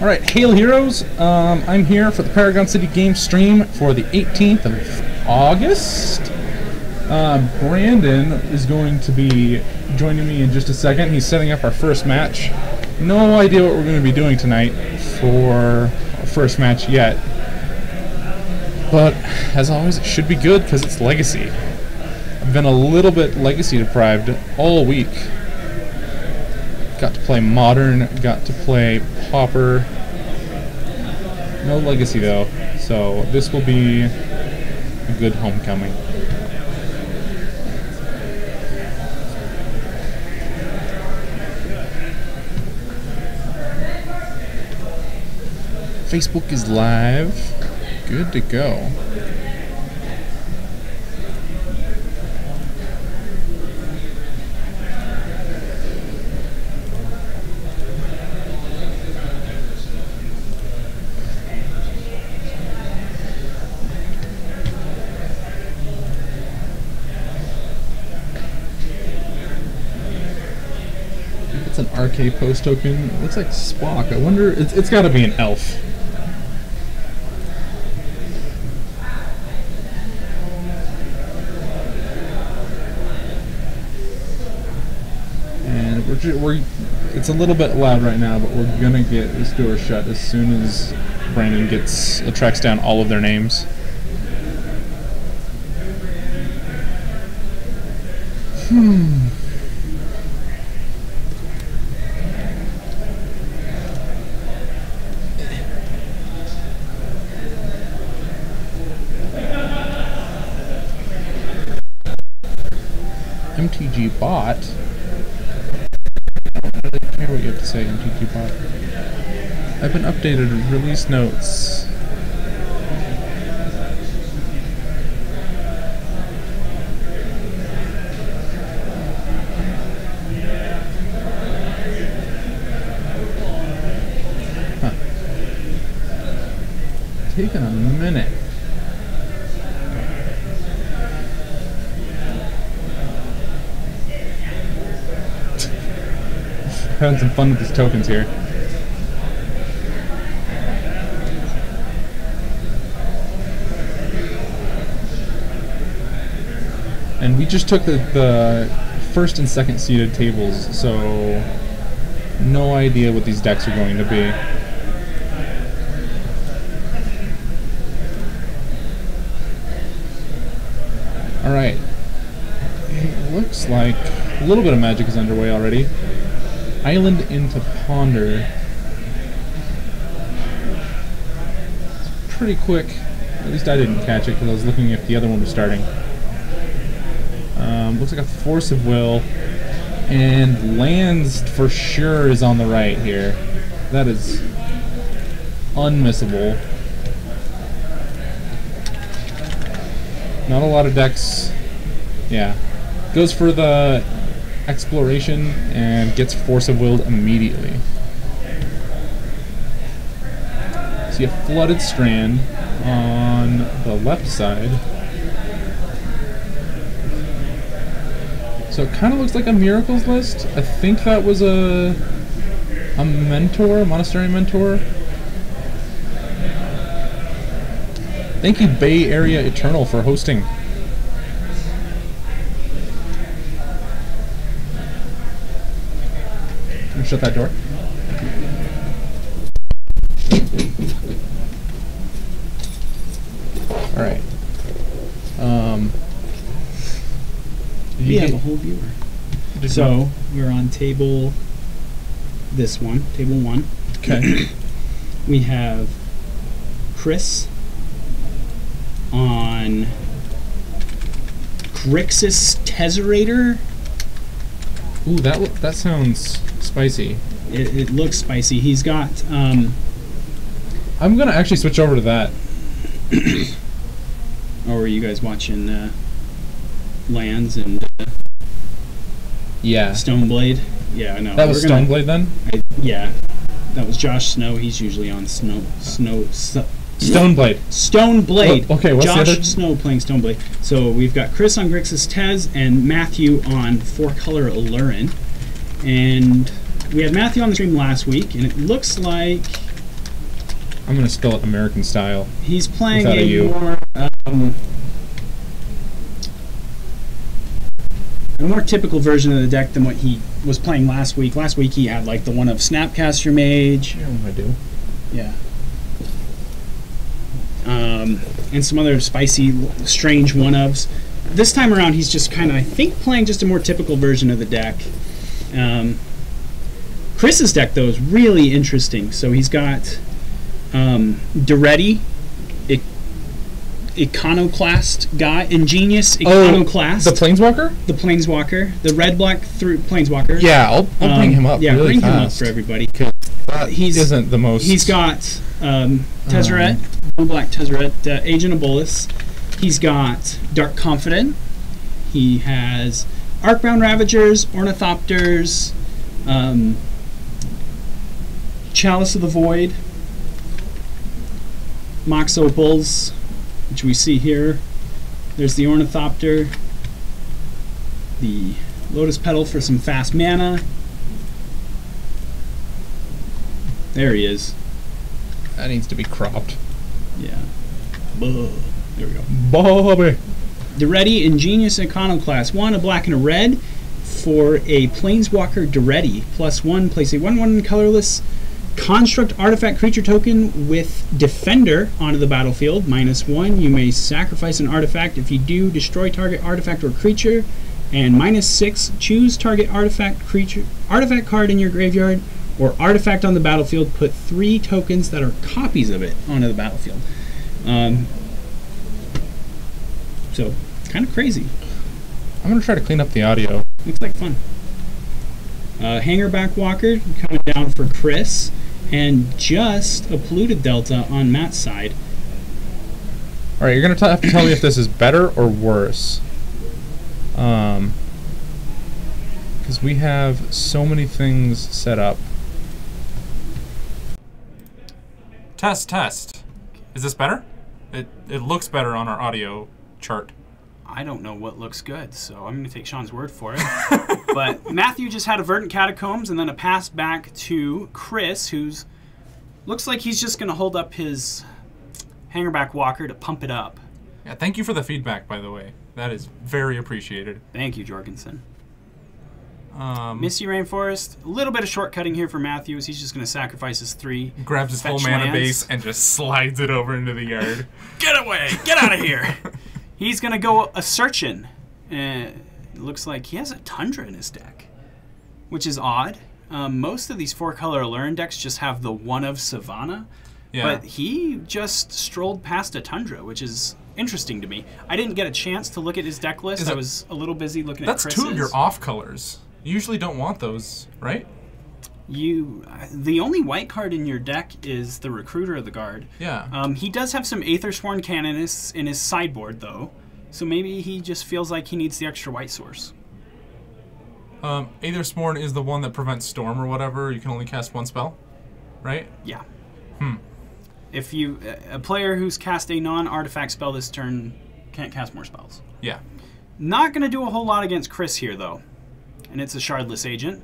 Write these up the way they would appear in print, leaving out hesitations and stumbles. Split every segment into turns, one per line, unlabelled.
Alright, Hail Heroes, I'm here for the Paragon City Games stream for the 18th of August. Brandon is going to be joining me in just a second. He's setting up our first match. No idea what we're going to be doing tonight for our first match yet. But, as always, it should be good because it's Legacy. I've been a little bit Legacy deprived all week. Got to play Modern, got to play Pauper. No Legacy though, so this will be a good homecoming. Facebook is live. Good to go. It's an RK post token. It looks like Spock. I wonder. It's got to be an elf. And it's a little bit loud right now, but we're gonna get this door shut as soon as Brandon tracks down all of their names. MTG bot. I don't really care what you have to say, MTG bot. I've been updated with release notes. Huh. Taking a minute. Having some fun with these tokens here. And we just took the first and second seeded tables, so no idea what these decks are going to be. Alright. It looks like a little bit of magic is underway already. Island into Ponder. It's pretty quick. At least I didn't catch it because I was looking if the other one was starting. Looks like a Force of Will. And lands for sure is on the right here. That is unmissable. Not a lot of decks. Yeah. Goes for the exploration and gets Force of Willed immediately. See a Flooded Strand on the left side. So it kind of looks like a Miracles list. I think that was a mentor, a Monastery Mentor. Thank you Bay Area Eternal for hosting. Shut that door. All right.
We have a whole viewer. So we're on table. This one, table 1.
Okay.
We have Chris on Grixis Tesserator.
Ooh, that sounds spicy.
It looks spicy. He's got.
I'm gonna actually switch over to that.
Or are you guys watching Lands and
yeah,
Stoneblade? Yeah, I know.
That was Stoneblade then.
Yeah, that was Josh Snow. He's usually on Stoneblade.
Oh, okay, what's
Josh
the other?
Snow playing Stoneblade. So we've got Chris on Grixis Tez and Matthew on 4-color Allurin. And we had Matthew on the stream last week, and it looks like
I'm going to spell it American style.
He's playing
without a U.
A more typical version of the deck than what he was playing last week. Last week he had like the one of Snapcaster Mage.
Yeah, I do.
Yeah. And some other spicy, strange one-ofs. This time around he's just kind of, I think, playing just a more typical version of the deck. Chris's deck, though, is really interesting. So he's got Duretti, Iconoclast guy, Ingenious Iconoclast.
The Planeswalker?
The Planeswalker. The red-black Planeswalker.
Yeah, I'll bring him up.
Yeah,
really
bring him up
fast.
for everybody.
That isn't the most.
He's got Tezzeret, black Tezzeret, Agent of Bolus. He's got Dark Confident. He has Arcbound Ravagers, Ornithopters, Chalice of the Void, Mox Opals, which we see here. There's the Ornithopter, the Lotus Petal for some fast mana. There he is.
That needs to be cropped.
Yeah. There we go.
Bobby.
Duretti, Ingenious Iconoclast. 1, a black and a red for a Planeswalker Duretti. +1, place a 1/1 colorless construct artifact creature token with Defender onto the battlefield. -1, you may sacrifice an artifact. If you do, destroy target artifact or creature. And -6, choose target artifact card in your graveyard or artifact on the battlefield. Put 3 tokens that are copies of it onto the battlefield. So, kind of crazy.
I'm going to try to clean up the audio.
Looks like fun. Hangerback Walker coming down for Chris, and just a Polluted Delta on Matt's side.
Alright, you're going to have to tell me if this is better or worse. Because we have so many things set up.
Test. Is this better? It looks better on our audio chart.
I don't know what looks good, so I'm going to take Sean's word for it. But Matthew just had a Verdant Catacombs and then a pass back to Chris, who's looks like he's just going to hold up his Hangerback Walker to pump it up.
Yeah, thank you for the feedback, by the way. That is very appreciated.
Thank you, Jorgensen. Misty Rainforest, a little bit of shortcutting here for Matthew, as he's just going to sacrifice his 3.
Grabs his full mana base and just slides it over into the yard.
Get away! Get out of here! He's going to go a Searchin'. It looks like he has a Tundra in his deck, which is odd. Most of these 4-color Aluren decks just have the one of Savannah, but he just strolled past a Tundra, which is interesting to me. I didn't get a chance to look at his deck list. I was a little busy looking at Chris's.
That's 2 of your off colors. You usually don't want those, right?
The only white card in your deck is the Recruiter of the Guard.
Yeah.
He does have some Aethersworn Canonists in his sideboard, though, so maybe he just feels like he needs the extra white source.
Aethersworn is the one that prevents Storm or whatever. You can only cast 1 spell, right?
Yeah. If a player who's cast a non-artifact spell this turn can't cast more spells.
Yeah.
Not going to do a whole lot against Chris here, though. And it's a Shardless Agent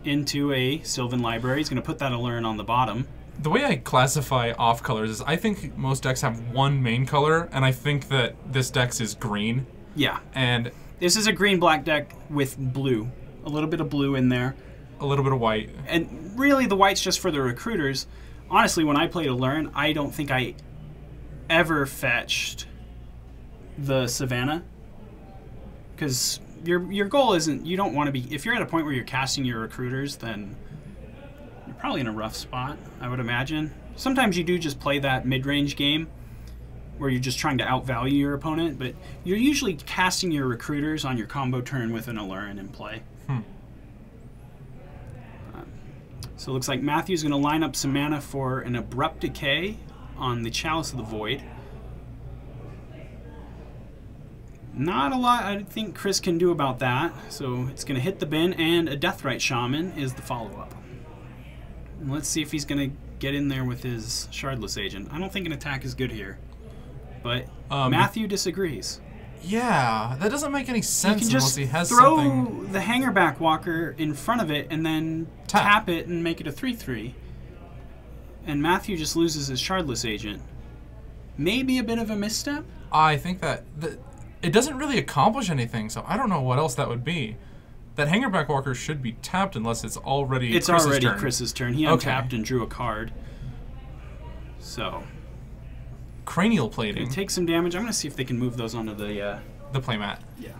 into a Sylvan Library. He's going to put that Aluren on the bottom.
The way I classify off colors is I think most decks have 1 main color, and I think that this deck's is green.
Yeah.
And
this is a green-black deck with blue. A little bit of blue in there.
A little bit of white.
And really, the white's just for the recruiters. Honestly, when I played Aluren, I don't think I ever fetched the Savannah. Because your goal isn't, you don't want to be, if you're at a point where you're casting your recruiters, then you're probably in a rough spot, I would imagine. Sometimes you do just play that mid-range game where you're just trying to outvalue your opponent, but you're usually casting your recruiters on your combo turn with an Aluren in play. So it looks like Matthew's going to line up some mana for an Abrupt Decay on the Chalice of the Void. Not a lot I think Chris can do about that, so it's going to hit the bin, and a Deathrite Shaman is the follow-up. Let's see if he's going to get in there with his Shardless Agent. I don't think an attack is good here, but Matthew disagrees.
Yeah, that doesn't make any sense unless he has
throw
something.
The Hangerback Walker in front of it and then tap it and make it a 3/3. And Matthew just loses his Shardless Agent. Maybe a bit of a misstep?
I think that it doesn't really accomplish anything, so I don't know what else that would be. That Hangerback Walker should be tapped unless it's already Chris's turn.
Chris's turn. He untapped and drew a card. So...
Cranial Plating.
Take some damage. I'm going to see if they can move those onto the
playmat.
Yeah.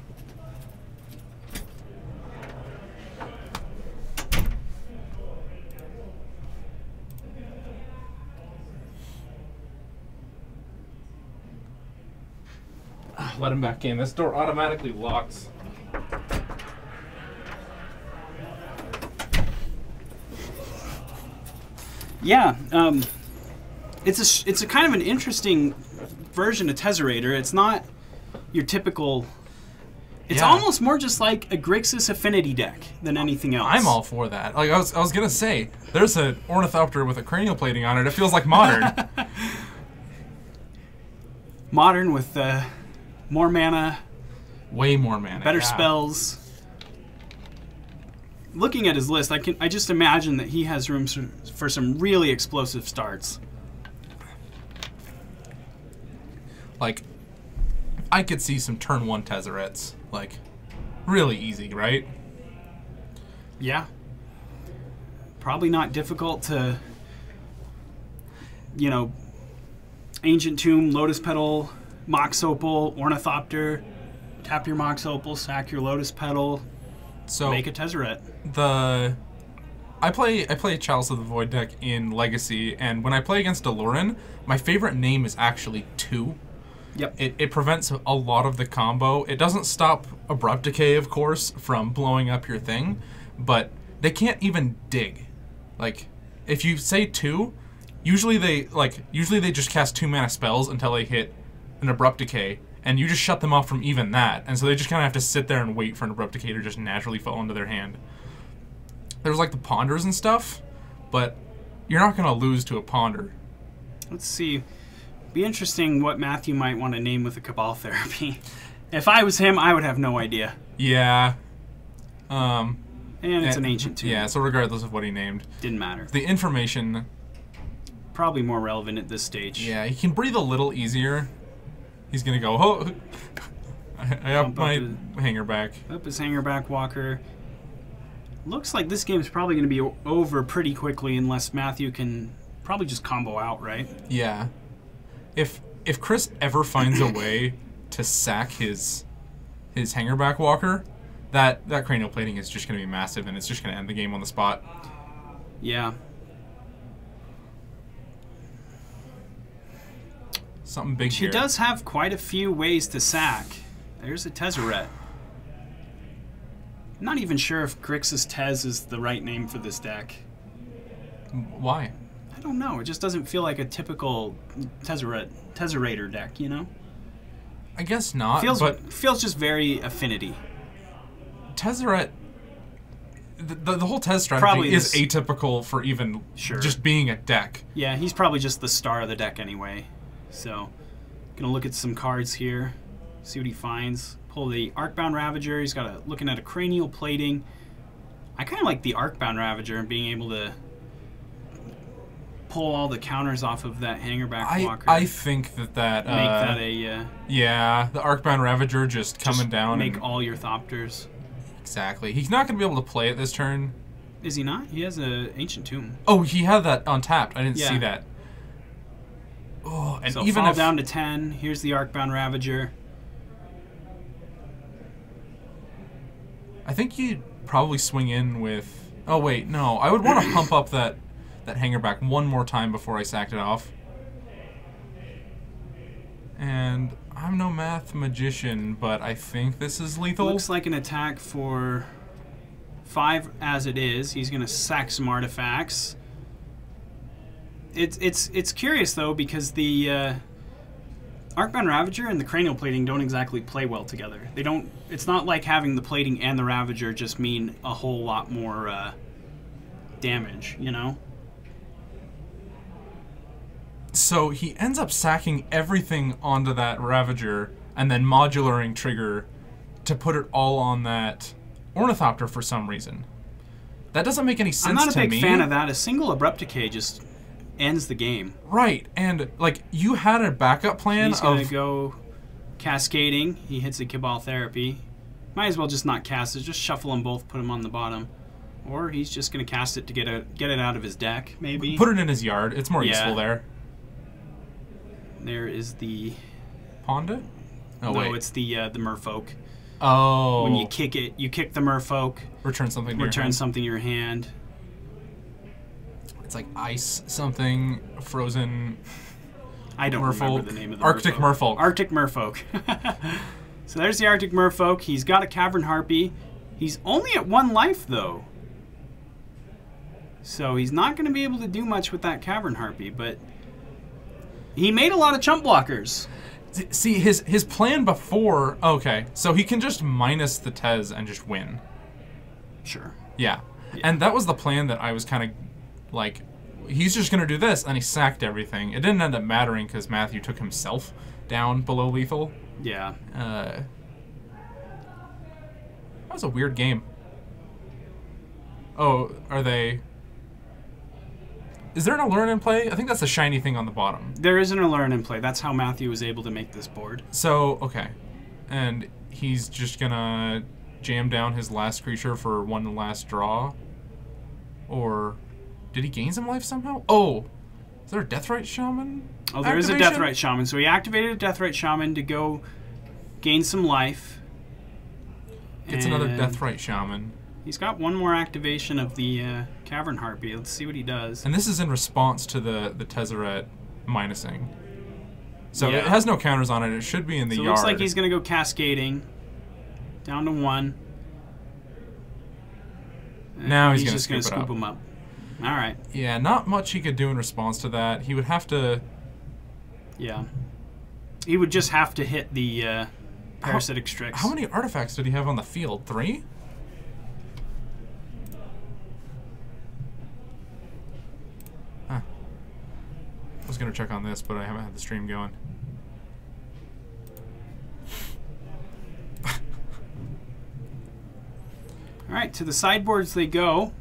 Let him back in. This door automatically locks.
Yeah, it's a kind of an interesting version of Tesserator. It's not your typical. It's almost more just like a Grixis Affinity deck than anything else.
I'm all for that. Like I was gonna say, there's an Ornithopter with a cranial plating on it. It feels like modern.
Modern with more mana,
way more mana,
better spells. Looking at his list, I just imagine that he has room for some really explosive starts.
Like, I could see some turn 1 Tezzerets. Like, really easy, right?
Yeah. Probably not difficult to, you know, Ancient Tomb, Lotus Petal, Mox Opal, Ornithopter, tap your Mox Opal, sack your Lotus Petal,
so
make a Tezzeret.
I play Chalice of the Void deck in Legacy, and when I play against Alurin, my favorite name is actually 2.
Yep.
It prevents a lot of the combo. It doesn't stop Abrupt Decay, of course, from blowing up your thing, but they can't even dig. Like, if you say 2, usually they just cast 2 mana spells until they hit an Abrupt Decay, and you just shut them off from even that, and so they just kind of have to sit there and wait for an Abrupt Decay to just naturally fall into their hand. There's like the Ponders and stuff, but you're not going to lose to a Ponder.
Let's see. Be interesting what Matthew might want to name with the Cabal Therapy. If I was him, I would have no idea.
Yeah.
And it's an Ancient Tomb.
Yeah, so regardless of what he named.
Didn't matter.
The information...
Probably more relevant at this stage.
Yeah, he can breathe a little easier. He's going to go, oh, I upped my hanger back.
Up his hanger back walker. Looks like this game is probably going to be over pretty quickly unless Matthew can probably just combo out, right?
Yeah. If Chris ever finds a way to sack his hanger back walker, that cranial plating is just going to be massive, and it's just going to end the game on the spot.
Yeah.
Something big
She
here.
does have quite a few ways to sack. There's a Tezzeret. I'm not even sure if Grixis Tez is the right name for this deck.
Why?
I don't know. It just doesn't feel like a typical Tezzerator deck, you know?
I guess not,
feels just very affinity.
Tezzeret... The whole Tez strategy is atypical for even just being a deck.
Yeah, he's probably just the star of the deck anyway. So, gonna look at some cards here, see what he finds. Pull the Arcbound Ravager. He's got looking at a cranial plating. I kind of like the Arcbound Ravager and being able to pull all the counters off of that hangerback walker.
I think that make
that a
yeah, the Arcbound Ravager just coming down.
Make all your Thopters.
Exactly. He's not gonna be able to play it this turn.
Is he not? He has an Ancient Tomb.
Oh, he had that untapped. I didn't see that. Oh, and
so
even
fall down to 10. Here's the Arcbound Ravager.
I think you'd probably swing in with... Oh, wait, no. I would want to pump up that hangerback one more time before I sacked it off. And I'm no math magician, but I think this is lethal.
Looks like an attack for 5 as it is. He's going to sack some artifacts. It's curious, though, because the Arcbound Ravager and the cranial plating don't exactly play well together. They don't. It's not like having the plating and the Ravager just mean a whole lot more damage, you know?
So he ends up sacking everything onto that Ravager and then modularing trigger to put it all on that Ornithopter for some reason. That doesn't make any sense to me.
I'm not a big fan of that. A single Abrupt Decay just ends the game.
Right, and like you had a backup plan
He's gonna go cascading. He hits a Cabal Therapy. Might as well just not cast it. Just shuffle them both, put them on the bottom. Or he's just gonna cast it to get it out of his deck, maybe.
Put it in his yard. It's more useful there.
There is the
Pond it? Oh,
no,
wait.
it's the Merfolk.
Oh.
When you kick it, you kick the Merfolk.
Return something to your hand.
Something to your hand.
It's like ice something, frozen.
I don't remember the name of the
Arctic Merfolk.
Arctic Merfolk. So there's the Arctic Merfolk. He's got a Cavern Harpy. He's only at 1 life, though. So he's not going to be able to do much with that Cavern Harpy, but he made a lot of chump blockers.
See, his plan before... Okay, so he can just minus the Tez and just win.
Sure.
Yeah. And that was the plan that I was kind of like... He's just going to do this, and he sacked everything. It didn't end up mattering because Matthew took himself down below lethal.
Yeah.
That was a weird game. Oh, are they... Is there an Allure in play? I think that's the shiny thing on the bottom.
There is an Allure in play. That's how Matthew was able to make this board.
So, okay. And he's just gonna jam down his last creature for 1 last draw? Or did he gain some life somehow? Oh! Is there a Deathrite Shaman?
Oh, there is a Deathrite Shaman. So he activated a Deathrite Shaman to go gain some life.
Gets another Deathrite Shaman.
He's got 1 more activation of the Cavern Harpy. Let's see what he does.
And this is in response to the Tezzeret minusing. So
yeah.
It has no counters on it. It should be in the yard.
It looks like he's going to go cascading. Down to 1.
Now he's
just going to scoop him up. All right.
Yeah, not much he could do in response to that. He would have to...
Yeah. He would just have to hit the Parasitic Strix.
How many artifacts did he have on the field? 3? Huh. I was going to check on this, but I haven't had the stream going.
All right, to the sideboards they go.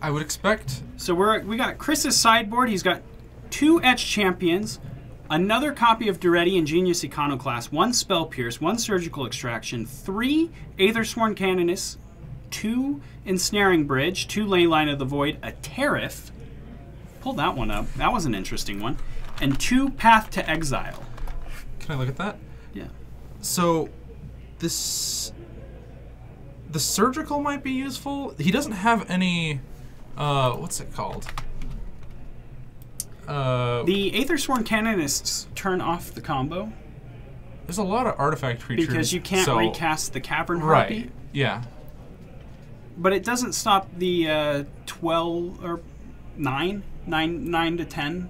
I would expect...
So we got Chris's sideboard. He's got 2 Etched Champions, another copy of Duretti and Genius Iconoclast, 1 Spell Pierce, 1 Surgical Extraction, 3 Aethersworn Canonist, 2 Ensnaring Bridge, 2 Leyline of the Void, a Tariff. Pull that one up. That was an interesting one. And 2 Path to Exile.
Can I look at that?
Yeah.
So, this... The Surgical might be useful. He doesn't have any... what's it called?
The Aethersworn Canonists turn off the combo.
There's a lot of artifact creatures.
Because you can't recast the Cavern Harpy.
Right, yeah.
But it doesn't stop the 12 or 9 to 10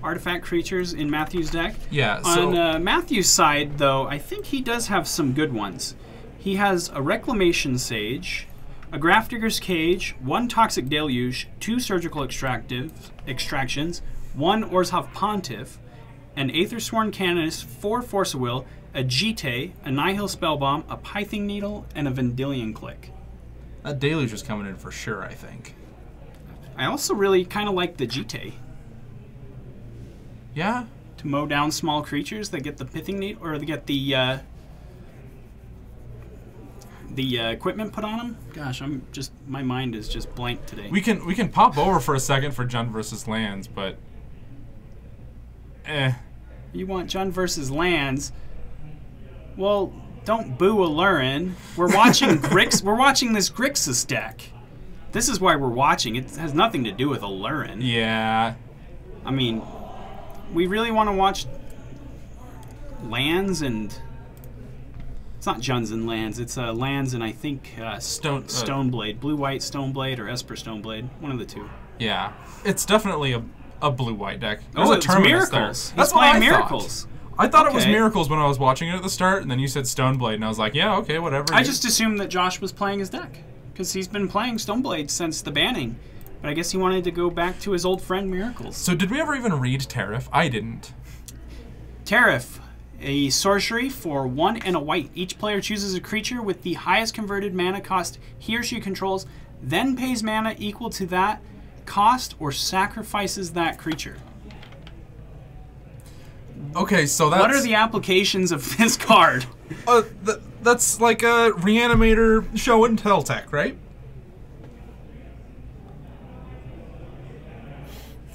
artifact creatures in Matthew's deck.
Yeah, so...
On Matthew's side, though, I think he does have some good ones. He has a Reclamation Sage, a Grafdigger's Cage, 1 Toxic Deluge, 2 Surgical Extractions, 1 Orzhov Pontiff, an Aethersworn Canonist, 4 Force of Will, a Jite, a Nihil Spellbomb, a Pithing Needle, and a Vendilion Click.
That Deluge is coming in for sure, I think.
I also really kind of like the Jite.
Yeah?
To mow down small creatures that get the Pithing Needle, or they get the equipment put on them. Gosh, my mind is just blank today.
We can pop over for a second for Jund versus Lands, but
You want Jund versus Lands? Well, don't boo Alurin. We're watching Grix. We're watching this Grixis deck. This is why we're watching. It has nothing to do with Alurin.
Yeah.
I mean, we really want to watch Lands and... It's not Junds and Lands. It's Lands and I think Stoneblade. Blue-White Stoneblade or Esper Stoneblade. One of the 2.
Yeah. It's definitely a blue-white deck. There's
Oh,
a
it's
Terminus
Miracles.
there. That's
He's playing
what I
Miracles.
thought. I thought it was
Okay.
Miracles when I was watching it at the start, and then you said Stoneblade, and I was like, yeah, okay, whatever.
I just assumed that Josh was playing his deck because he's been playing Stoneblade since the banning. But I guess he wanted to go back to his old friend Miracles.
So did we ever even read Tariff? I didn't.
Tariff, a sorcery for 1 and a white. Each player chooses a creature with the highest converted mana cost he or she controls, then pays mana equal to that cost or sacrifices that creature.
Okay, so that's...
What are the applications of this card?
That's like a Reanimator show and tell tech, right?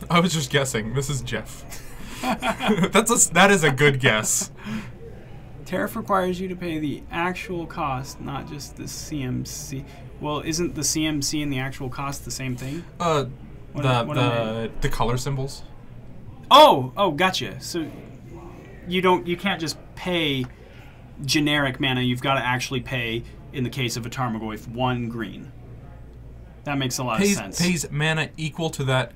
I was just guessing. This is Jeff. That is a good guess.
Tariff requires you to pay the actual cost, not just the CMC. Well, isn't the CMC and the actual cost the same thing?
The color symbols.
Oh, gotcha. So you can't just pay generic mana. You've got to actually pay, in the case of a Tarmogoyf, 1 green. That makes a lot of sense.
Pays mana equal to that.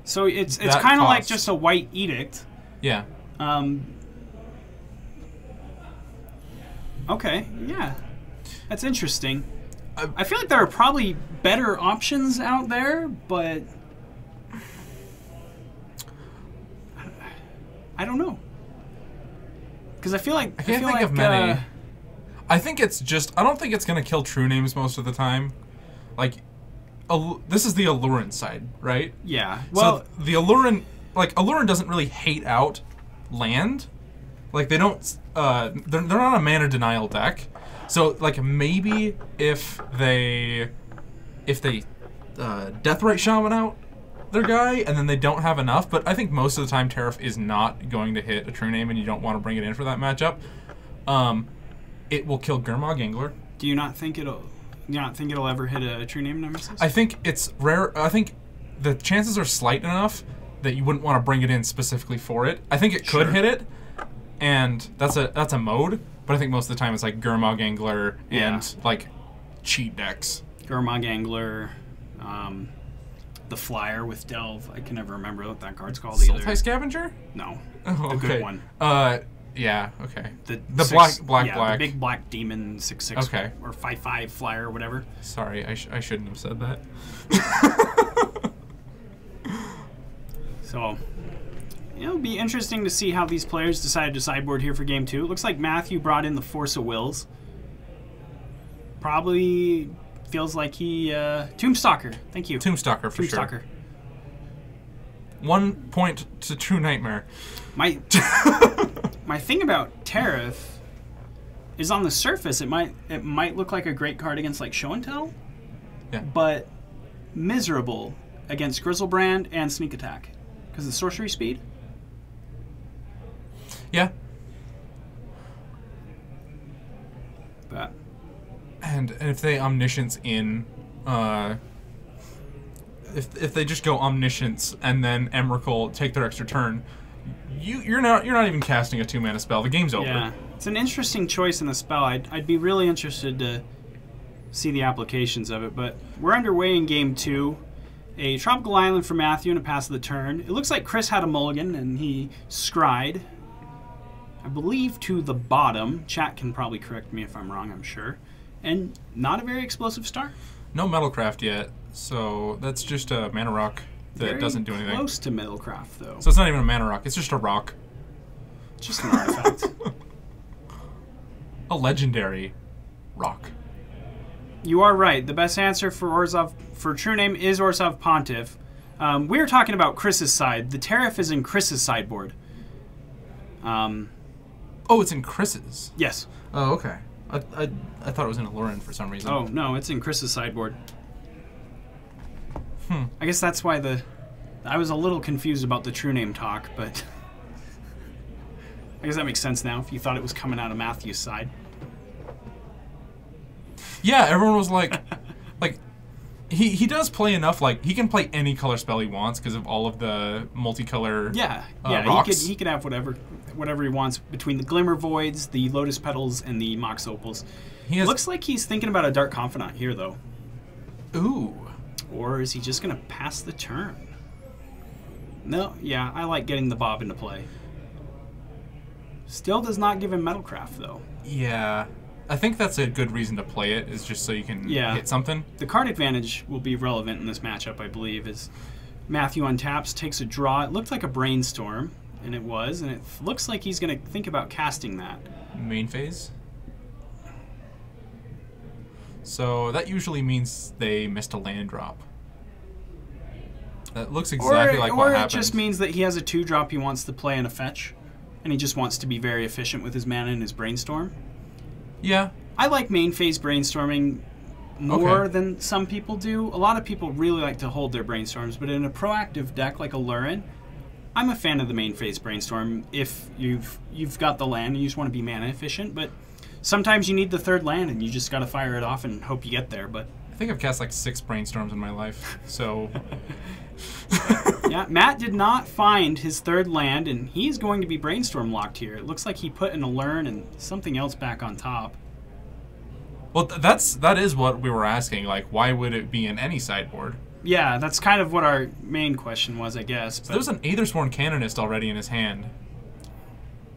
So it's kind of like just a white edict.
Yeah.
Okay, yeah. That's interesting. I feel like there are probably better options out there, but I don't know. Because I feel like
I can't think of many. I think it's just I don't think it's gonna kill true names most of the time. Like, this is the Alluran side, right?
Yeah. Well,
so the Alluran doesn't really hate out land. Like they don't. They're not a mana denial deck. So like maybe if they Deathrite Shaman out their guy and then they don't have enough, but I think most of the time Tariff is not going to hit a true name and you don't want to bring it in for that matchup. It will kill Gurmag Angler.
Do you not think it'll ever hit a true name nemesis?
I think it's rare. I think the chances are slight enough that you wouldn't want to bring it in specifically for it. I think it could hit it, and that's a mode. But I think most of the time it's like Gurmag Angler and like cheat decks.
Gurmag Angler, the Flyer with Delve. I can never remember what that card's called either.
Sultai Scavenger?
No.
Oh, okay.
The good one.
Yeah, okay.
The
black.
The big black demon 6/6
okay.
or 5/5 flyer or whatever.
Sorry, I shouldn't have said that.
So, it'll be interesting to see how these players decided to sideboard here for game 2. It looks like Matthew brought in the Force of Wills. Probably feels like he Tombstalker. Thank you.
Tombstalker for
Tombstalker.
sure. 1 point to True Nightmare.
My thing about Tariff is on the surface it might look like a great card against like Show and Tell.
Yeah.
But miserable against Grizzlebrand and Sneak Attack because of the sorcery speed.
Yeah.
But
and if they Omniscience in if they just go Omniscience and then Emrakul take their extra turn, you're not even casting a 2-mana spell. The game's over.
Yeah, it's an interesting choice in the spell. I'd be really interested to see the applications of it. But we're underway in game 2. A Tropical Island for Matthew and a pass of the turn. It looks like Chris had a mulligan and he scryed, I believe, to the bottom. Chat can probably correct me if I'm wrong, I'm sure. And not a very explosive start.
No Metalcraft yet, so that's just a mana rock that
Very
doesn't do anything.
Close to Metalcraft, though.
So it's not even a mana rock, it's just a rock.
Just an artifact.
A legendary rock.
You are right. The best answer for true name is Orzhov Pontiff. We were talking about Chris's side. The Tariff is in Chris's sideboard.
Oh, it's in Chris's?
Yes.
Oh, okay. I thought it was in Alluran for some reason.
Oh, no, it's in Chris's sideboard. I guess that's why I was a little confused about the true name talk, but I guess that makes sense now if you thought it was coming out of Matthew's side.
Yeah, everyone was like, he does play enough. Like he can play any color spell he wants because of all of the multicolor. Rocks.
He could have whatever he wants between the Glimmer Voids, the Lotus Petals, and the Mox Opals. Looks like he's thinking about a Dark Confidant here, though.
Ooh.
Or is he just gonna pass the turn? No, yeah, I like getting the Bob into play. Still does not give him Metalcraft, though.
Yeah. I think that's a good reason to play it, is just so you can hit something.
The card advantage will be relevant in this matchup, I believe, as Matthew untaps, takes a draw. It looked like a Brainstorm, and it was, and it looks like he's going to think about casting that.
Main phase? So that usually means they missed a land drop. That looks exactly like what happened.
Or it just means that he has a 2-drop he wants to play in a fetch, and he just wants to be very efficient with his mana and his brainstorm.
Yeah.
I like main phase brainstorming more than some people do. A lot of people really like to hold their brainstorms, but in a proactive deck like a Lurin, I'm a fan of the main phase brainstorm if you've got the land and you just want to be mana efficient, but sometimes you need the 3rd land and you just got to fire it off and hope you get there. But
I think I've cast like 6 brainstorms in my life, so...
Yeah, Matt did not find his 3rd land, and he's going to be brainstorm locked here. It looks like he put an Allurn and something else back on top.
Well, that is what we were asking. Like, why would it be in any sideboard?
Yeah, that's kind of what our main question was, I guess. But
So there's an Aethersworn Canonist already in his hand.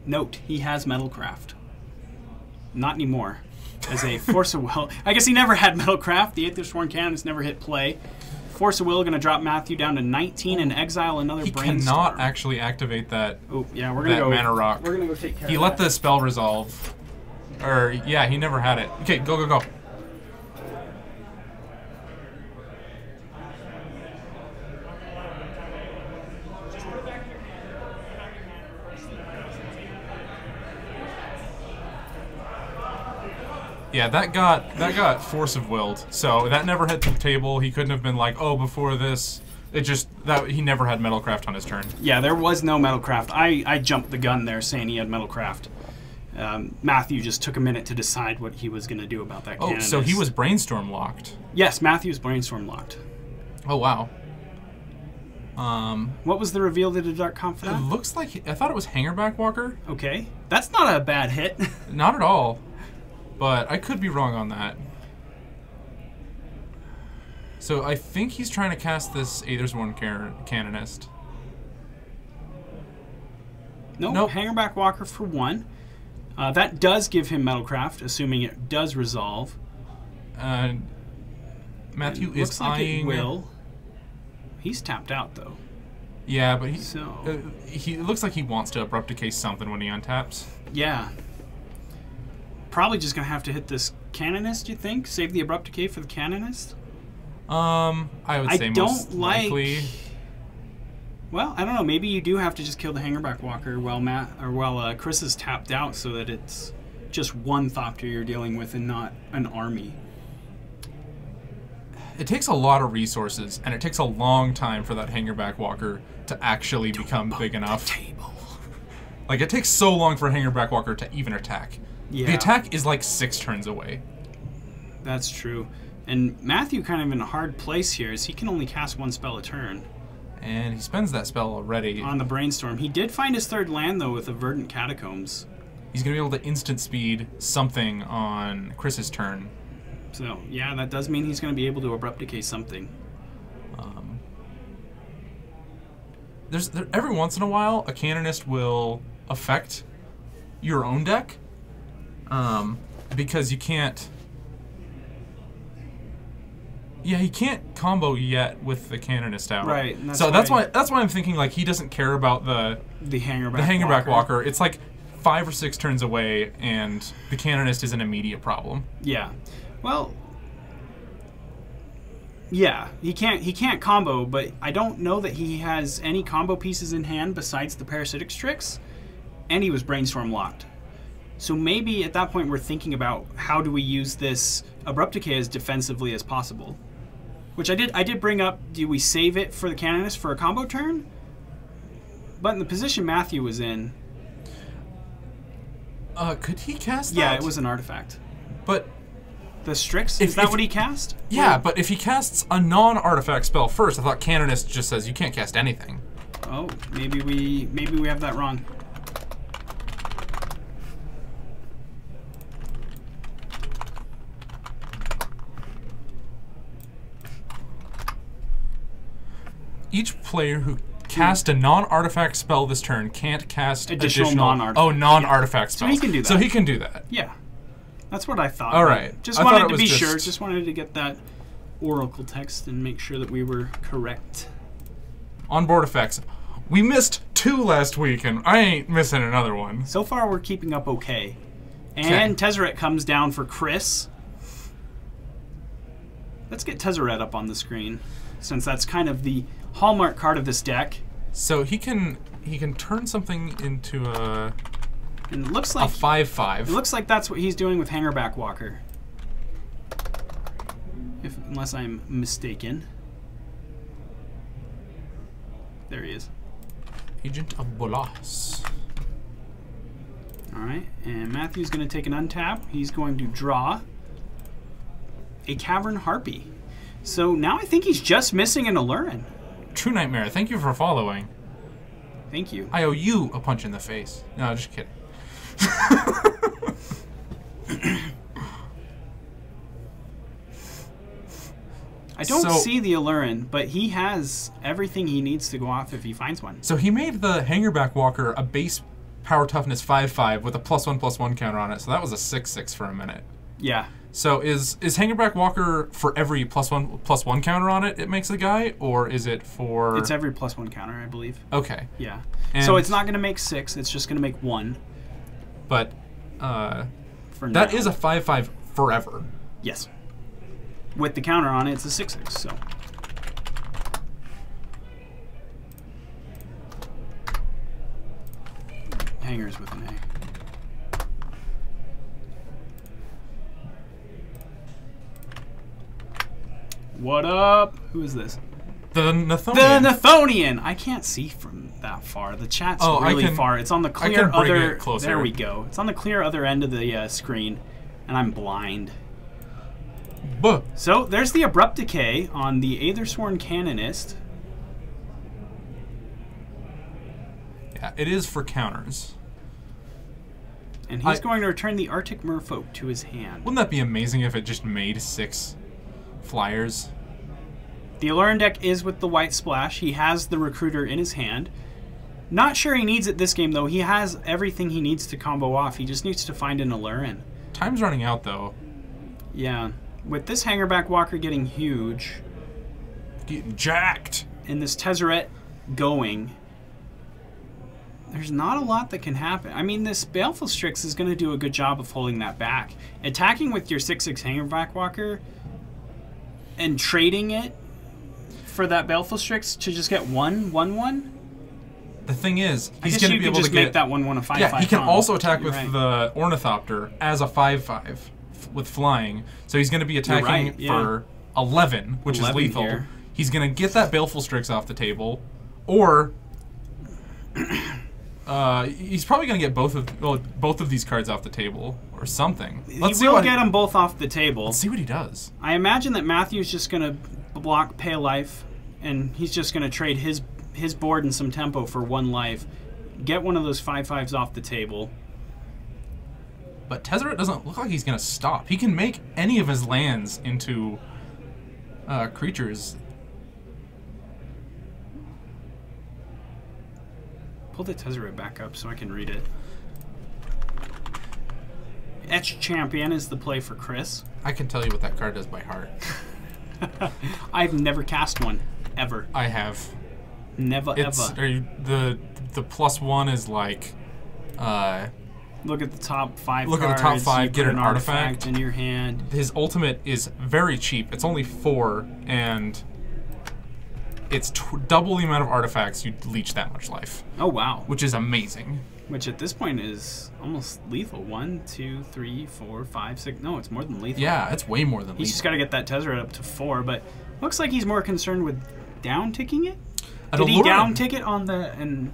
note, he has Metalcraft. Not anymore. As a Force of Will. I guess he never had Metalcraft. The Aethersworn Canonist never hit play. Force of Will going to drop Matthew down to 19 and exile another
He
brainstorm.
cannot actually activate that.
Oh, yeah, we're going to go.
Mana Rock.
We're going to go take care
He
of
let
that.
the spell resolve. Or, yeah, he never had it. Okay, go, go, go. Yeah, that got Force of Willed. So that never hit the table. He couldn't have been like, oh, before this. It just that he never had Metalcraft on his turn.
Yeah, there was no Metalcraft. I jumped the gun there saying he had Metalcraft. Matthew just took a minute to decide what he was going to do about that.
Oh, so he was brainstorm locked.
Yes, Matthew's brainstorm locked.
Oh wow.
What was the reveal to the Dark
It
Confidant?
looks like I thought it was Hangerback Walker.
Okay, that's not a bad hit.
Not at all, but I could be wrong on that. So I think he's trying to cast this Aethersworn Canonist.
Nope. Hangerback Walker for 1. That does give him Metalcraft, assuming it does resolve.
Matthew is
looks like
eyeing.
It will. He's tapped out though.
Yeah, but
he
it looks like he wants to Abrupt Decay something when he untaps.
Yeah. Probably just gonna have to hit this Canonist. You think? Save the Abrupt Decay for the Canonist.
I would say most likely.
Well, I don't know. Maybe you do have to just kill the Hangerback Walker while Chris is tapped out, so that it's just one Thopter you're dealing with and not an army.
It takes a lot of resources, and it takes a long time for that Hangerback Walker to actually become big enough. Like, it takes so long for Hangerback Walker to even attack.
Yeah.
The attack is like 6 turns away.
That's true. And Matthew kind of in a hard place here, as he can only cast 1 spell a turn.
And he spends that spell already.
On the Brainstorm. He did find his 3rd land, though, with a Verdant Catacombs.
He's going to be able to instant speed something on Chris's turn.
So, yeah, that does mean he's going to be able to Abrupt Decay something.
Every once in a while, a Canonist will affect your own deck. Because you can't... Yeah, he can't combo yet with the Canonist out.
Right.
That's why I'm thinking like he doesn't care about the Hangerback Walker. It's like 5 or 6 turns away, and the Canonist is an immediate problem.
Yeah. Well, yeah, he can't combo, but I don't know that he has any combo pieces in hand besides the Parasitic Strix, and he was Brainstorm locked. So maybe at that point we're thinking about how do we use this Abrupt Decay as defensively as possible. Which I did bring up, do we save it for the Canonist for a combo turn? But in the position Matthew was in...
Could he cast that?
Yeah, it was an artifact.
But...
The Strix? Is that what he cast?
Yeah, but if he casts a non-artifact spell first, I thought Canonist just says you can't cast anything.
Oh, maybe we have that wrong.
Each player who cast a non-artifact spell this turn can't cast additional
non-artifact.
Oh, non-artifact spells.
So he can do that.
So he can do that.
Yeah. That's what I thought.
All right.
Just
I thought
wanted
it
to be
was
sure.
just-
Just wanted to get that oracle text and make sure that we were correct.
Onboard effects. We missed 2 last week, and I ain't missing another one.
So far, we're keeping up okay. And Tezzeret comes down for Chris. Let's get Tezzeret up on the screen, since that's kind of the hallmark card of this deck.
So he can turn something into a
And it looks like
5/5.
It looks like that's what he's doing with Hangerback Walker. Unless I'm mistaken. There he is.
Agent of Bolas.
Alright, and Matthew's going to take an untap. He's going to draw a Cavern Harpy. So now I think he's just missing an Allurin.
True Nightmare, thank you for following.
Thank you.
I owe you a punch in the face. No, just kidding.
I don't see the Allurin, but he has everything he needs to go off if he finds one.
So he made the Hangerback Walker a base power toughness 5/5 with a +1/+1 counter on it. So that was a 6/6 for a minute.
Yeah.
So is Hangerback Walker for every +1/+1 counter on it makes a guy, or is it for...
It's every +1 counter, I believe.
Okay.
Yeah.
And
so it's not going to make 6, it's just going to make 1.
But
for
that
now.
is a 5/5 forever.
Yes. With the counter on it, it's a 6/6, so... Hangers with an A. What up? Who is this?
The Nathonian.
The Nathonian! I can't see from that far. The chat's really far. It's on the clear other... There we go. It's on the clear other end of the screen, and I'm blind.
Buh.
So there's the Abrupt Decay on the Aethersworn Canonist.
Yeah, it is for counters.
And he's going to return the Arctic Merfolk to his hand.
Wouldn't that be amazing if it just made 6 flyers?
The Allurin deck is with the White Splash. He has the Recruiter in his hand. Not sure he needs it this game, though. He has everything he needs to combo off. He just needs to find an Allurin.
Time's running out, though.
Yeah. With this Hangerback Walker getting huge...
Getting jacked!
And this Tezzeret going... There's not a lot that can happen. I mean, this Baleful Strix is going to do a good job of holding that back. Attacking with your 6/6 Hangerback Walker and trading it for that Baleful Strix to just get 1/1/1.
The thing is, he's going to be able to
make that 1/1 a 5/5.
Yeah, he can also attack with the Ornithopter as a 5/5 with flying. So he's going to be attacking for 11, which is lethal. Here. He's going to get that Baleful Strix off the table, or he's probably going to get both of these cards off the table or something.
He will get them both off the table.
Let's see what he does.
I imagine that Matthew's just going to block Pale Life, and he's just going to trade his board and some tempo for 1 life. Get one of those 5/5s off the table.
But Tezzeret doesn't look like he's going to stop. He can make any of his lands into creatures.
Pull the Tezzeret back up so I can read it. Etched Champion is the play for Chris.
I can tell you what that card does by heart.
I've never cast one, ever.
I have.
Never, ever.
The +1 is like...
look at the top 5
Look
cards,
at the top 5, get an artifact
in your hand.
His ultimate is very cheap. It's only 4, and it's double the amount of artifacts you leech that much life.
Oh, wow.
Which is amazing.
Which at this point is almost lethal. 1, 2, 3, 4, 5, 6. No, it's more than lethal.
Yeah, it's way more than lethal.
He's just got to get that Tezzeret up to 4, but looks like he's more concerned with down-ticking it. Did he down-tick it on the...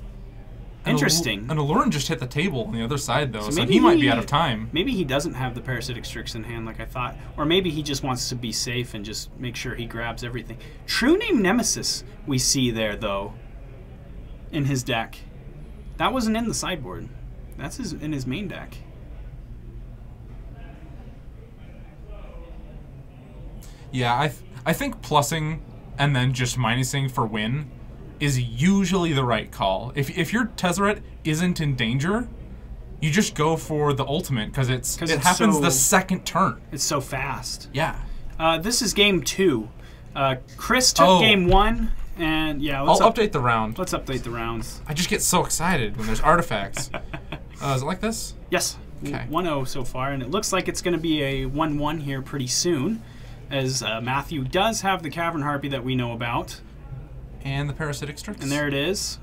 Interesting.
An Allurin just hit the table on the other side, though, so he might be out of time.
Maybe he doesn't have the Parasitic Strix in hand like I thought. Or maybe he just wants to be safe and just make sure he grabs everything. True Name Nemesis we see there, though, in his deck. That wasn't in the sideboard. That's in his main deck.
Yeah, I think plussing and then just minusing for win is usually the right call. If your Tezzeret isn't in danger, you just go for the ultimate because it happens the second turn.
It's so fast.
Yeah.
This is game 2. Chris took game 1, and yeah,
I'll update the round.
Let's update the rounds.
I just get so excited when there's artifacts. Is it like this?
Yes.
Okay.
1-0 so far, and it looks like it's going to be a 1-1 here pretty soon. as Matthew does have the Cavern Harpy that we know about.
And the Parasitic Strix.
And there it is.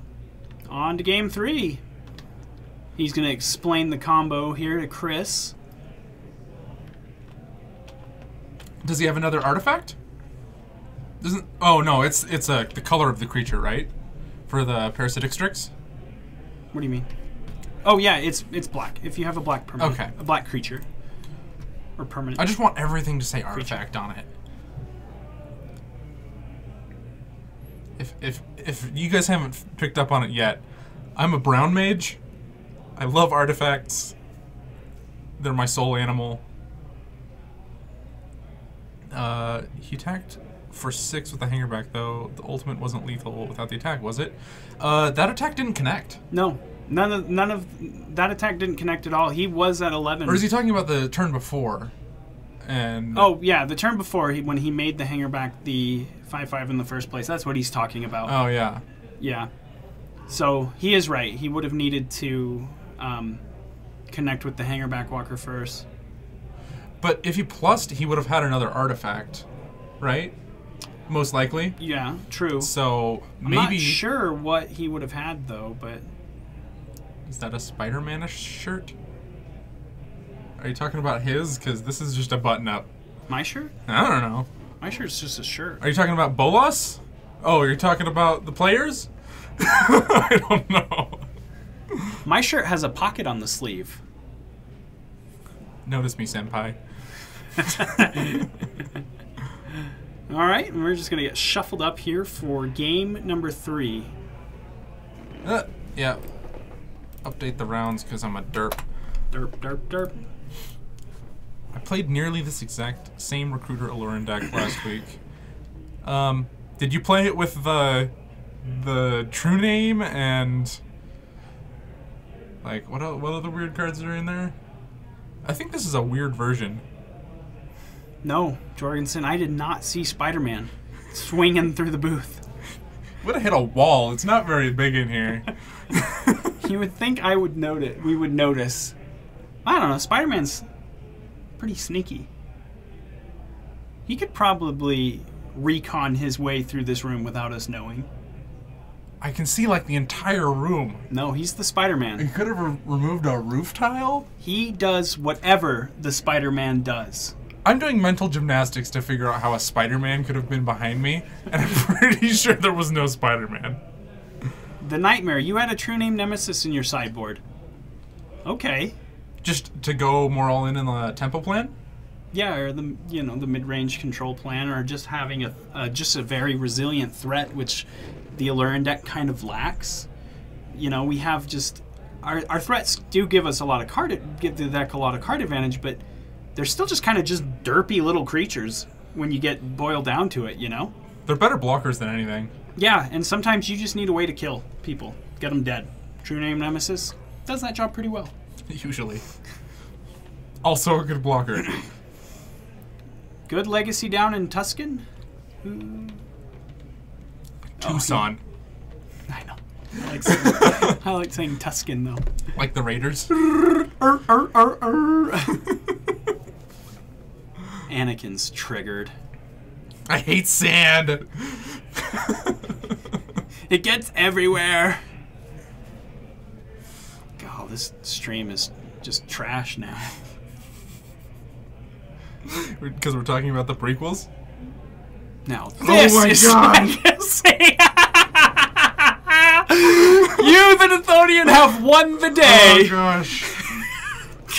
On to game 3. He's going to explain the combo here to Chris.
Does he have another artifact? Doesn't? Oh no, it's the color of the creature, right? For the Parasitic Strix.
What do you mean? Oh yeah, it's black. If you have a black permanent,
okay,
a black creature or permanent.
I just want everything to say artifact on it. If you guys haven't picked up on it yet, I'm a brown mage. I love artifacts. They're my soul animal. He attacked for 6 with the hangerback, though. The ultimate wasn't lethal without the attack, was it? That attack didn't connect.
No, none of that attack didn't connect at all. He was at 11.
Or is he talking about the turn before? And
oh yeah, the turn before when he made the hangerback the 5/5 in the first place. That's what he's talking about.
Oh yeah.
Yeah. So he is right. He would have needed to connect with the hangerback walker first.
But if he plussed, he would have had another artifact, right? Most likely.
Yeah, true.
So maybe
I'm not sure what he would have had though, but
is that a Spider-Man-ish shirt? Are you talking about his? Because this is just a button-up.
My shirt?
I don't know.
My shirt's just a shirt.
Are you talking about Bolas? Oh, you're talking about the players? I don't know.
My shirt has a pocket on the sleeve.
Notice me, senpai.
All right, and we're just going to get shuffled up here for game number 3.
Yeah. Update the rounds because I'm a derp.
Derp, derp, derp.
I played nearly this exact same Recruiter Allurin deck last week. Did you play it with the true name and like what other weird cards are in there? I think this is a weird version.
No, Jorgensen, I did not see Spider-Man swinging through the booth.
Would have hit a wall. It's not very big in here.
You would think I would notice. We would notice. I don't know. Spider-Man's pretty sneaky. He could probably recon his way through this room without us knowing.
I can see like the entire room.
No, he's the Spider-Man.
He could have removed a roof tile.
He does whatever the Spider-Man does.
I'm doing mental gymnastics to figure out how a Spider-Man could have been behind me, and I'm pretty sure there was no Spider-Man.
The Nightmare, you had a true name Nemesis in your sideboard. Okay.
Just to go more all in the tempo plan?
Yeah, or the the mid-range control plan, or just having just a very resilient threat, which the Allurin deck kind of lacks. You know, we have just our threats do give us a lot of give the deck a lot of card advantage, but they're still just kind of just derpy little creatures when you get boiled down to it, you know?
They're better blockers than anything.
Yeah, and sometimes you just need a way to kill people. Get them dead. True name Nemesis does that job pretty well.
Usually. Also a good blocker.
Good legacy down in Tuscan.
Tucson.
Oh, I know. I like saying Tuscan, though.
Like the Raiders?
Anakin's triggered.
I hate sand.
It gets everywhere. God, this stream is just trash now.
Because we're talking about the prequels?
Now, this is legacy. You, the Nethonian, have won the day.
Oh, gosh.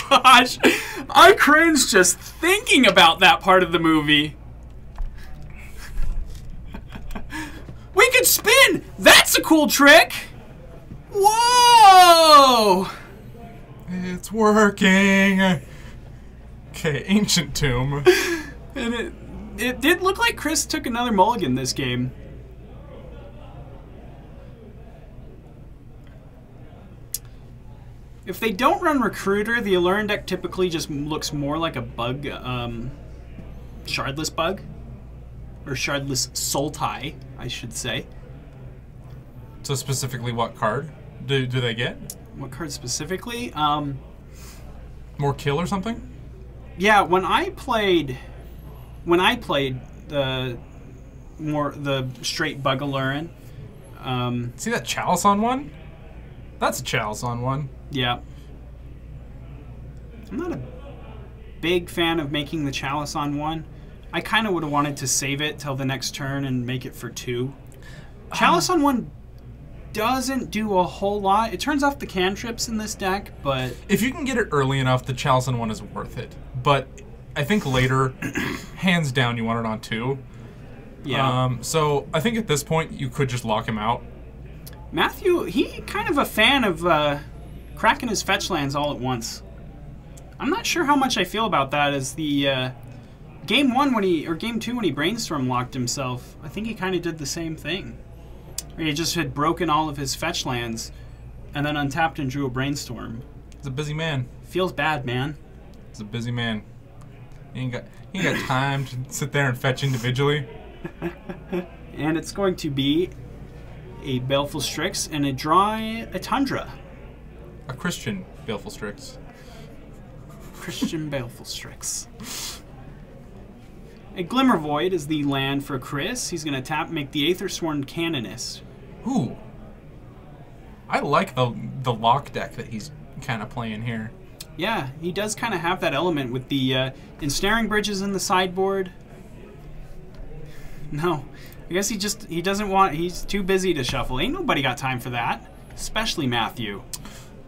Gosh, I cringe just thinking about that part of the movie. We could spin! That's a cool trick! Whoa!
It's working. Okay, Ancient Tomb.
And it did look like Chris took another mulligan this game. If they don't run Recruiter, the Allurin deck typically just looks more like a bug, Shardless bug. Or Shardless Sultai, I should say.
So specifically what card do they get?
What card specifically?
More kill or something?
Yeah, when I played when I played the straight Buggalurin.
See that Chalice on one? That's a Chalice on one.
Yeah. I'm not a big fan of making the Chalice on one. I kind of would have wanted to save it till the next turn and make it for 2. Chalice on one doesn't do a whole lot. It turns off the cantrips in this deck, but...
If you can get it early enough, the Chalice on one is worth it. But I think later, hands down, you want it on 2.
Yeah.
So I think at this point, you could just lock him out.
Matthew, he kind of a fan of cracking his fetch lands all at once. I'm not sure how much I feel about that as the game 2 when he brainstorm locked himself. I think he kind of did the same thing. He just had broken all of his fetch lands and then untapped and drew a brainstorm.
He's a busy man.
Feels bad, man.
He's a busy man. He ain't got time to sit there and fetch individually.
And it's going to be a Baleful Strix and a Tundra.
A Christian Baleful Strix.
Christian Baleful Strix. A Glimmer Void is the land for Chris. He's going to tap, make the Aethersworn Canonist.
Ooh. I like the lock deck that he's kind of playing here.
Yeah, he does kind of have that element with the Ensnaring Bridges in the sideboard. No, I guess he doesn't want, he's too busy to shuffle. Ain't nobody got time for that, especially Matthew.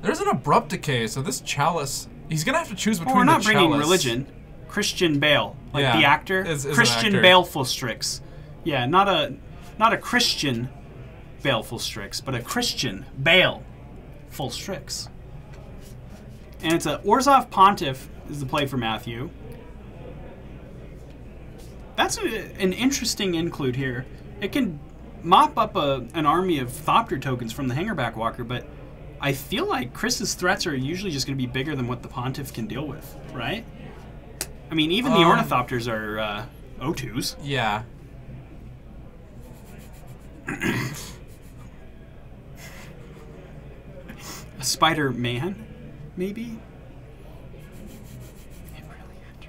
There's
an Abrupt Decay, so this Chalice, he's going to have to choose between
we're not
the
bringing
Chalice.
Christian Bale, like
Yeah,
the actor.
is
Christian
an actor.
Baleful Strix. Yeah, not a Christian Baleful Strix, but a Christian Baleful Strix. And it's a Orzhov Pontiff is the play for Matthew. That's an interesting include here. It can mop up an army of Thopter tokens from the Hangerback Walker, but I feel like Chris's threats are usually just going to be bigger than what the Pontiff can deal with, right? I mean, even the Ornithopters are O2s.
Yeah.
A Spider-Man, maybe? It really had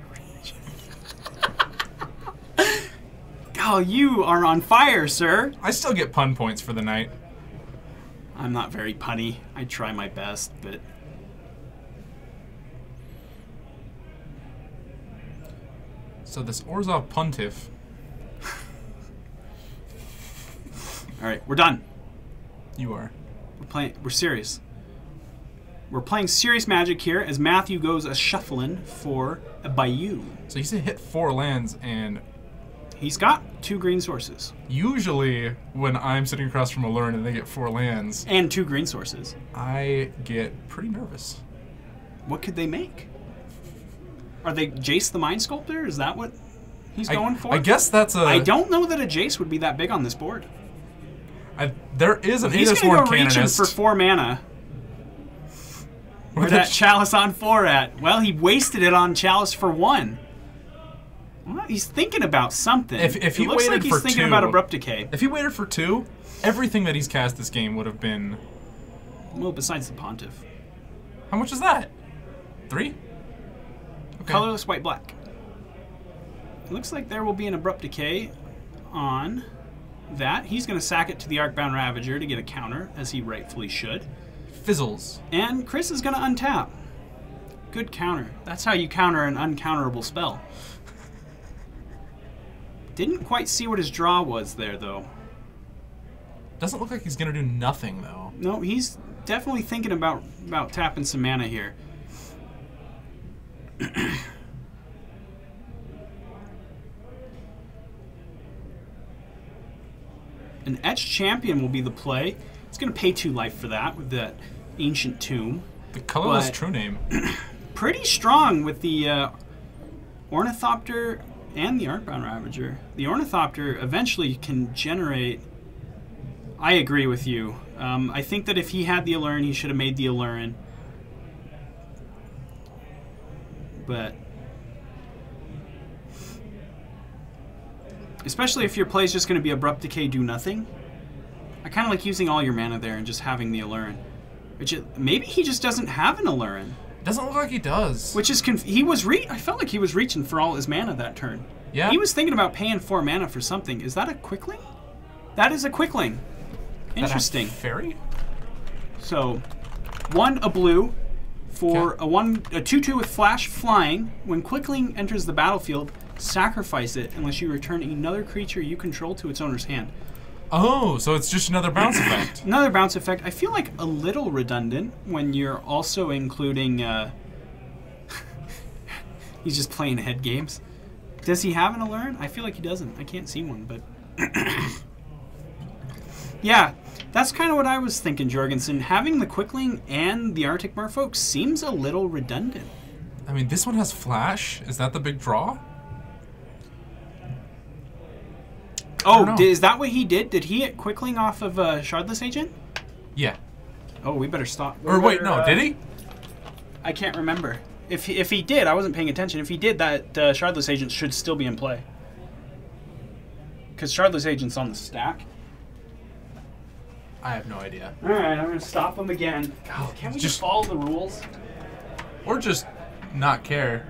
Oh, you are on fire, sir.
I still get pun points for the night.
I'm not very punny. I try my best, but...
So this Orzhov Pontiff.
All right, we're done.
You are.
We're serious. We're playing serious Magic here as Matthew goes a shuffling for a Bayou.
So you say hit 4 lands, and
he's got 2 green sources.
Usually, when I'm sitting across from a Lurn and they get 4 lands...
And 2 green sources.
I get pretty nervous.
What could they make? Are they Jace the Mind Sculptor? Is that what he's going for?
I guess that's a...
I don't know that a Jace would be that big on this board.
There is an
He's going to go reaching for 4 mana. Where's that Chalice on 4 at? Well, he wasted it on Chalice for 1. Well, he's thinking about something.
If he
it looks
waited
like he's
for
thinking
2,
about Abrupt Decay.
If he waited for 2, everything that he's cast this game would have been...
Well, besides the Pontiff.
How much is that? 3? Okay.
Colorless white-black. It looks like there will be an Abrupt Decay on that. He's going to sack it to the Arcbound Ravager to get a counter, as he rightfully should.
Fizzles.
And Chris is going to untap. Good counter. That's how you counter an uncounterable spell. Didn't quite see what his draw was there, though.
Doesn't look like he's going to do nothing, though.
No, he's definitely thinking about tapping some mana here. An Etched Champion will be the play. It's going to pay 2 life for that with that Ancient Tomb.
The colorless true name.
Pretty strong with the Ornithopter and the Arcbound Ravager. The Ornithopter eventually can generate... I agree with you. I think that if he had the Allurin, he should have made the Allurin. But... especially if your play is just going to be Abrupt Decay, do nothing. I kind of like using all your mana there and just having the Allurin. Maybe he just doesn't have an Allurin.
Doesn't look like he does.
Which is I felt like he was reaching for all his mana that turn.
Yeah.
He was thinking about paying 4 mana for something. Is that a Quickling? That is a Quickling. Interesting.
Fairy?
So, 1 a blue for a 2/2 with flash flying. When Quickling enters the battlefield, sacrifice it unless you return another creature you control to its owner's hand.
Oh, so it's just another bounce effect.
Another bounce effect. I feel like a little redundant when you're also including... he's just playing head games. Does he have an Allure? I feel like he doesn't. I can't see one, but... yeah, that's kind of what I was thinking, Jorgensen. Having the Quickling and the Arctic Merfolk seems a little redundant.
I mean, this one has flash. Is that the big draw?
Oh, is that what he did? Did he hit Quickling off of a Shardless Agent?
Yeah.
Oh, we better stop.
Or wait, no, did he?
I can't remember. If he did, I wasn't paying attention. If he did, that Shardless Agent should still be in play. Because Shardless Agent's on the stack.
I have no idea.
Alright, I'm going to stop him again. God, can't we just follow the rules?
Or just not care.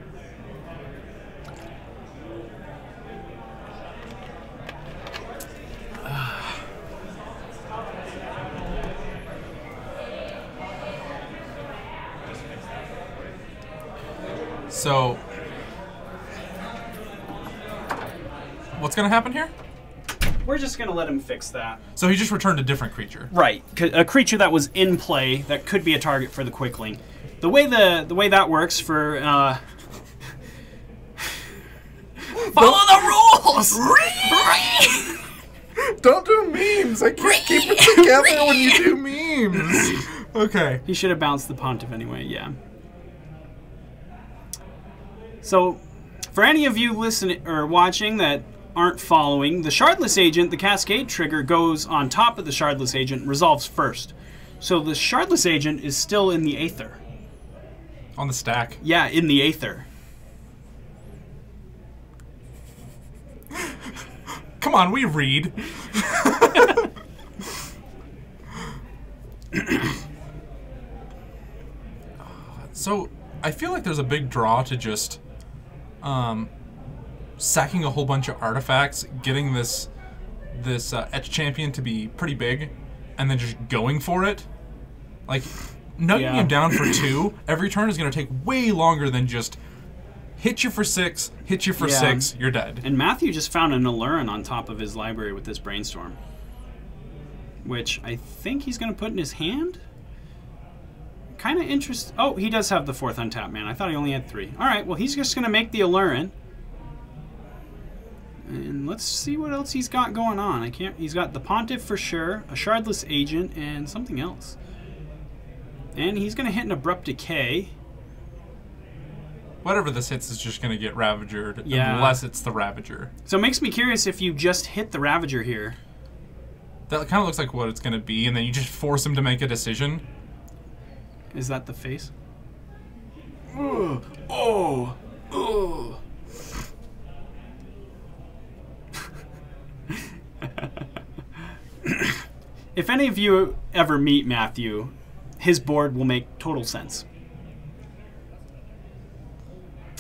So, what's going to happen here?
We're just going to let him fix that.
So he just returned a different creature.
Right. A creature that was in play that could be a target for the Quickling. The way that works for... follow the rules!
Don't do memes! I can't keep it together when you do memes! Okay.
He should have bounced the Pontiff anyway, yeah. So, for any of you listening or watching that aren't following, the Shardless Agent, the Cascade trigger, goes on top of the Shardless Agent, resolves first. So the Shardless Agent is still in the Aether.
On the stack.
Yeah, in the Aether.
Come on, we read. So, I feel like there's a big draw to just sacking a whole bunch of artifacts, getting this Etch Champion to be pretty big, and then just going for it. Like, nutting him down for 2 every turn is going to take way longer than just hit you for 6, hit you for 6, you're dead.
And Matthew just found an Allure on top of his library with this Brainstorm, which I think he's going to put in his hand. Kind of interesting. Oh, he does have the 4th untapped man. I thought he only had 3. All right, well, he's just going to make the Allure. And let's see what else he's got going on. He's got the Pontiff for sure, a Shardless Agent, and something else. And he's going to hit an Abrupt Decay.
Whatever this hits is just going to get Ravagered, unless it's the Ravager.
So it makes me curious if you just hit the Ravager here.
That kind of looks like what it's going to be, and then you just force him to make a decision.
Is that the face? Ugh. Oh! Oh! If any of you ever meet Matthew, his board will make total sense.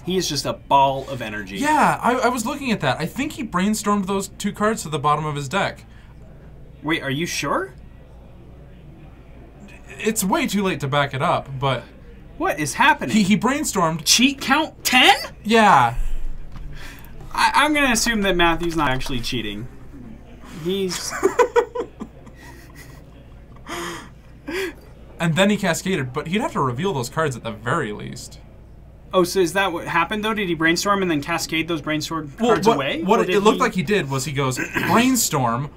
He is just a ball of energy.
Yeah, I was looking at that. I think he brainstormed those 2 cards to the bottom of his deck.
Wait, are you sure?
It's way too late to back it up, but...
What is happening?
He brainstormed...
Cheat count 10?
Yeah.
I'm going to assume that Matthew's not actually cheating. He's...
And then he cascaded, but he'd have to reveal those cards at the very least.
Oh, so is that what happened, though? Did he brainstorm and then cascade those brainstorm cards away?
What it looked like he did was he goes, brainstorm,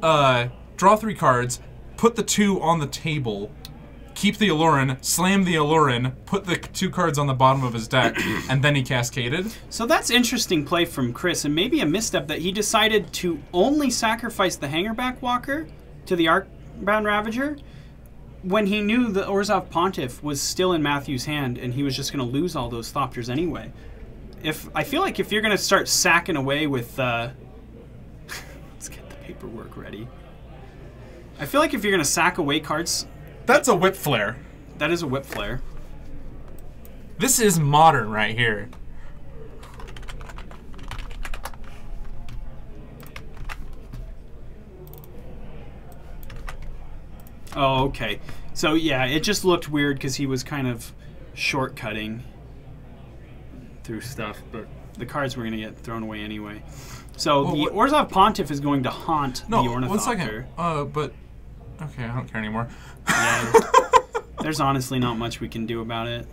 draw 3 cards, put the 2 on the table, keep the Allurin, slam the Allurin, put the 2 cards on the bottom of his deck, and then he cascaded.
So that's interesting play from Chris, and maybe a misstep that he decided to only sacrifice the Hangerback Walker to the Arcbound Ravager when he knew the Orzhov Pontiff was still in Matthew's hand and he was just going to lose all those Thopters anyway. I feel like if you're going to start sacking away with... let's get the paperwork ready. I feel like if you're going to sack away cards...
That's a Whip Flare.
That is a Whip Flare.
This is modern right here.
Oh, okay. So yeah, it just looked weird because he was kind of shortcutting through stuff, but the cards were going to get thrown away anyway. So
Well,
the Orzhov Pontiff is going to haunt
No,
the Ornithopter.
1 second. But okay, I don't care anymore.
Yeah. There's honestly not much we can do about it.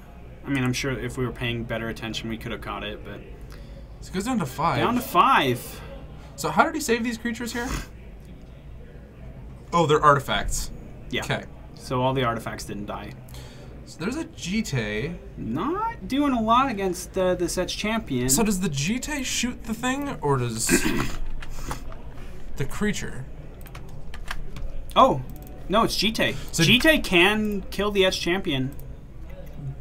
I mean, I'm sure if we were paying better attention, we could have caught it, but...
So it goes down to 5.
Down to 5.
So how did he save these creatures here? Oh, they're artifacts.
Yeah.
Okay.
So all the artifacts didn't die.
So there's a Jite.
Not doing a lot against the Setch champion.
So does the Jite shoot the thing, or does the creature?
Oh, no, it's Jite.
So
Jite can kill the Etch champion,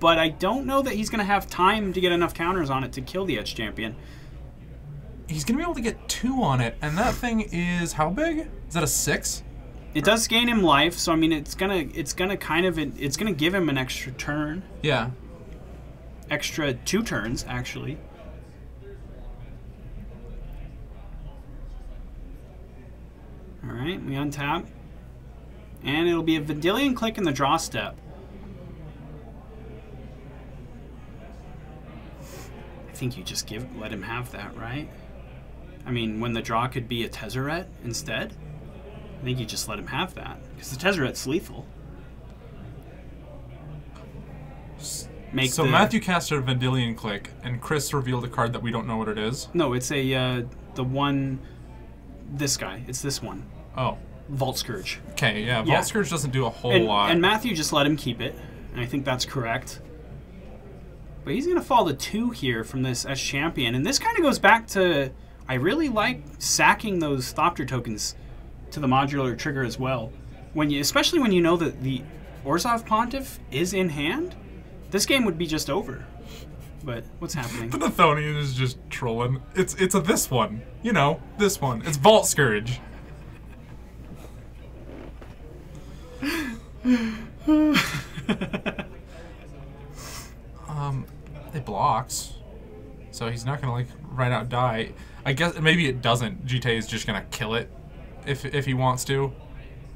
but I don't know that he's going to have time to get enough counters on it to kill the Etch champion.
He's going to be able to get 2 on it, and that thing is how big? Is that a 6?
It does gain him life, so I mean it's gonna give him an extra turn.
Yeah.
Extra 2 turns, actually. Alright, we untap. And it'll be a Vendilion Click in the draw step. I think you just let him have that, right? I mean, when the draw could be a Tezzeret instead, I think you just let him have that. Because the Tezzeret's lethal.
So Matthew cast a Vendilion Click, and Chris revealed a card that we don't know what it is.
No, it's a the one. This guy. It's this one.
Oh.
Vault Scourge.
Okay, yeah. Vault Scourge doesn't do a whole lot.
And Matthew just let him keep it, and I think that's correct. But he's going to fall to 2 here from this S champion, and this kind of goes back to I really like sacking those Thopter tokens to the modular trigger as well. Especially when you know that the Orzhov Pontiff is in hand, this game would be just over. But what's happening?
The Nathonian is just trolling. It's this one. You know, this one. It's Vault Scourge. It blocks. So he's not gonna like right out die. I guess maybe it doesn't. Jite is just gonna kill it if he wants to.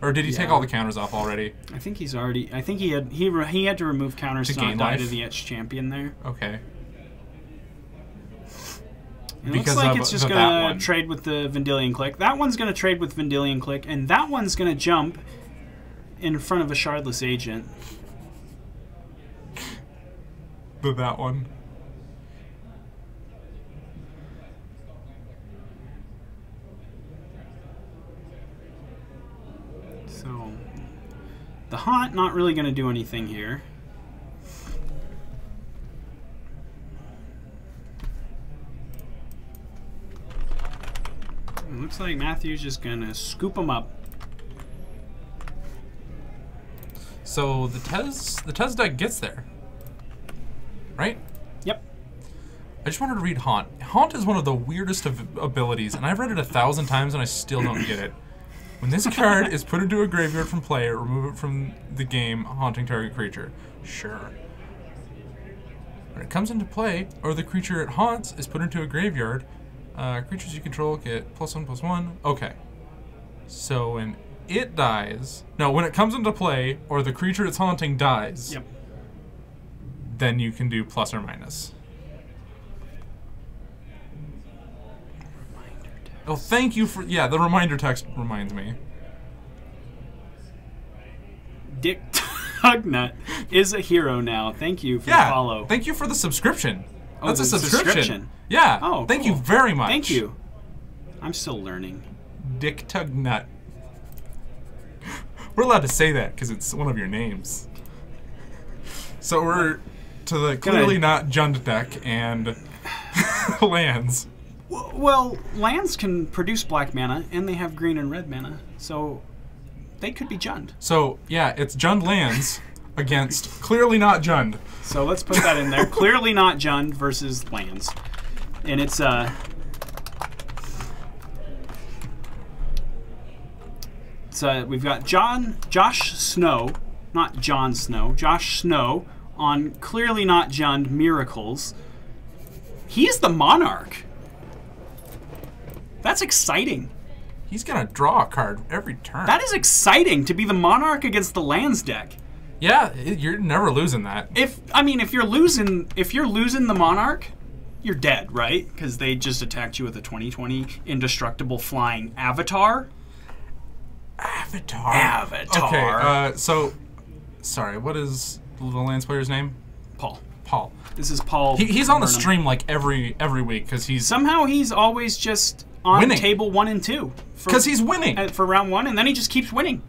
Or did he take all the counters off already?
I think he's already. I think he had to remove counters to not die
life?
to the Etch champion there.
Okay.
It looks like it's just gonna trade with the Vendilion Click. That one's gonna trade with Vendilion Click, and that one's gonna jump in front of a Shardless Agent.
That one.
So the Haunt not really going to do anything here. It looks like Matthew's just going to scoop him up.
So the Tez deck gets there. Right?
Yep.
I just wanted to read Haunt. Haunt is one of the weirdest of abilities, and I've read it 1,000 times and I still don't get it. When this card is put into a graveyard from play, remove it from the game, haunting target creature. Sure. When it comes into play, or the creature it haunts is put into a graveyard, creatures you control get +1/+1. Okay. So when it dies, no, when it comes into play, or the creature it's haunting dies,
yep,
then you can do plus or minus. Oh, thank you for... Yeah, the reminder text reminds me.
Dick Tugnut is a hero now. Thank you for the follow.
Thank you for the subscription.
Oh,
that's a subscription. Yeah.
Yeah. Oh,
thank
cool.
you very much.
Thank you. I'm still learning.
Dick Tugnut. We're allowed to say that because it's one of your names. So we're to the clearly not Jund deck and lands.
Well, lands can produce black mana, and they have green and red mana, so they could be Jund.
So, yeah, it's Jund lands against clearly not Jund.
So let's put that in there. Clearly not Jund versus lands. And it's, we've got Josh Snow, not Jon Snow, Josh Snow on clearly not Jund Miracles. He is the Monarch. That's exciting.
He's gonna draw a card every turn.
That is exciting to be the Monarch against the lands deck.
Yeah, you're never losing that.
If you're losing the Monarch, you're dead, right? Because they just attacked you with a 20/20 indestructible flying Avatar.
Avatar. Okay, so sorry, what is the Lands player's name?
Paul. This is Paul.
He's on the stream like every week because he's
always just on
winning.
table 1 and 2
because he's winning
for round 1, and then he just keeps winning.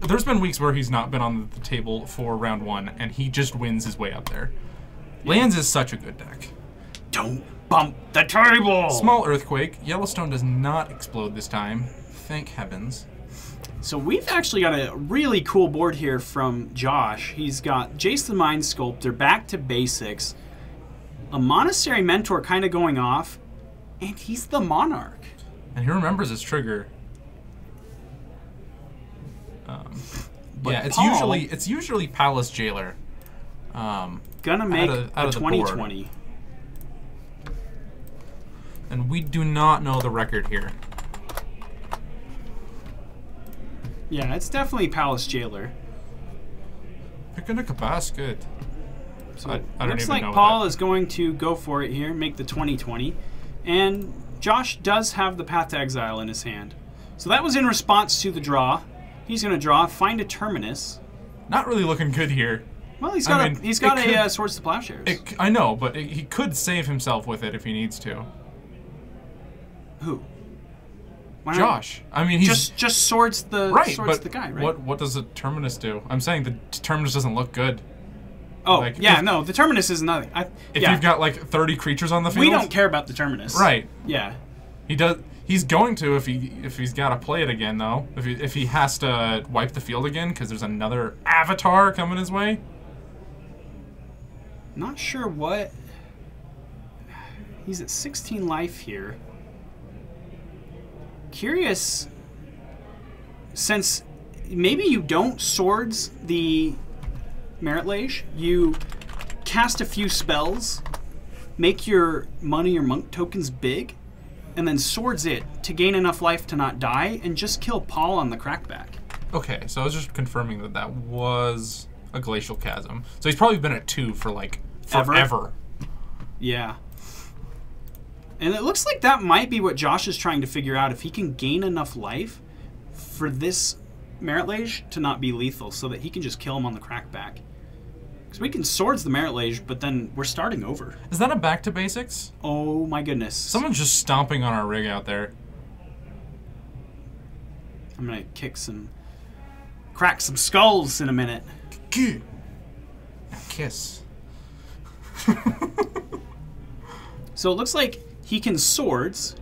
There's been weeks where he's not been on the table for round 1, and he just wins his way up there. Yeah. Lands is such a good deck.
Don't bump the table!
Small earthquake. Yellowstone does not explode this time. Thank heavens.
So we've actually got a really cool board here from Josh. He's got Jace the Mind Sculptor, back to basics, a Monastery Mentor kind of going off, and he's the Monarch.
And he remembers his trigger. Yeah, it's usually Palace Jailer.
Gonna make a 20/20.
And we do not know the record here.
Yeah, it's definitely Palace Jailer.
Picking a Kabas, good.
So
I don't
looks
even
like
know
Paul is going to go for it here, make the 20/20. And Josh does have the Path to Exile in his hand. So that was in response to the draw. He's going to draw, find a Terminus.
Not really looking good here.
Well, he's got a Swords to Plowshares.
I know, but he could save himself with it if he needs to.
Who?
Josh. I mean, he's
just swords the guy, right?
What does the Terminus do? I'm saying the Terminus doesn't look good.
Oh, like, yeah, no, the Terminus is nothing.
If you've got like 30 creatures on the field,
we don't care about the Terminus.
Right.
Yeah.
He does. He's going to if he's got to play it again though. If he has to wipe the field again because there's another Avatar coming his way.
Not sure what. He's at 16 life here. Curious, since maybe you don't swords the Merit Lage, you cast a few spells, make your money or monk tokens big, and then swords it to gain enough life to not die, and just kill Paul on the crackback.
Okay, so I was just confirming that was a Glacial Chasm. So he's probably been at 2 for like forever.
Yeah. And it looks like that might be what Josh is trying to figure out, if he can gain enough life for this Merit Lage to not be lethal, so that he can just kill him on the crackback. Because we can swords the Merit Lage, but then we're starting over.
Is that a back to basics?
Oh my goodness.
Someone's just stomping on our rig out there.
I'm going to crack some skulls in a minute.
Now kiss.
So it looks like he can swords,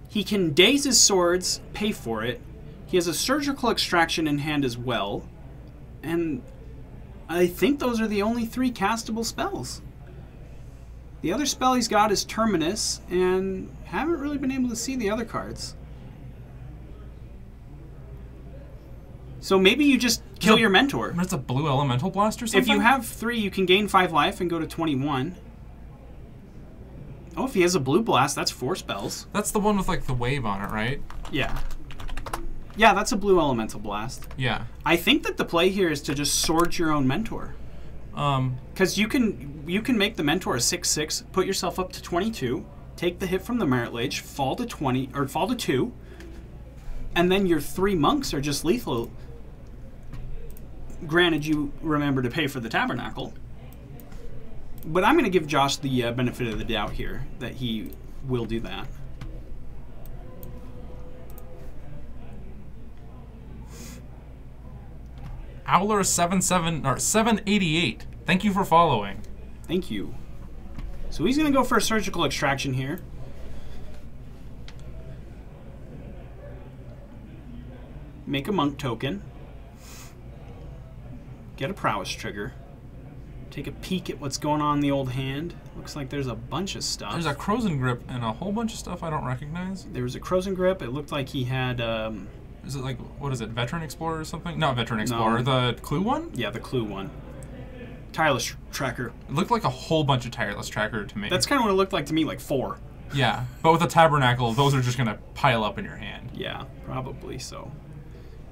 he can daze his swords, pay for it, he has a surgical extraction in hand as well, and I think those are the only 3 castable spells. The other spell he's got is Terminus, and haven't really been able to see the other cards. So maybe you just kill your mentor.
It's a blue elemental blast or something?
If you have 3, you can gain 5 life and go to 21. Oh, if he has a blue blast, that's 4 spells.
That's the one with like the wave on it, right?
Yeah. Yeah, that's a blue elemental blast.
Yeah.
I think that the play here is to just sword your own mentor. Because you can make the mentor a 6/6, put yourself up to 22, take the hit from the Merit Lage, fall to 2, and then your 3 monks are just lethal. Granted, you remember to pay for the Tabernacle. But I'm going to give Josh the benefit of the doubt here, that he will do that.
Owler 788. Thank you for following.
Thank you. So he's going to go for a surgical extraction here. Make a monk token. Get a prowess trigger. Take a peek at what's going on in the old hand. Looks like there's a bunch of stuff.
There's a Crozen Grip and a whole bunch of stuff I don't recognize.
There was a Crozen Grip. It looked like he had...
is it like, what is it, Veteran Explorer or something? Not Veteran Explorer, the Clue one?
Yeah, the Clue one. Tireless Tracker.
It looked like a whole bunch of Tireless Tracker to me.
That's kind of what it looked like to me, like 4.
Yeah, but with a Tabernacle, those are just going to pile up in your hand.
Yeah, probably so.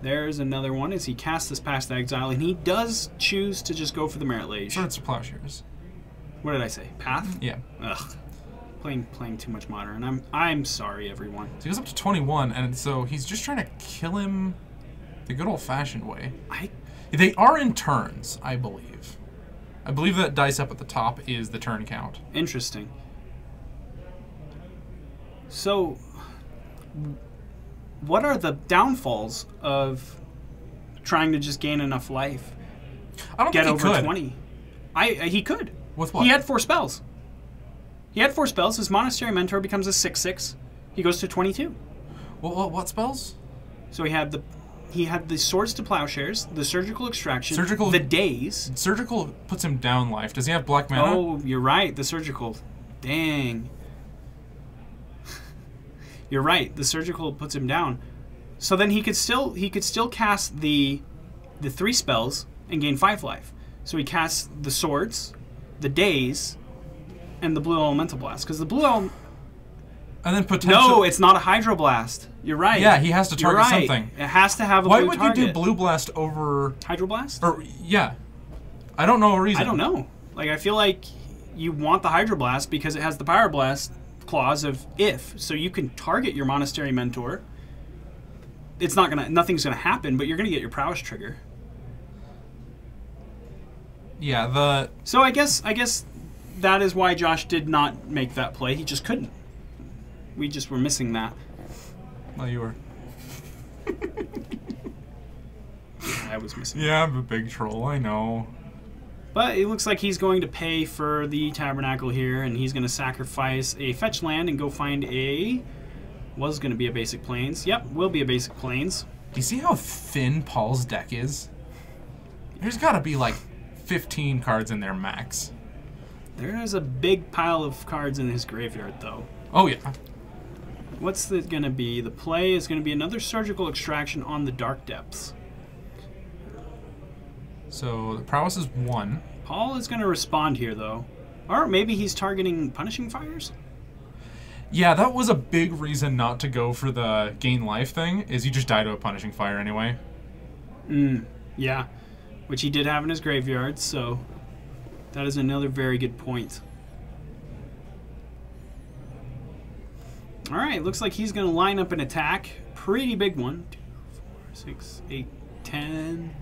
There's another one as he casts this past exile, and he does choose to just go for the Merit Lage.
Swords to Plowshares.
What did I say? Path?
Yeah.
Ugh. Playing too much Modern. I'm sorry, everyone.
So he goes up to 21, and so he's just trying to kill him the good old-fashioned way. They are in turns, I believe. I believe that dice up at the top is the turn count.
Interesting. So, what are the downfalls of trying to just gain enough life?
I don't
Get
think he
over
could.
20. He could.
With what?
He had 4 spells. His Monastery Mentor becomes a 6/6. He goes to 22.
What spells?
So he had the Swords to Plowshares, the Surgical Extraction,
Surgical-
the Daze.
Surgical puts him down life. Does he have black mana?
Oh, you're right. The Surgical. Dang. You're right. The Surgical puts him down. So then he could still cast the 3 spells and gain 5 life. So he casts the Swords, the Daze, and the Blue Elemental Blast. Because the Blue
And then potentially...
No, it's not a Hydroblast. You're right.
Yeah, he has to target
You're right.
something.
It has to have a
Why
blue
would
target.
you do Blue Blast over...
Hydroblast?
Or, yeah. I don't know a reason.
I don't know. Like, I feel like you want the Hydroblast because it has the Pyroblast clause of if. So you can target your Monastery Mentor. Nothing's gonna happen, but you're gonna get your Prowess trigger.
Yeah,
So I guess that is why Josh did not make that play. He just couldn't. We just were missing that.
Well, you were...
Yeah, I was missing.
Yeah, I'm a big troll, I know.
But it looks like he's going to pay for the Tabernacle here, and he's going to sacrifice a fetch land and go find a... Was going to be a basic plains. Yep, will be a basic plains.
Do you see how thin Paul's deck is? There's got to be like 15 cards in there max.
There is a big pile of cards in his graveyard, though.
Oh, yeah.
What's it going to be? The play is going to be another Surgical Extraction on the Dark Depths.
So the prowess is 1.
Paul is going to respond here, though. Or maybe he's targeting Punishing Fires?
Yeah, that was a big reason not to go for the gain life thing, is you just die to a Punishing Fire anyway.
Yeah. Which he did have in his graveyard, so that is another very good point. Alright, looks like he's going to line up an attack. Pretty big one. 2, 4, 6, 8, 10...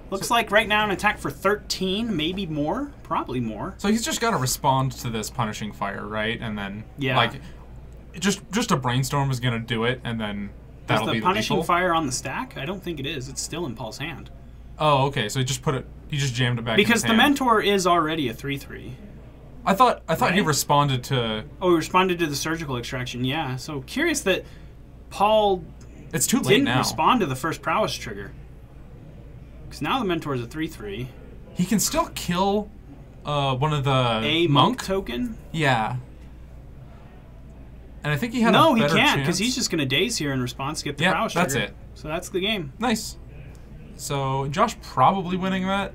Looks like right now an attack for 13, maybe more, probably more.
So he's just got to respond to this Punishing Fire, right? And then, like, just a Brainstorm is going to do it, and then that'll be
the Punishing
lethal.
Fire on the stack? I don't think it is. It's still in Paul's hand.
Oh, okay. So he just jammed it back
because
in his
the
hand.
Mentor is already a 3/3.
I thought
right?
he responded to...
Oh, he responded to the Surgical Extraction, yeah. So curious that Paul
It's too late
didn't
now.
respond to the first Prowess trigger. Because now the Mentor is a 3/3.
He can still kill one of the
A monk token?
Yeah. And I think he had
No,
a
he
better
can't,
chance.
because he's just going to daze here in response to get the
Yeah,
Prowess
that's
trigger.
it.
So that's the game.
Nice. So Josh probably winning that,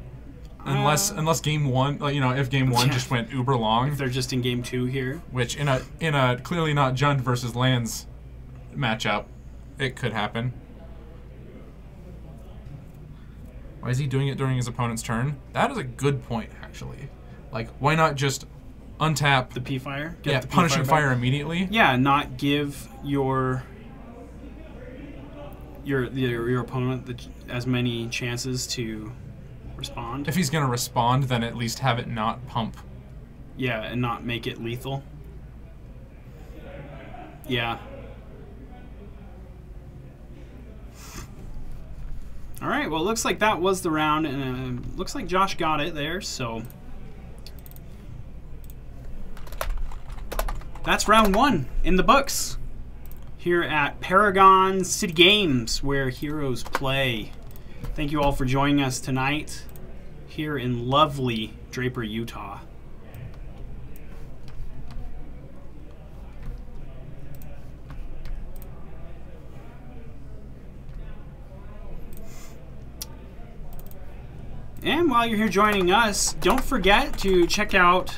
unless game 1, if game 1 just went uber long.
If they're just in game 2 here.
Which in a clearly not Jund versus Lands matchup, it could happen. Why is he doing it during his opponent's turn? That is a good point, actually. Like, why not just untap
The P-Fire?
Yeah, Punishing Fire immediately.
Yeah, not give your opponent as many chances to respond.
If he's gonna respond, then at least have it not pump.
Yeah, and not make it lethal. Yeah. All right, well, it looks like that was the round, and looks like Josh got it there, so... That's round 1 in the books here at Paragon City Games, where heroes play. Thank you all for joining us tonight here in lovely Draper, Utah. And while you're here joining us, don't forget to check out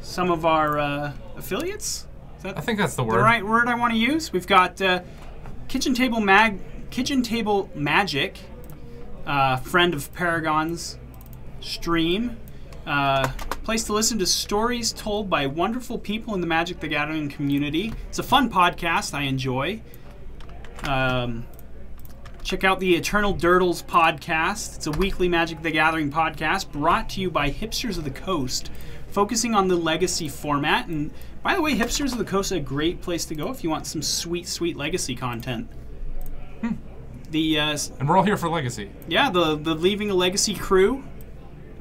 some of our affiliates. that
I think that's the
the
word.
right word I want to use? We've got Kitchen Table Magic, friend of Paragon's stream. Place to listen to stories told by wonderful people in the Magic the Gathering community. It's a fun podcast I enjoy. Check out the Eternal Durdles podcast. It's a weekly Magic the Gathering podcast brought to you by Hipsters of the Coast, focusing on the Legacy format. And by the way, Hipsters of the Coast is a great place to go if you want some sweet, sweet Legacy content.
And we're all here for Legacy.
Yeah, the Leaving a Legacy crew,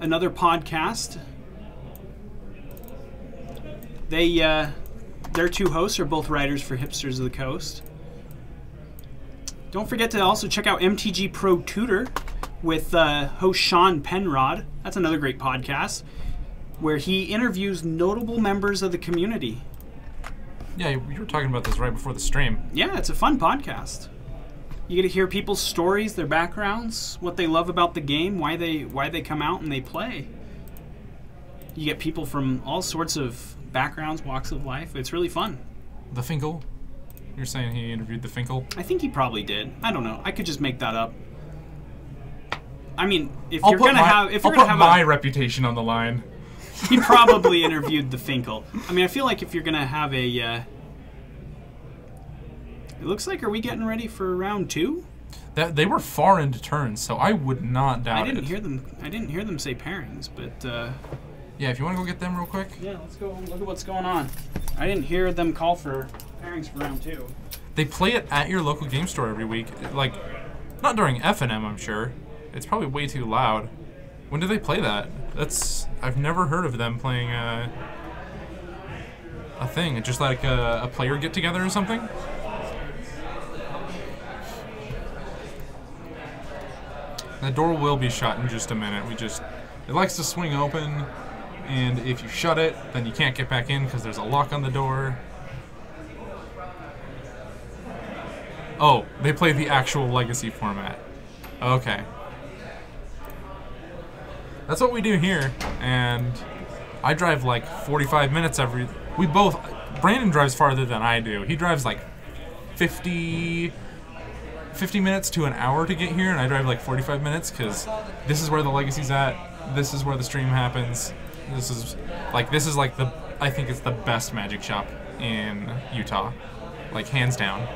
another podcast. Their two hosts are both writers for Hipsters of the Coast. Don't forget to also check out MTG Pro Tutor with host Sean Penrod. That's another great podcast where he interviews notable members of the community.
Yeah, you were talking about this right before the stream.
Yeah, it's a fun podcast. You get to hear people's stories, their backgrounds, what they love about the game, why they come out and they play. You get people from all sorts of backgrounds, walks of life. It's really fun.
The Finkel? You're saying he interviewed the Finkel?
I think he probably did. I don't know. I could just make that up. I mean, if
I'll
you're gonna have
my reputation on the line.
He probably interviewed the Finkel. I mean, I feel like if you're gonna have a, it looks like, are we getting ready for round 2?
They were far into turns, so I would not doubt it.
I didn't hear them say pairings, but.
Yeah, if you want to go get them real quick.
Yeah, let's go look at what's going on. I didn't hear them call for pairings for round 2.
They play it at your local game store every week. Like, not during FNM, I'm sure. It's probably way too loud. When do they play that? I've never heard of them playing a thing. Just like a player get together or something. The door will be shut in just a minute. It likes to swing open, and if you shut it, then you can't get back in because there's a lock on the door. Oh, they play the actual Legacy format. Okay. That's what we do here, and I drive like 45 minutes Brandon drives farther than I do. He drives like 50 minutes to an hour to get here, and I drive like 45 minutes because this is where the Legacy's at. This is where the stream happens. This is like I think it's the best Magic shop in Utah, like hands down.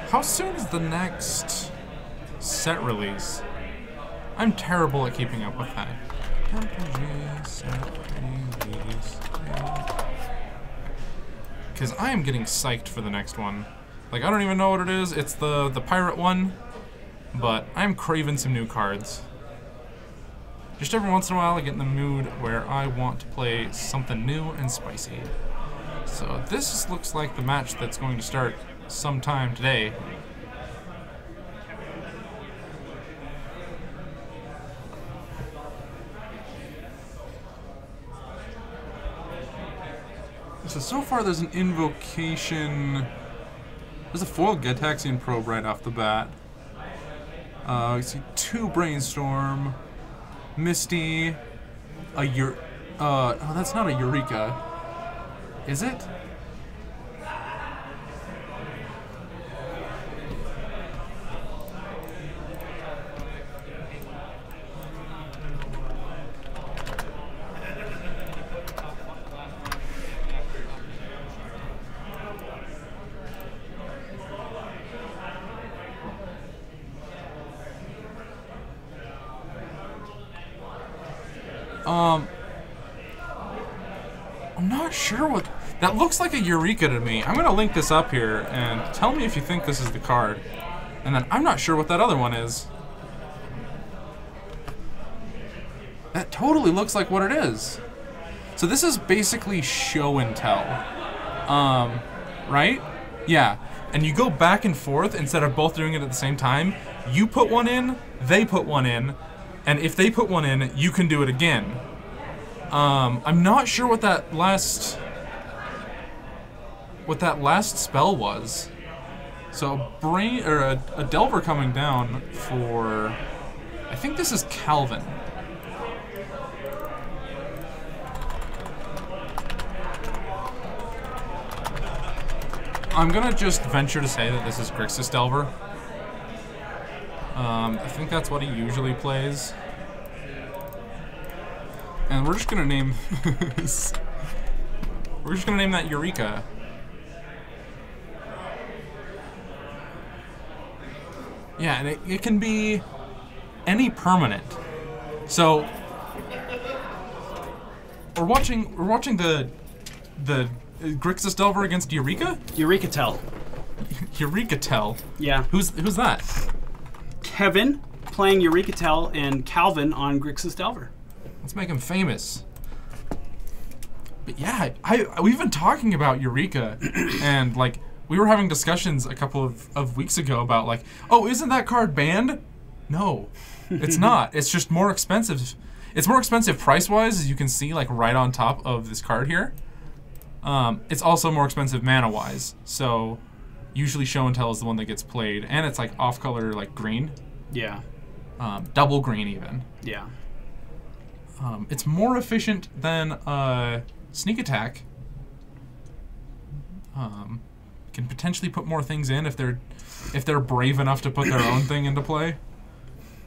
How soon is the next set release? I'm terrible at keeping up with that. RPG set release. Because I am getting psyched for the next one. Like, I don't even know what it is. It's the pirate one. But I'm craving some new cards. Just every once in a while I get in the mood where I want to play something new and spicy. So this looks like the match that's going to start sometime today. So far there's an Invocation. There's a foil Getaxian Probe right off the bat. You see 2 Brainstorm, Misty, oh, that's not a Eureka. Is it? I'm not sure what... That looks like a Eureka to me. I'm going to link this up here, and tell me if you think this is the card. And then I'm not sure what that other one is. That totally looks like what it is. So this is basically show and tell. Right? Yeah. And you go back and forth instead of both doing it at the same time. You put one in, they put one in, and if they put one in, you can do it again. I'm not sure what that last spell was. So a Delver coming down for, I think this is Calvin. I'm gonna just venture to say that this is Grixis Delver. I think that's what he usually plays. And we're just gonna name we're just gonna name that Eureka. Yeah, and it can be any permanent. So we're watching the Grixis Delver against Eureka?
Eureka Tell.
Eureka Tell.
Yeah.
Who's that?
Kevin playing Eureka Tell and Calvin on Grixis Delver.
Let's make him famous. But yeah, we've been talking about Eureka, and like we were having discussions a couple of weeks ago about like, oh, isn't that card banned? No, it's not. It's just more expensive. It's more expensive price-wise, as you can see, like right on top of this card here. It's also more expensive mana-wise, so usually Show and Tell is the one that gets played, and it's like off-color, like green.
Yeah.
Double green even.
Yeah.
It's more efficient than Sneak Attack. Can potentially put more things in if they're brave enough to put their own thing into play.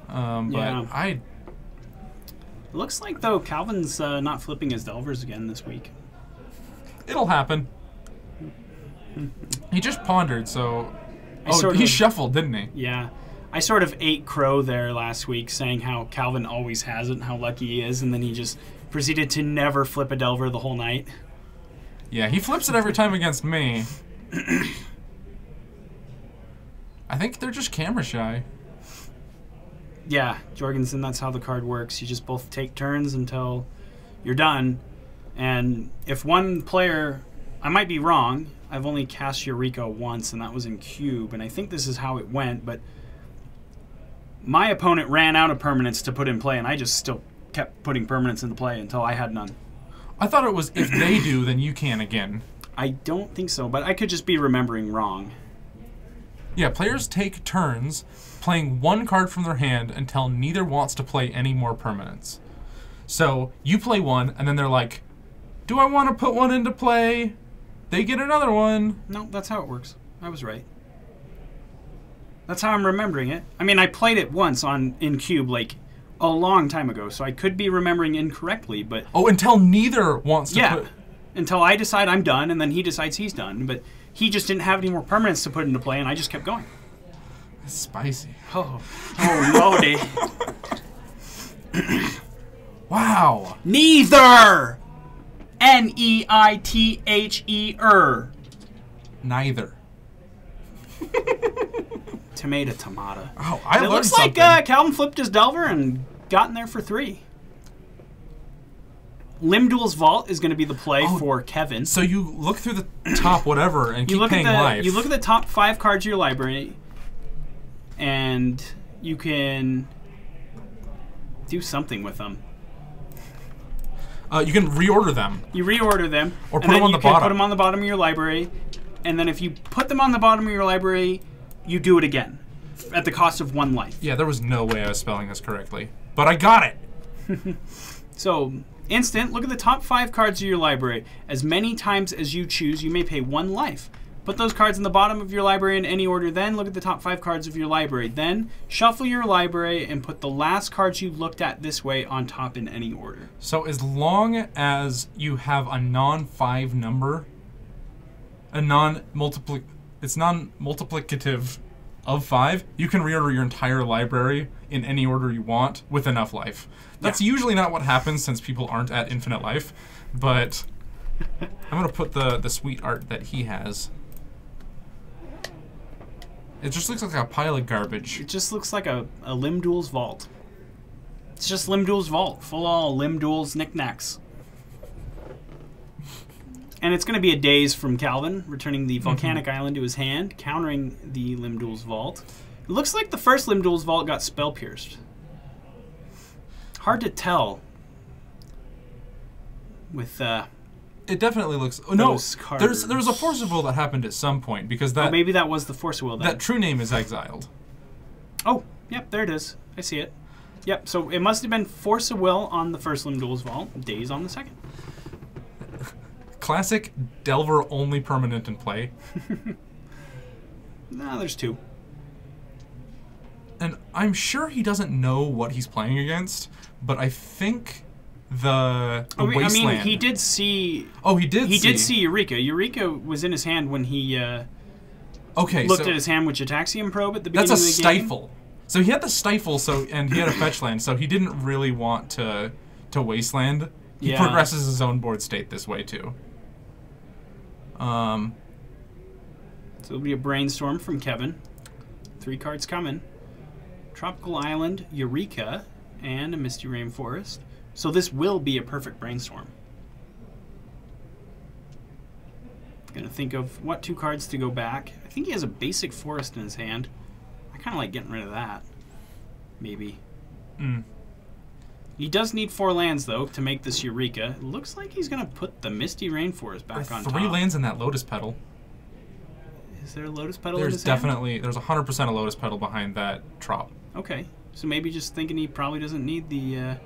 But
yeah. It looks like though Calvin's not flipping his Delvers again this week.
It'll happen. He just pondered, so he shuffled, didn't he?
Yeah. I sort of ate crow there last week, saying how Calvin always has it and how lucky he is, and then he just proceeded to never flip a Delver the whole night.
Yeah, he flips it every time against me. I think they're just camera shy.
Yeah, Jorgensen, that's how the card works. You just both take turns until you're done. And if one player, I might be wrong, I've only cast Eureka once, and that was in Cube, and I think this is how it went, but my opponent ran out of permanents to put in play, and I just still kept putting permanents into play until I had none.
I thought it was if they do, then you can again.
I don't think so, but I could just be remembering wrong.
Yeah, players take turns playing one card from their hand until neither wants to play any more permanents. So you play one, and then they're like, do I want to put one into play? They get another one.
No, that's how it works. I was right. That's how I'm remembering it. I mean, I played it once in Cube, like, a long time ago, so I could be remembering incorrectly, but...
Oh, until neither wants to put...
Until I decide I'm done, and then he decides he's done, but he just didn't have any more permanents to put into play, and I just kept going.
That's spicy.
Oh lordy.
Wow.
Neither! N-E-I-T-H-E-R.
Neither.
Tomato.
Oh, I learned
It looks
something.
like Calvin flipped his Delver and got in there for 3. Limduel's Vault is going to be the play for Kevin.
So you look through the top whatever and keep paying life.
You look at the top 5 cards of your library, and you can do something with them.
You can reorder them.
You reorder them.
Or put them on the bottom.
Put them on the bottom of your library, and then if you put them on the bottom of your library, you do it again at the cost of 1 life.
Yeah, there was no way I was spelling this correctly, but I got it.
So, instant, look at the top 5 cards of your library. As many times as you choose, you may pay 1 life. Put those cards in the bottom of your library in any order, then look at the top 5 cards of your library. Then, shuffle your library and put the last cards you looked at this way on top in any order.
So as long as you have a non-5 number, it's non-multiplicative of 5, you can reorder your entire library in any order you want with enough life. That's usually not what happens since people aren't at infinite life, but I'm going to put the sweet art that he has. It just looks like a pile of garbage.
It just looks like a Limb Duels vault. It's just Limb Duels vault, full all Limb Duels knickknacks. And it's going to be a daze from Calvin, returning the Volcanic Island to his hand, countering the Limb Duels vault. It looks like the first Limb Duels vault got spell pierced. Hard to tell. With
it definitely looks. Oh, no,
cards.
there's a Force of Will that happened at some point because that.
Oh, maybe that was the Force of Will. Then.
That true name is exiled.
Oh, yep, there it is. I see it. Yep. So it must have been Force of Will on the first Limb Duels vault, daze on the second.
Classic Delver only permanent in play.
No, there's two.
And I'm sure he doesn't know what he's playing against, but I think the Wasteland.
I mean, he did see.
Oh, he did.
He did see Eureka. Eureka was in his hand when he. Looked at his hand with Jataxium Probe at the beginning of the game.
That's a stifle. So he had the stifle, and he had a fetch land, so he didn't really want to Wasteland. He progresses his own board state this way too.
So it'll be a Brainstorm from Kevin. 3 cards coming. Tropical Island, Eureka, and a Misty Rainforest. So this will be a perfect Brainstorm. Gonna think of what 2 cards to go back. I think he has a basic forest in his hand. I kind of like getting rid of that. Maybe. He does need 4 lands, though, to make this Eureka. It looks like he's going to put the Misty Rainforest back on top.
3 lands in that Lotus Petal.
Is there a Lotus Petal in
There's
his
definitely,
hand?
there's 100% a Lotus Petal behind that Trop.
Okay. So maybe just thinking he probably doesn't need the...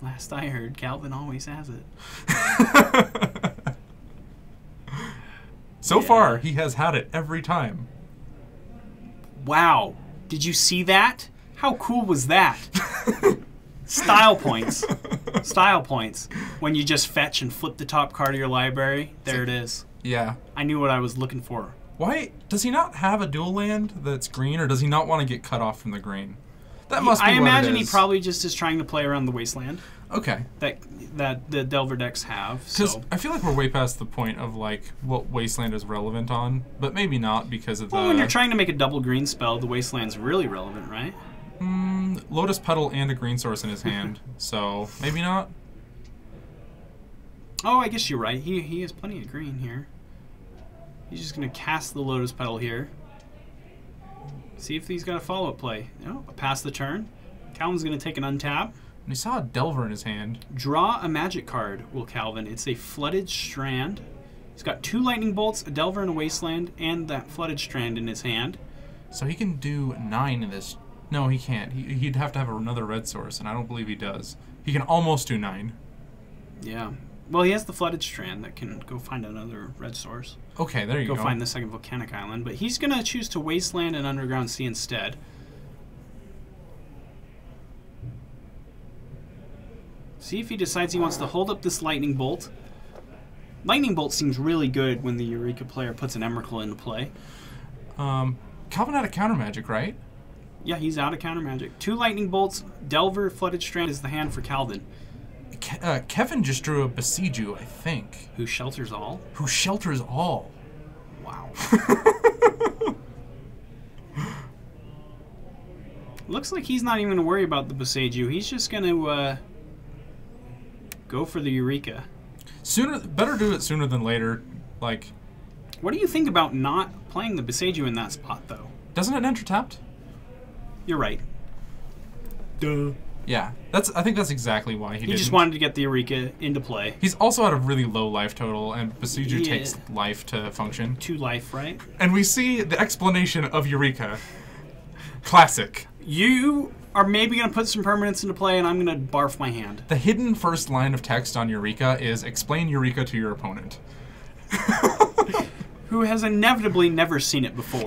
Last I heard, Calvin always has it.
So far, he has had it every time.
Wow. Did you see that? How cool was that? Style points. Style points. When you just fetch and flip the top card of your library, there it is.
Yeah.
I knew what I was looking for.
Why does he not have a dual land that's green, or does he not want to get cut off from the green? That must be
I
what
imagine
it is.
he probably just is trying to play around the Wasteland.
Okay.
That the Delver decks have.
Because I feel like we're way past the point of like what Wasteland is relevant on, but maybe not because of the.
Well, when you're trying to make a double green spell, the Wasteland's really relevant, right?
Lotus Petal and a green source in his hand, so maybe not.
Oh, I guess you're right. He has plenty of green here. He's just gonna cast the Lotus Petal here. See if he's got a follow-up play. No, pass the turn. Calvin's gonna take an untap.
And he saw a Delver in his hand.
Draw a magic card, Will Calvin. It's a Flooded Strand. He's got 2 Lightning Bolts, a Delver and a Wasteland, and that Flooded Strand in his hand.
So he can do 9 in this. No, he can't. He'd have to have another red source, and I don't believe he does. He can almost do 9.
Yeah. Well, he has the Flooded Strand that can go find another red source.
Okay, there you go.
Go find the second Volcanic Island. But he's going to choose to Wasteland and Underground Sea instead. See if he decides he wants to hold up this Lightning Bolt. Lightning Bolt seems really good when the Eureka player puts an Emrakul into play.
Calvin had a counter magic, right?
Yeah, he's out of counter magic. 2 Lightning Bolts. Delver, Flooded Strand is the hand for Calvin.
Kevin just drew a Besieju, I think.
Who shelters all?
Who shelters all.
Wow. Looks like he's not even going to worry about the Besieju. He's just going to go for the Eureka.
Better do it sooner than later. Like,
what do you think about not playing the Besieju in that spot, though?
Doesn't it enter tapped?
You're right. Duh.
Yeah, I think that's exactly why he
just wanted to get the Eureka into play.
He's also at a really low life total, and Besieju takes life to function.
2 life, right?
And we see the explanation of Eureka. Classic.
You are maybe going to put some permanents into play, and I'm going to barf my hand.
The hidden first line of text on Eureka is, explain Eureka to your opponent.
Who has inevitably never seen it before.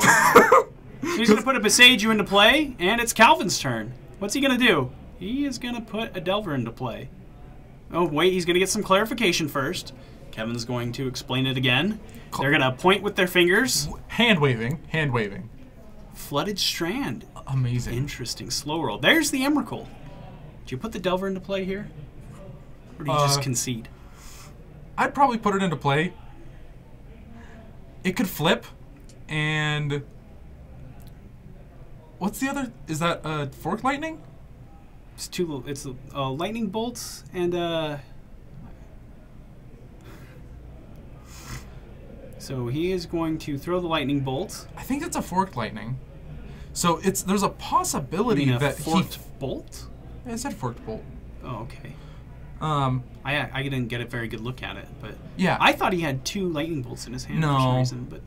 He's going to put a Besieju into play, and it's Calvin's turn. What's he going to do? He is going to put a Delver into play. Oh, wait, he's going to get some clarification first. Kevin's going to explain it again. They're going to point with their fingers.
Hand waving. Hand waving.
Flooded Strand.
Amazing.
Interesting. Slow roll. There's the Emrakul. Do you put the Delver into play here? Or do you just concede?
I'd probably put it into play. It could flip, and what's the other? Is that fork lightning?
It's two. It's lightning bolts and So he is going to throw the lightning bolt.
I think it's a forked lightning. So there's a possibility
You mean a
that
forked bolt?
Yeah, I said forked bolt.
Oh, okay.
I
I didn't get a very good look at it, but
yeah,
I thought he had 2 lightning bolts in his hand for some reason. But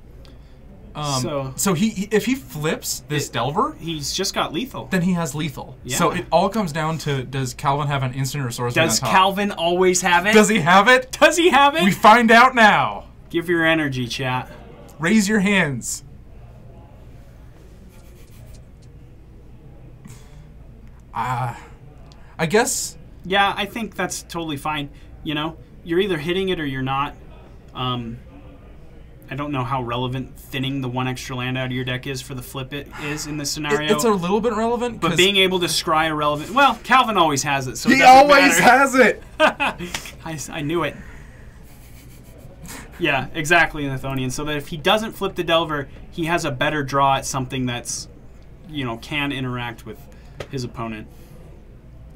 so if he flips this Delver,
he's just got lethal.
then he has lethal.
Yeah.
So it all comes down to, does Calvin have an instant or sorcery
Does
on top?
Calvin always have it?
Does he have it?
Does he have it?
We find out now.
Give your energy, chat.
Raise your hands. I guess.
Yeah, I think that's totally fine. You know, you're either hitting it or you're not. I don't know how relevant thinning the 1 extra land out of your deck is for the flip it is in this scenario.
It's a little bit relevant.
But being able to scry a relevant... Well, Calvin always has it, so it
he
doesn't
always
matter.
has it.
I knew it. Yeah, exactly, Nathonian. So that if he doesn't flip the Delver, he has a better draw at something that's, you know, can interact with his opponent.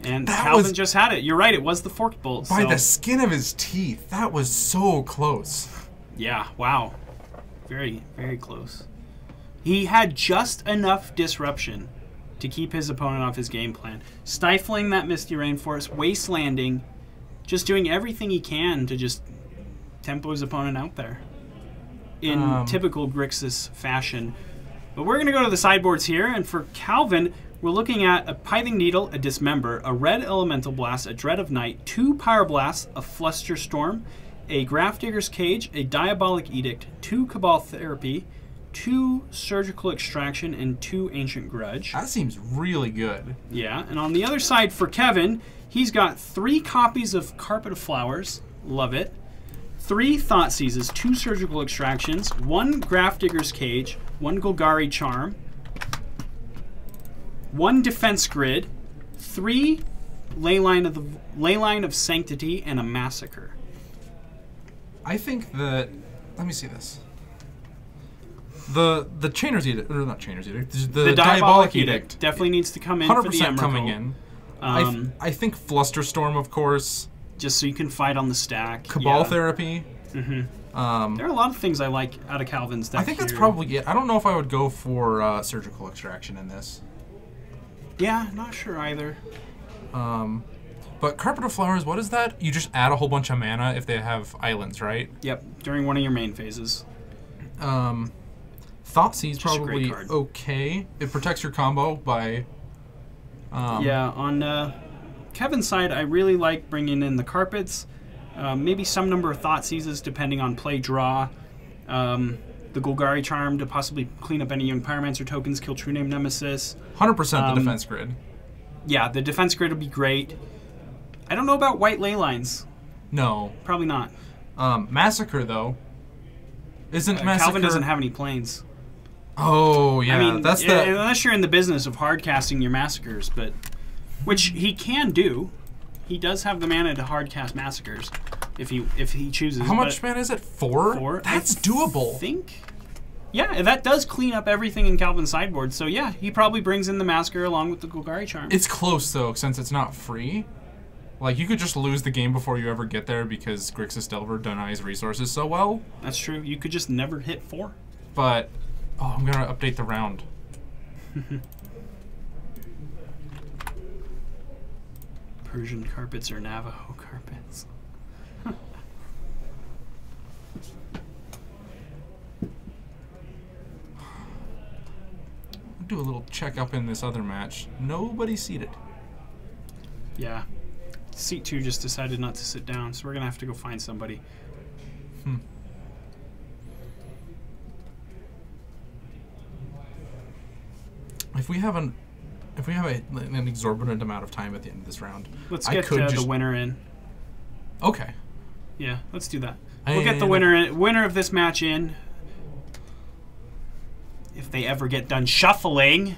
And Calvin just had it. You're right, it was the forked bolt.
By the skin of his teeth. That was so close.
Yeah, wow. Very, very close. He had just enough disruption to keep his opponent off his game plan. Stifling that Misty Rainforest, wastelanding, just doing everything he can to just tempo his opponent out there. In typical Grixis fashion. But we're going to go to the sideboards here, and for Calvin, we're looking at a Pithing Needle, a Dismember, a Red Elemental Blast, a Dread of Night, 2 Pyroblasts, a Fluster Storm, a Grafdigger's Cage, a Diabolic Edict, 2 Cabal Therapy, 2 Surgical Extraction, and 2 Ancient Grudge.
That seems really good.
Yeah, and on the other side for Kevin, he's got 3 copies of Carpet of Flowers, love it, 3 Thought Seizes, 2 Surgical Extractions, 1 Grafdigger's Cage, 1 Golgari Charm, 1 Defense Grid, 3 Leyline of Sanctity, and a Massacre.
I think that... Let me see this. The Chainer's Edict... Or not Chainer's Edict. The Diabolic Edict.
Definitely needs to come in for the
100% coming in. I think Flusterstorm, of course.
Just so you can fight on the stack.
Cabal Therapy.
Mm-hmm. There are a lot of things I like out of Calvin's deck.
I think that's probably it. I don't know if I would go for Surgical Extraction in this.
Yeah, not sure either.
But Carpet of Flowers, what is that? You just add a whole bunch of mana if they have islands, right?
Yep, during one of your main phases.
Thoughtseize probably okay. It protects your combo by...
yeah, on Kevin's side, I really like bringing in the Carpets. Maybe some number of Thoughtseizes depending on play draw. The Golgari Charm to possibly clean up any Young Pyromancer tokens, kill True Name Nemesis.
100% the defense grid.
Yeah, the defense grid would be great. I don't know about white ley lines.
No.
Probably not.
Massacre, though. Isn't Massacre...
Calvin doesn't have any planes.
Oh, yeah.
I mean,
that's the...
unless you're in the business of hard casting your Massacres, but... Which he can do. He does have the mana to hard cast Massacres if he chooses.
How much mana is it? 4?
4.
That's doable.
I think. Yeah, that does clean up everything in Calvin's sideboard. So yeah, he probably brings in the Massacre along with the Golgari Charm.
It's close though, since it's not free. Like you could just lose the game before you ever get there because Grixis Delver denies resources so well.
That's true. You could just never hit 4.
But I'm gonna update the round.
Persian carpets or Navajo carpets.
Do a little check up in this other match. Nobody seated.
Yeah. Seat 2 just decided not to sit down, so we're gonna have to go find somebody.
If we have an exorbitant amount of time at the end of this round,
let's get the winner in.
Okay.
Yeah, let's do that. We'll get the winner of this match in. If they ever get done shuffling.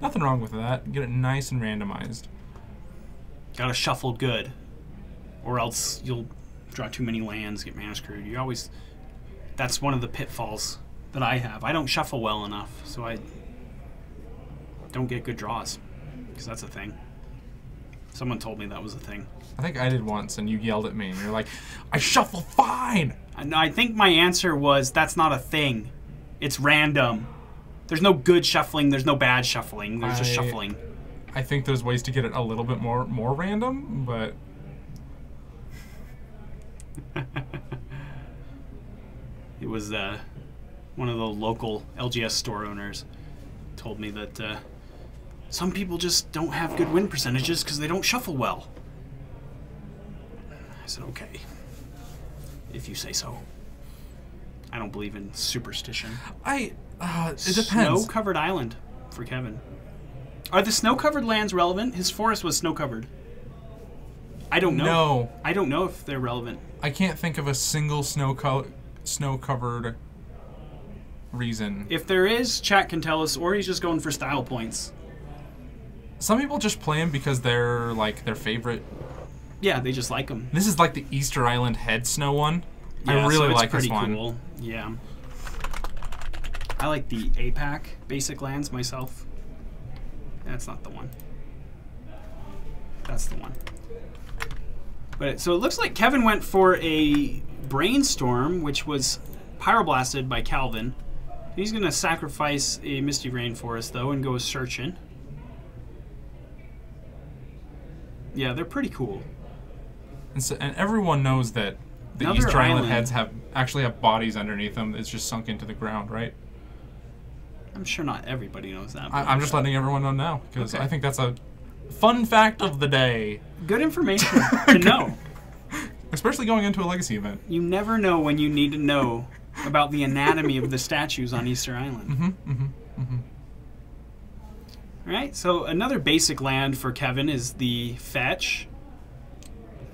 Nothing wrong with that. Get it nice and randomized.
Gotta shuffle good. or else you'll draw too many lands, get mana screwed. You always, that's one of the pitfalls that I have. I don't shuffle well enough, so I don't get good draws, because that's a thing. Someone told me that was a thing.
I think I did once, and you yelled at me, and you're like, I shuffle fine!
And I think my answer was, that's not a thing. It's random. There's no good shuffling, there's no bad shuffling, there's just shuffling.
I think there's ways to get it a little bit more random, but...
It was one of the local LGS store owners told me that some people just don't have good win percentages because they don't shuffle well. I said, okay, if you say so. I don't believe in superstition.
It depends.
Snow-covered island for Kevin. Are the snow-covered lands relevant? His forest was snow-covered. I don't know.
No.
I don't know if they're relevant.
I can't think of a single snow-covered reason.
If there is, chat can tell us, or he's just going for style points.
Some people just play them because they're like their favorite.
Yeah, they just like them.
This is like the Easter Island head snow one.
Yeah,
I really
so it's
like this
pretty
one.
Cool. Yeah. I like the APAC basic lands myself. That's not the one. That's the one. But so it looks like Kevin went for a Brainstorm, which was Pyroblasted by Calvin. He's going to sacrifice a Misty Rainforest, though, and go searching. Yeah, they're pretty cool.
And everyone knows that the
Another
Easter Island
island.
heads actually have bodies underneath them. It's just sunk into the ground, right?
I'm sure not everybody knows that.
I'm just letting everyone know now because
Okay.
I think that's a fun fact of the day.
Good information to know.
Especially going into a Legacy event.
You never know when you need to know about the anatomy of the statues on Easter Island. All right, so another basic land for Kevin is the fetch.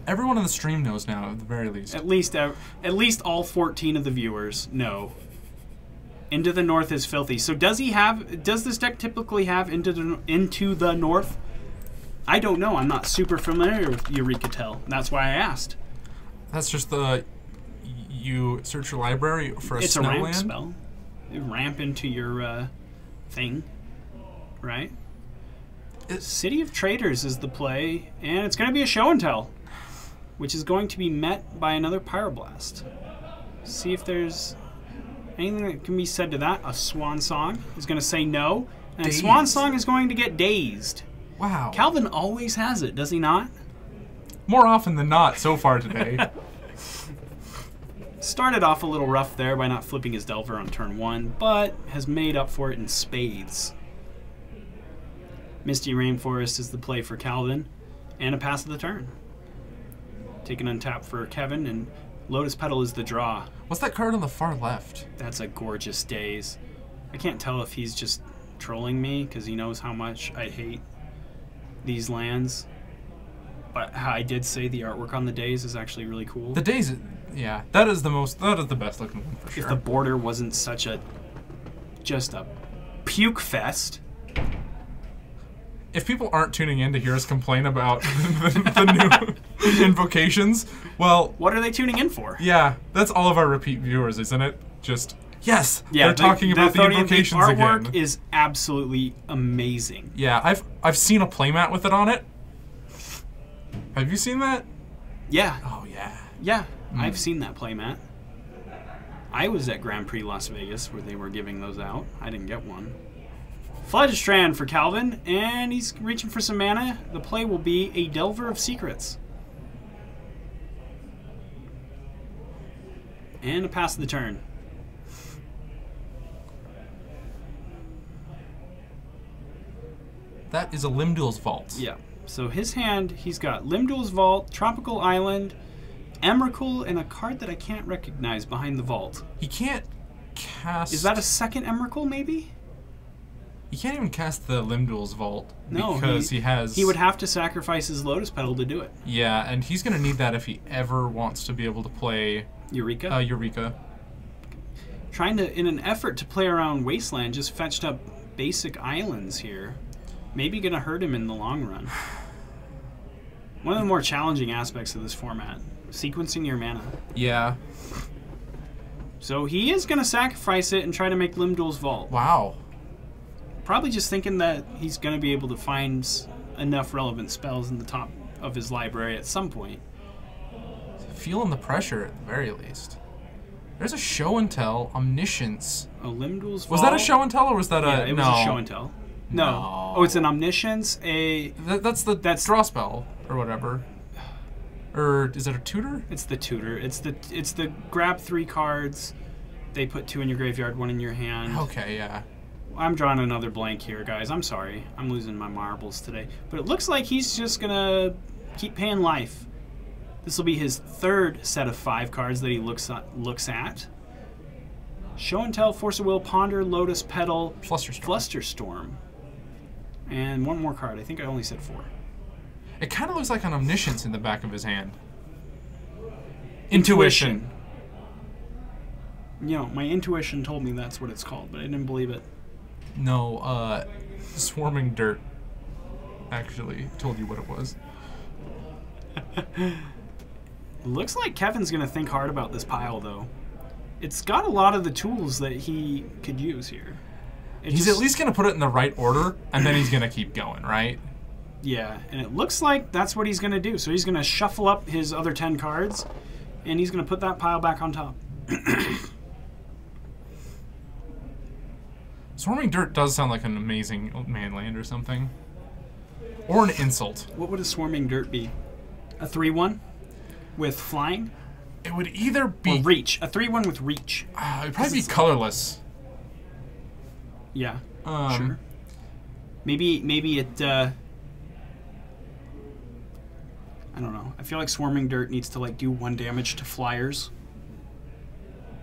Everyone on the stream knows now, at the very least.
At least all 14 of the viewers know. Into the North is filthy. So does this deck typically have Into the North? I don't know. I'm not super familiar with Eureka Tell. That's why I asked.
That's just you search your library for a
It's
snow
a ramp
land?
spell. You ramp into your thing, right? City of Traders is the play, and it's going to be a show and tell, which is going to be met by another Pyroblast. See if there's anything that can be said to that. A Swan Song is going to say no, and
Dazed.
Swan Song is going to get dazed.
Wow.
Calvin always has it, does he not?
More often than not so far today.
Started off a little rough there by not flipping his Delver on turn 1, but has made up for it in spades. Misty Rainforest is the play for Calvin, and a pass of the turn. Take an untap for Kevin, and Lotus Petal is the draw.
What's that card on the far left?
That's a gorgeous daze. I can't tell if he's just trolling me, because he knows how much I hate these lands. But I did say the artwork on the daze is actually really cool.
The days, yeah, that is the best looking one for sure.
If the border wasn't such just a puke fest.
If people aren't tuning in to hear us complain about the new invocations, well,
What are they tuning in for?
yeah, that's all of our repeat viewers, isn't it? Just, yes,
Yeah,
they're talking about the invocations
artwork
again.
is absolutely amazing.
Yeah, I've seen a playmat with it on it. Have you seen that?
Yeah,
Oh yeah.
yeah, I've seen that playmat. I was at Grand Prix Las Vegas where they were giving those out. I didn't get one. Strand for Calvin, and he's reaching for some mana. The play will be a Delver of Secrets. And a pass of the turn.
That is a Limdul's Vault.
Yeah. So his hand, he's got Limdul's Vault, Tropical Island, Emrakul, and a card that I can't recognize behind the vault.
He can't cast...
Is that a second Emrakul, maybe?
He can't even cast the Limdul's Vault
No,
because he has...
He would have to sacrifice his Lotus Petal to do it.
Yeah, and he's going to need that if he ever wants to be able to play
Eureka?
Eureka.
Trying to, in an effort to play around Wasteland, just fetched up basic islands here. Maybe gonna hurt him in the long run. One of the more challenging aspects of this format, sequencing your mana.
Yeah.
So he is going to sacrifice it and try to make Limdol's Vault.
Wow.
Probably just thinking that he's going to be able to find enough relevant spells in the top of his library at some point.
Feeling the pressure at the very least. There's a show and tell, Omniscience.
A Limdol's Vault.
Was that a show and tell or was that
Yeah,
a...
it was a show and tell. No. Oh, it's an Omniscience,
That's draw spell or whatever. Or is it a tutor?
It's the tutor. It's the grab 3 cards. They put 2 in your graveyard, 1 in your hand.
Okay, yeah.
I'm drawing another blank here, guys. I'm sorry. I'm losing my marbles today. But it looks like he's just gonna keep paying life. This will be his 3rd set of 5 cards that he looks at. Show and Tell, Force of Will, Ponder, Lotus Petal, Flusterstorm. And 1 more card. I think I only said 4.
It kind of looks like an Omniscience in the back of his hand. Intuition.
You know, my intuition told me that's what it's called, but I didn't believe it.
No, Swarming Dirt actually told you what it was.
Looks like Kevin's going to think hard about this pile, though. It's got a lot of the tools that he could use here.
He's at least going to put it in the right order, and then he's going to keep going, right?
Yeah, and it looks like that's what he's going to do. So he's going to shuffle up his other 10 cards, and he's going to put that pile back on top.
Swarming Dirt does sound like an amazing manland or something. Or an insult.
What would a Swarming Dirt be? A 3/1 with flying?
It would either be...
Or reach. A 3/1 with reach.
It would probably be colorless.
Yeah, sure. Maybe it... I don't know. I feel like Swarming Dirt needs to like do 1 damage to flyers.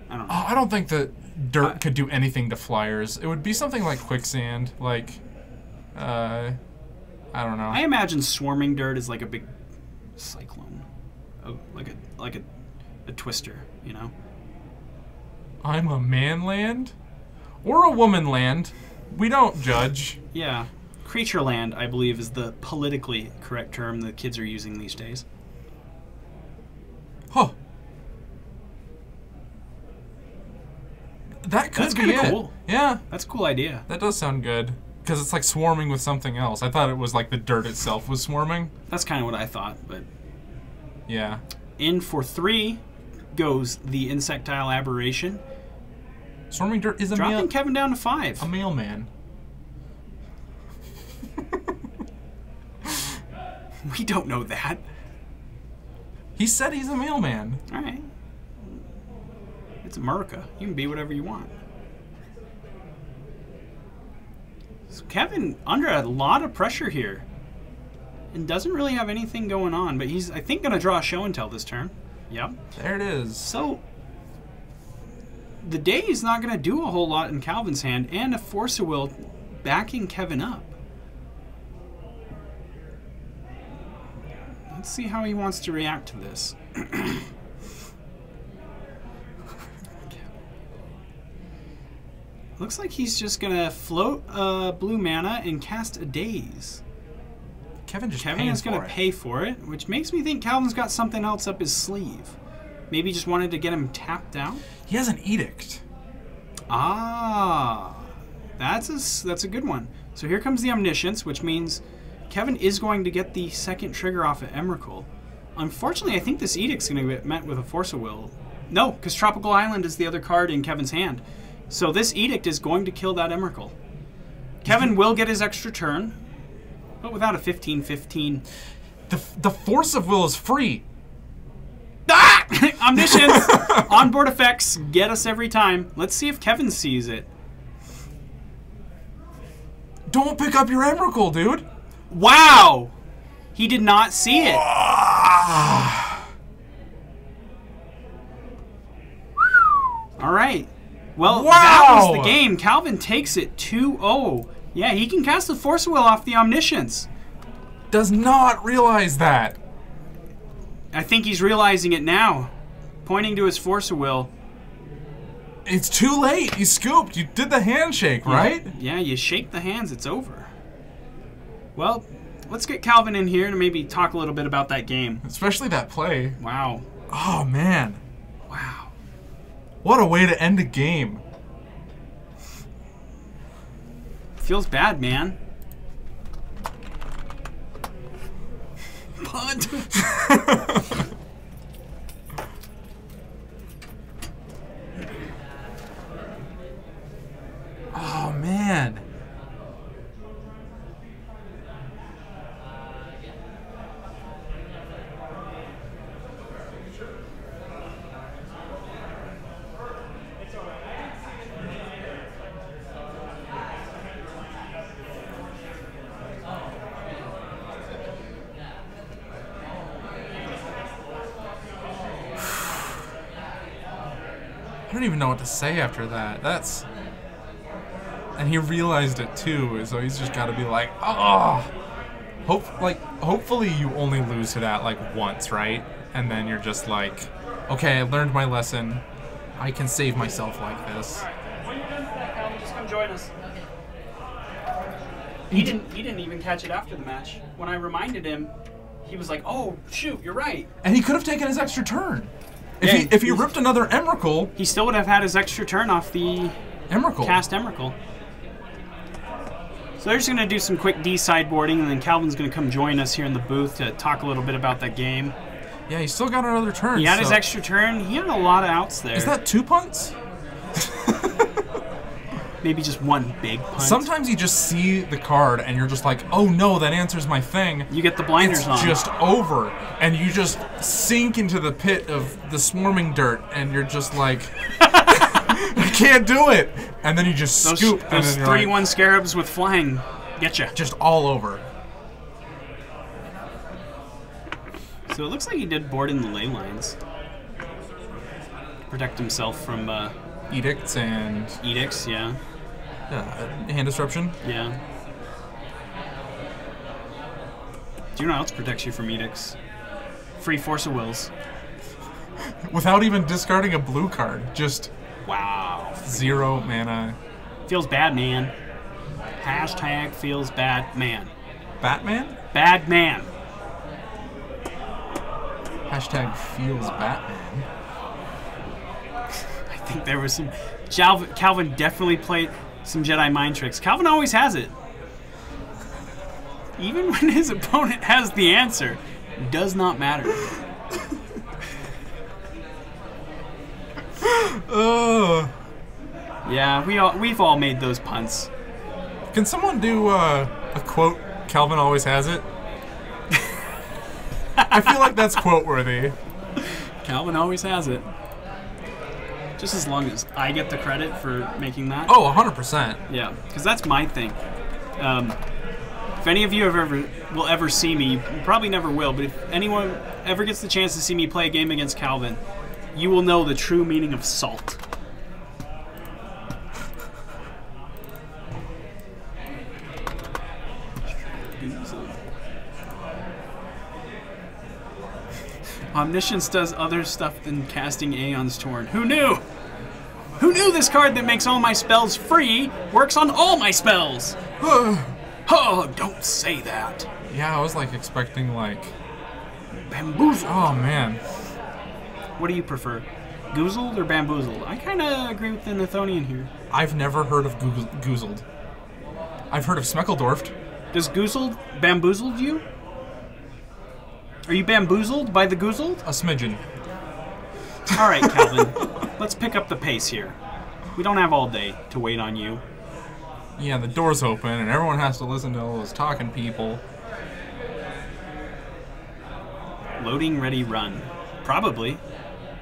I don't know.
Oh, I don't think that Dirt could do anything to flyers. It would be something like Quicksand, like... I don't know.
I imagine Swarming Dirt is like a big cyclone. Like a twister, you know?
I'm a manland? Or a womanland. We don't judge.
Yeah. Creature land, I believe, is the politically correct term that kids are using these days.
Huh. That could
That's
be
kind
it.
of cool.
Yeah.
That's a cool idea.
That does sound good. Because it's like swarming with something else. I thought it was like the dirt itself was swarming.
That's kind of what I thought, but...
Yeah.
In for 3 goes the Insectile Aberration.
Swarming Dirt is a
dropping Kevin down to 5.
A mailman.
We don't know that.
He said he's a mailman.
All right. It's America. You can be whatever you want. So Kevin under a lot of pressure here. And doesn't really have anything going on, but he's, I think, going to draw a show and tell this turn. Yep.
There it is.
So, the day is not going to do a whole lot in Calvin's hand, and a Force of Will backing Kevin up. Let's see how he wants to react to this. Looks like he's just going to float blue mana and cast a Daze.
Kevin
is going to pay for it, which makes me think Calvin's got something else up his sleeve. Maybe just wanted to get him tapped out?
He has an Edict.
Ah, that's a good one. So here comes the Omniscience, which means Kevin is going to get the 2nd trigger off at Emrakul. Unfortunately, I think this Edict's going to get met with a Force of Will. No, because Tropical Island is the other card in Kevin's hand. So this Edict is going to kill that Emrakul. Kevin will get his extra turn, but without a 15-15.
The Force of Will is free.
Ah! Omniscience! Onboard effects get us every time. Let's see if Kevin sees it.
Don't pick up your Emrakul, dude.
Wow! He did not see it. All right. Well, that was the game. Calvin takes it 2-0. Yeah, he can cast the Force Will off the Omniscience.
Does not realize that.
I think he's realizing it now. Pointing to his Force of Will.
It's too late. You scooped. You did the handshake, right?
Yeah, you shake the hands. It's over. Well, let's get Calvin in here to maybe talk a little bit about that game.
Especially that play.
Wow.
Oh, man.
Wow.
What a way to end a game.
Feels bad, man. Punt.
Oh, man. I don't even know what to say after that. That's... And he realized it too, so he's just got to be like, oh! Hopefully you only lose to that like once, right? And then you're just like, okay, I learned my lesson. I can save myself like this.
When you're done with that, Calvin, just come join us. He didn't even catch it after the match. When I reminded him, he was like, oh, shoot, you're right.
And he could have taken his extra turn.
Yeah,
If he ripped another Emrakul...
He still would have had his extra turn off the cast Emrakul. So they're just going to do some quick D sideboarding, and then Calvin's going to come join us here in the booth to talk a little bit about that game.
Yeah, he still got another turn.
He had his extra turn. He had a lot of outs there.
Is that 2 punts?
Maybe just one big punt.
Sometimes you just see the card and you're just like, oh no, that answers my thing.
You get the blinders on.
It's just over. And you just sink into the pit of the swarming dirt and you're just like, I can't do it. And then you just scoop.
Those 3-1 like, scarabs with flying get you.
Just all over.
So it looks like he did board in the ley lines. Protect himself from...
edicts and...
Edicts, yeah.
Hand disruption.
Yeah. Do you know what else protects you from edicts? Free Force of Wills.
Without even discarding a blue card. Just...
Wow.
0 mana.
Feels bad, man. Hashtag feels bad, man.
Batman?
Bad man.
Hashtag feels Batman.
I think there was some... Calvin definitely played some Jedi mind tricks. Calvin always has it. Even when his opponent has the answer, does not matter. Yeah, we've all made those punts.
Can someone do a quote, Calvin always has it? I feel like that's quote-worthy. Calvin always has it.
Just as long as I get the credit for making that.
Oh, 100%.
Yeah, because that's my thing. If any of you will ever see me, you probably never will, but if anyone ever gets the chance to see me play a game against Calvin, you will know the true meaning of salt. Omniscience does other stuff than casting Aeon's Torn. Who knew? Who knew this card that makes all my spells free works on all my spells? Oh, don't say that.
Yeah, I was like expecting like...
Bamboozled.
Oh, man.
What do you prefer? Goozled or bamboozled? I kind of agree with the Nathonian here.
I've never heard of goozled. I've heard of Smeckledorfed.
Does goozled bamboozled you? Are you bamboozled by the goozled?
A smidgen.
All right, Calvin. Let's pick up the pace here. We don't have all day to wait on you.
Yeah, the door's open and everyone has to listen to all those talking people.
Loading ready run. Probably.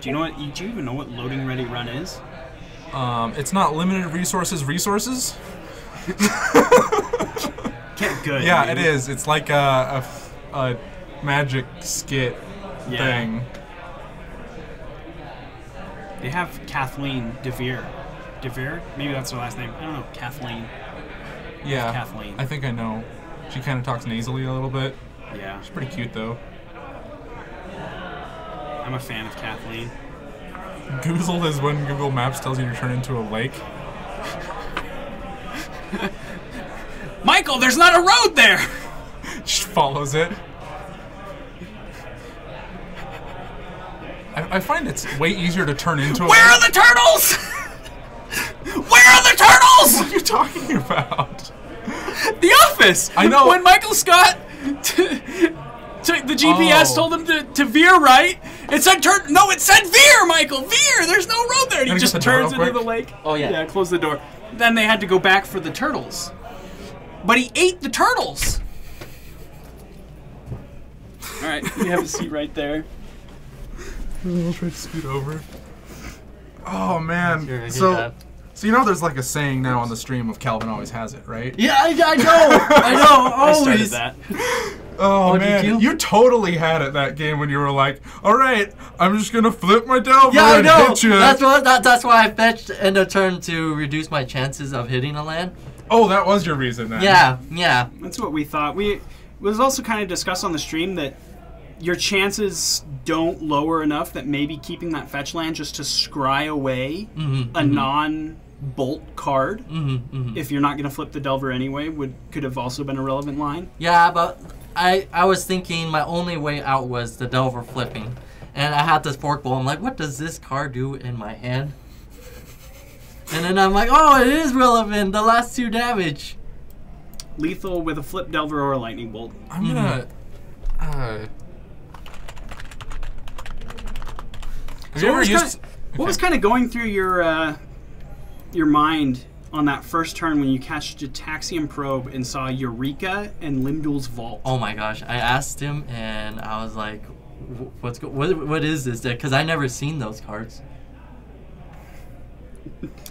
Do you even know what loading ready run is?
It's not limited resources.
Get good.
Yeah,
dude.
it is. It's like a magic skit thing.
They have Kathleen DeVere. DeVere? Maybe that's her last name. I don't know. Kathleen.
Yeah.
Kathleen.
I think I know. She kind of talks nasally a little bit.
Yeah.
She's pretty cute, though.
I'm a fan of Kathleen.
Goozled is when Google Maps tells you to turn into a lake.
Michael, there's not a road there!
Just follows it. I find it's way easier to turn into a...
Where are the turtles? Where are the turtles?
What are you talking about?
The Office!
I know.
When Michael Scott... the GPS told him to veer right. It said turn. No, it said veer, Michael. Veer. There's no road there. And he just turns into the lake.
Oh, yeah.
Yeah, close the door. Then they had to go back for the turtles. But he ate the turtles. All right, you have a seat right there.
I'll try to scoot over. Oh, man.
Sure,
So you know there's like a saying now on the stream of Calvin always has it, right?
Yeah, I know. I know.
I started
Always.
that.
Oh,
Oh,
man,
did
you totally had it that game when you were like, all right, I'm just going to flip my Delver
Yeah, I
and
know.
hit you.
That's why I fetched in a turn to reduce my chances of hitting a land.
Oh, that was your reason then.
Yeah.
That's what we thought. It was also kind of discussed on the stream that your chances don't lower enough that maybe keeping that fetch land just to scry away a non-bolt card, if you're not going to flip the Delver anyway, could have also been a relevant line.
Yeah, but I was thinking my only way out was the Delver flipping. And I had this fork bowl. I'm like, what does this card do in my hand? And then I'm like, oh, it is relevant. The last 2 damage.
Lethal with a flip Delver or a lightning bolt.
I'm going to... Have you ever used...
What was kind of going through your mind on that first turn when you catched Gitaxian Probe and saw Eureka and Limdul's Vault?
Oh my gosh. I asked him and I was like, what is this? Because I never seen those cards.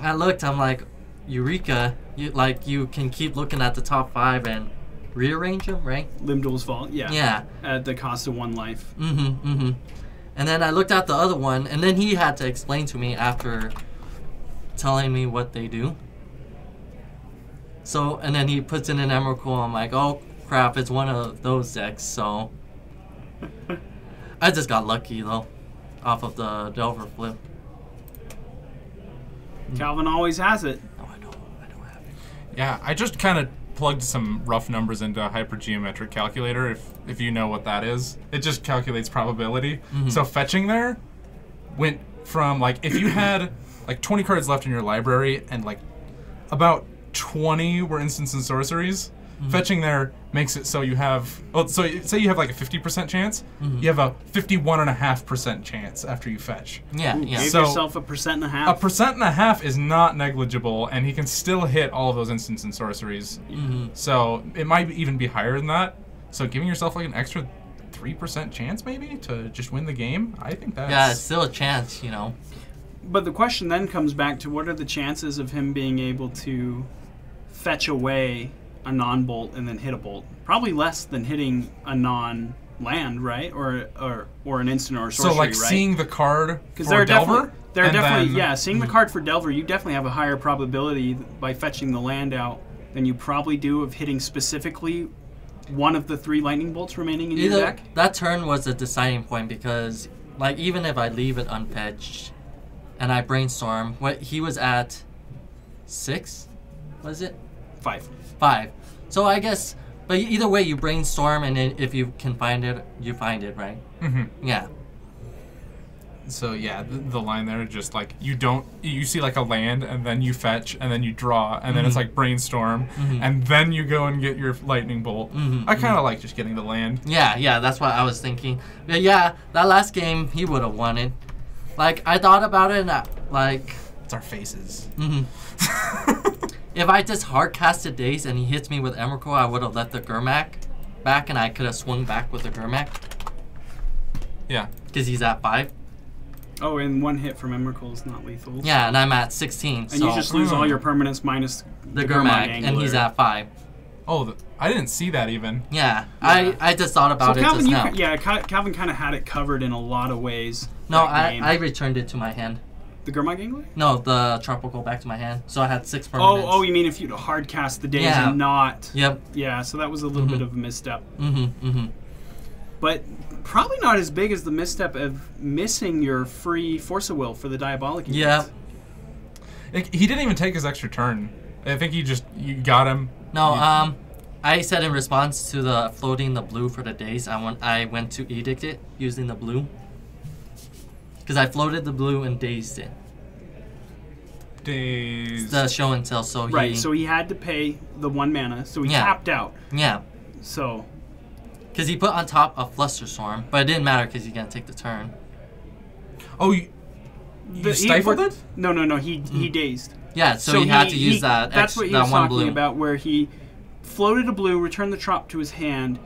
I looked, I'm like, Eureka, you can keep looking at the top 5 and rearrange them, right?
Limdul's Vault, yeah.
Yeah.
At the cost of 1 life.
And then I looked at the other one, and then he had to explain to me after telling me what they do. So, and then he puts in an Emrakul. I'm like, oh crap, it's one of those decks. So, I just got lucky though, off of the Delver flip.
Calvin always has it.
No, I don't have it.
Yeah, I just kind of plugged some rough numbers into a hypergeometric calculator, if you know what that is. It just calculates probability. So fetching there went from, like, if you had like 20 cards left in your library and like about 20 were instants and sorceries, fetching there makes it so you have, well, so say you have like a 50% chance, you have a 51.5% chance after you fetch.
Yeah.
Give
So-
yourself a 1.5%.
A 1.5% is not negligible, and he can still hit all of those instants and sorceries. So it might even be higher than that. So giving yourself like an extra 3% chance maybe to just win the game, I think that's...
Yeah, it's still a chance, you know.
But the question then comes back to what are the chances of him being able to fetch away a non-bolt and then hit a bolt? Probably less than hitting a non-land, right? Or an instant or a sorcery,
So like
right?
seeing the card
Because
for Delver?
Seeing the card for Delver, you definitely have a higher probability by fetching the land out than you probably do of hitting specifically one of the 3 lightning bolts remaining in your deck.
That turn was a deciding point because, like, even if I leave it unfetched and I brainstorm, what he was at 6, was it?
5.
5. So I guess, but either way, you brainstorm, and then if you can find it, you find it, right? Yeah.
So yeah, the line there, just like you see like a land, and then you fetch, and then you draw, and then it's like brainstorm, and then you go and get your lightning bolt. I kind of like just getting the land.
Yeah, that's what I was thinking. But yeah, that last game, he would have won it. Like, I thought about it, and like...
It's our faces.
If I just hard casted Daze and he hits me with Emrakul, I would have let the Gurmak back, and I could have swung back with the Gurmak.
Yeah.
Because he's at 5.
Oh, and 1 hit from Emrakul is not lethal.
Yeah, and I'm at 16.
And
so
you just lose all your permanents minus
the Gurmak, and he's at 5.
Oh, I didn't see that even.
Yeah. I just thought about it
Calvin,
just now.
Calvin kind of had it covered in a lot of ways.
No,
that game.
I returned it to my hand.
The Gurmag Angler?
No, the tropical back to my hand. So I had 6 permanents.
Oh, you mean if you'd hard cast the days
Yeah.
and not...
Yep.
Yeah, so that was a little bit of a misstep.
Mm-hmm.
But probably not as big as the misstep of missing your free Force of Will for the Diabolic.
Yeah.
He didn't even take his extra turn. I think you got him.
No, I said in response to the floating the blue for the days, I went to edict it using the blue. Because I floated the blue and dazed it.
Days.
The show and tell, so he...
Right, so he had to pay the 1 mana, so he tapped out.
Yeah.
So...
Because he put on top a Flusterstorm, but it didn't matter because he's going to take the turn.
Oh, you stifled it?
No, he dazed.
Yeah, so he had to use that
That's what he
that
was
one
talking
blue.
about, where he floated a blue, returned the trop to his hand,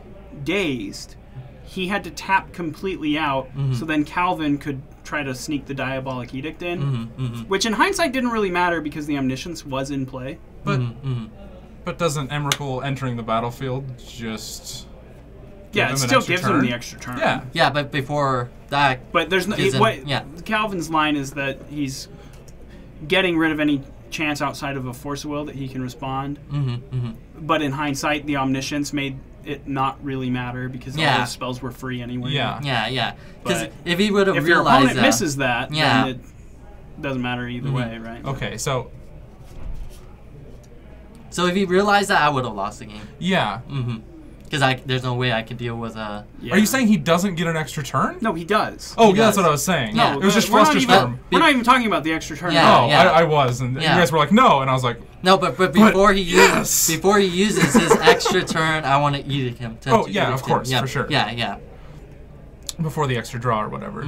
dazed. He had to tap completely out, so then Calvin could try to sneak the Diabolic Edict in, which in hindsight didn't really matter because the Omniscience was in play.
But doesn't Emrakul entering the battlefield just...
Yeah, it still gives him the extra turn.
Yeah.
Yeah, but before that...
But there's no... Calvin's line is that he's getting rid of any chance outside of a Force of Will that he can respond. But in hindsight, the Omniscience made it not really matter because all those spells were free anyway.
Yeah. Because if he would have realized
if your opponent misses that,
yeah.
then it doesn't matter either way, right?
Okay, so...
So if he realized that, I would have lost the game.
Yeah.
Because there's no way I could deal with a...
Are you saying he doesn't get an extra turn?
No, he does.
Oh, yeah, that's what I was saying.
No,
it was just
we're
Flusterstorm.
not even talking about the extra turn.
Yeah.
Oh, I was, and you guys were like, no, and I was like...
No, but before he uses his extra turn, I want to edict him.
Oh, yeah, of course,
yeah,
for sure.
Yeah.
Before the extra draw or whatever.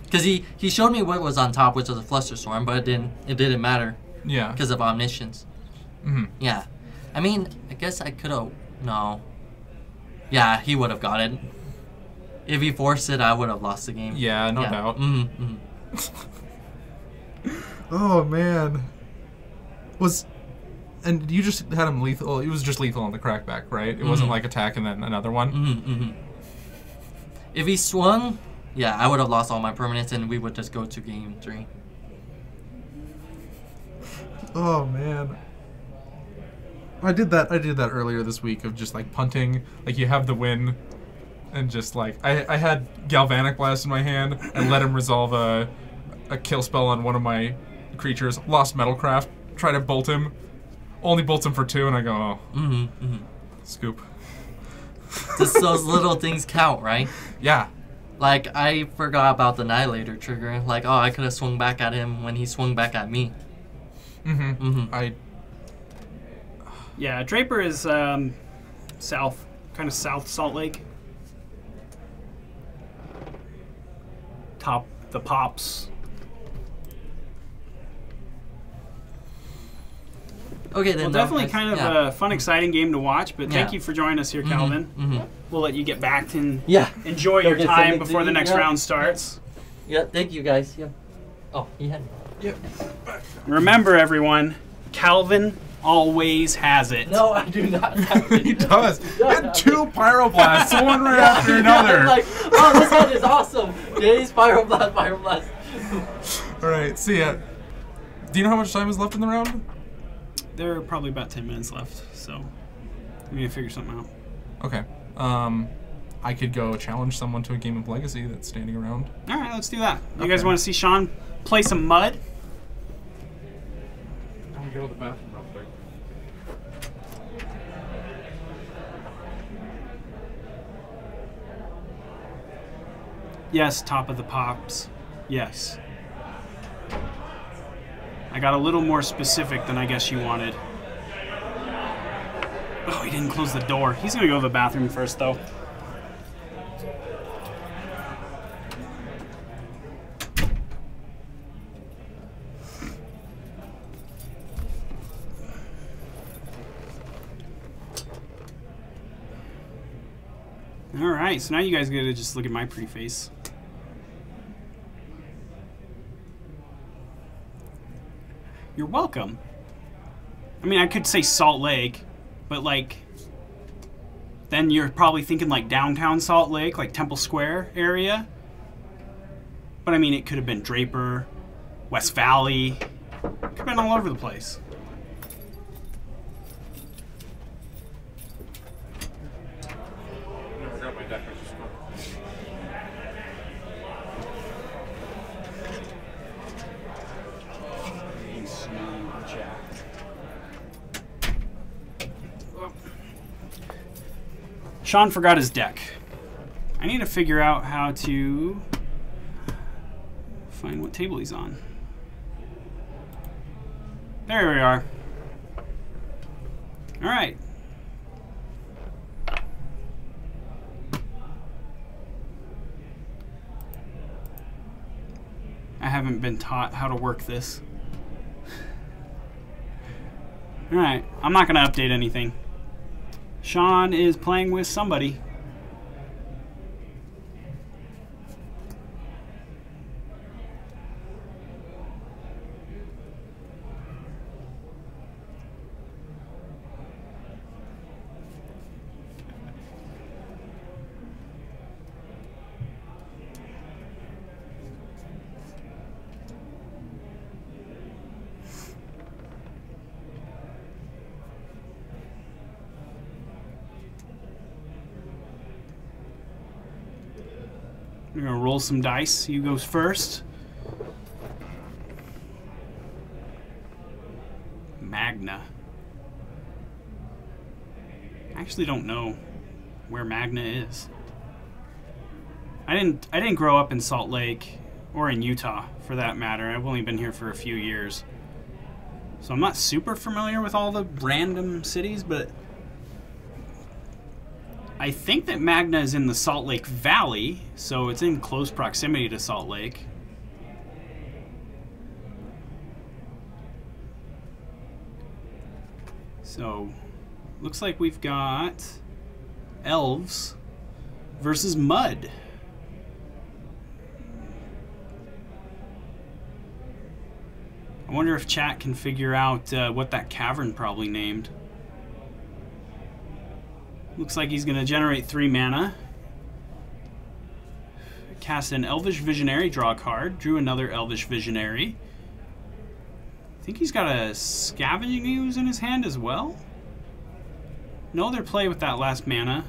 Because he showed me what was on top, which was a Flusterstorm, but it didn't matter.
Yeah.
Because of Omniscience. Yeah. I mean, I guess I could have... No. Yeah, he would have got it. If he forced it, I would have lost the game.
Yeah, no doubt.
Oh, man. And you just had him lethal. It was just lethal on the crackback, right? It wasn't like attack and then another one?
If he swung, yeah, I would have lost all my permanents and we would just go to game 3.
Oh, man. I did that earlier this week of just like punting, like you have the win, and just like I had Galvanic Blast in my hand and let him resolve a kill spell on one of my creatures. Lost Metalcraft, try to bolt him, only bolts him for 2, and I go, oh, scoop.
Just those little things count, right?
Yeah.
Like I forgot about the Annihilator trigger. Like, oh, I could have swung back at him when he swung back at me.
Yeah, Draper is south, kind of south Salt Lake. Top the pops.
Okay, then.
Well, definitely kind of a fun, exciting game to watch. But thank you for joining us here, Calvin. We'll let you get back and enjoy your time before the next round starts.
Yeah, thank you guys. Yeah. Oh, he had.
Yep.
Remember, everyone, Calvin always has it.
No, I do not have it.
He does. He had 2 Pyroblasts, one right after another.
I'm like, oh, this one is awesome. Days, Pyroblast.
All right, see ya. Do you know how much time is left in the round?
There are probably about 10 minutes left, so we need to figure something out.
Okay. I could go challenge someone to a game of Legacy that's standing around.
All right, let's do that. You guys want to see Sean play some Mud?
I'm gonna go to the bathroom real quick.
Yes, top of the pops. Yes. I got a little more specific than I guess you wanted. Oh, he didn't close the door. He's gonna go to the bathroom first, though. Alright, so now you guys get to just look at my pretty face. You're welcome. I mean, I could say Salt Lake, but like, then you're probably thinking like downtown Salt Lake, like Temple Square area. But I mean, it could have been Draper, West Valley. Could have been all over the place. Sean forgot his deck. I need to figure out how to find what table he's on. There we are. All right. I haven't been taught how to work this. All right, I'm not gonna update anything. Sean is playing with somebody. We're gonna roll some dice. You goes first. Magna. I actually don't know where Magna is. I didn't grow up in Salt Lake or in Utah for that matter. I've only been here for a few years. So I'm not super familiar with all the random cities, but I think that Magna is in the Salt Lake Valley, so it's in close proximity to Salt Lake. So, looks like we've got elves versus mud. I wonder if chat can figure out what that cavern probably named. Looks like he's going to generate 3 mana. Cast an Elvish Visionary, draw a card. Drew another Elvish Visionary. I think he's got a Scavenging Ooze in his hand as well. No other play with that last mana.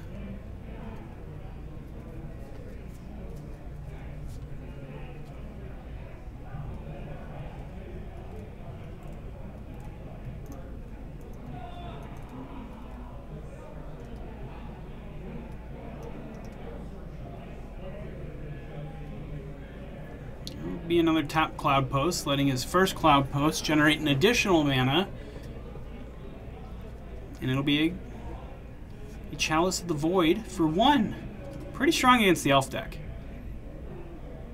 Be another tap Cloud Post, letting his first Cloud Post generate an additional mana, and it'll be a Chalice of the Void for 1. Pretty strong against the Elf deck.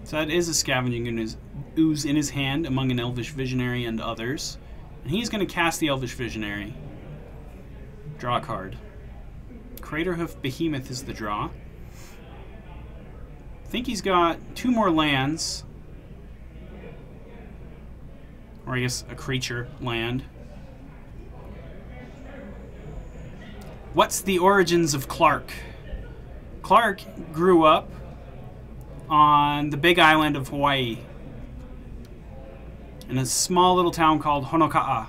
So that is a Scavenging Ooze in his hand among an Elvish Visionary and others, and he's going to cast the Elvish Visionary. Draw a card. Craterhoof Behemoth is the draw. I think he's got 2 more lands. Or I guess a creature land. What's the origins of Clark? Clark grew up on the big island of Hawaii in a small little town called Honoka'a.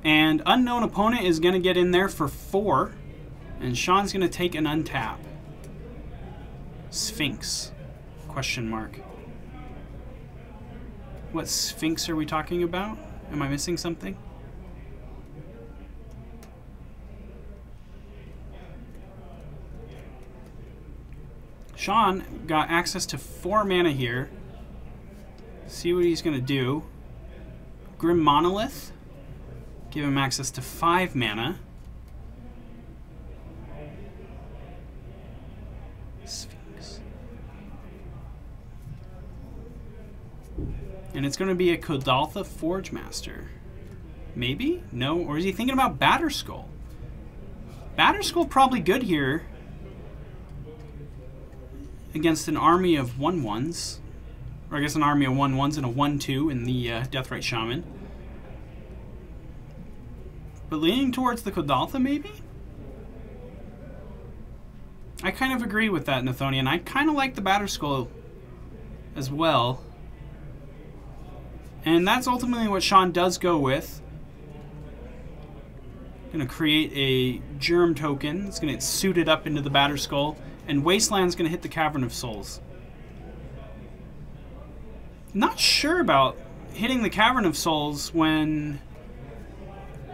And unknown opponent is going to get in there for 4, and Sean's going to take an untap. Sphinx? Question mark. What Sphinx are we talking about? Am I missing something? Sean got access to 4 mana here. See what he's going to do. Grim Monolith. Give him access to 5 mana. Sphinx. And it's going to be a Kodaltha Forge Master. Maybe? No? Or is he thinking about Batterskull? Batterskull probably good here against an army of 1/1s. Or I guess an army of 1/1s and a 1/2 in the Deathrite Shaman. But leaning towards the Kodaltha, maybe? I kind of agree with that, Nathonian. I kind of like the Batterskull as well. And that's ultimately what Sean does go with. Going to create a Germ token. It's going to get suited up into the Batterskull. And Wasteland's going to hit the Cavern of Souls. Not sure about hitting the Cavern of Souls when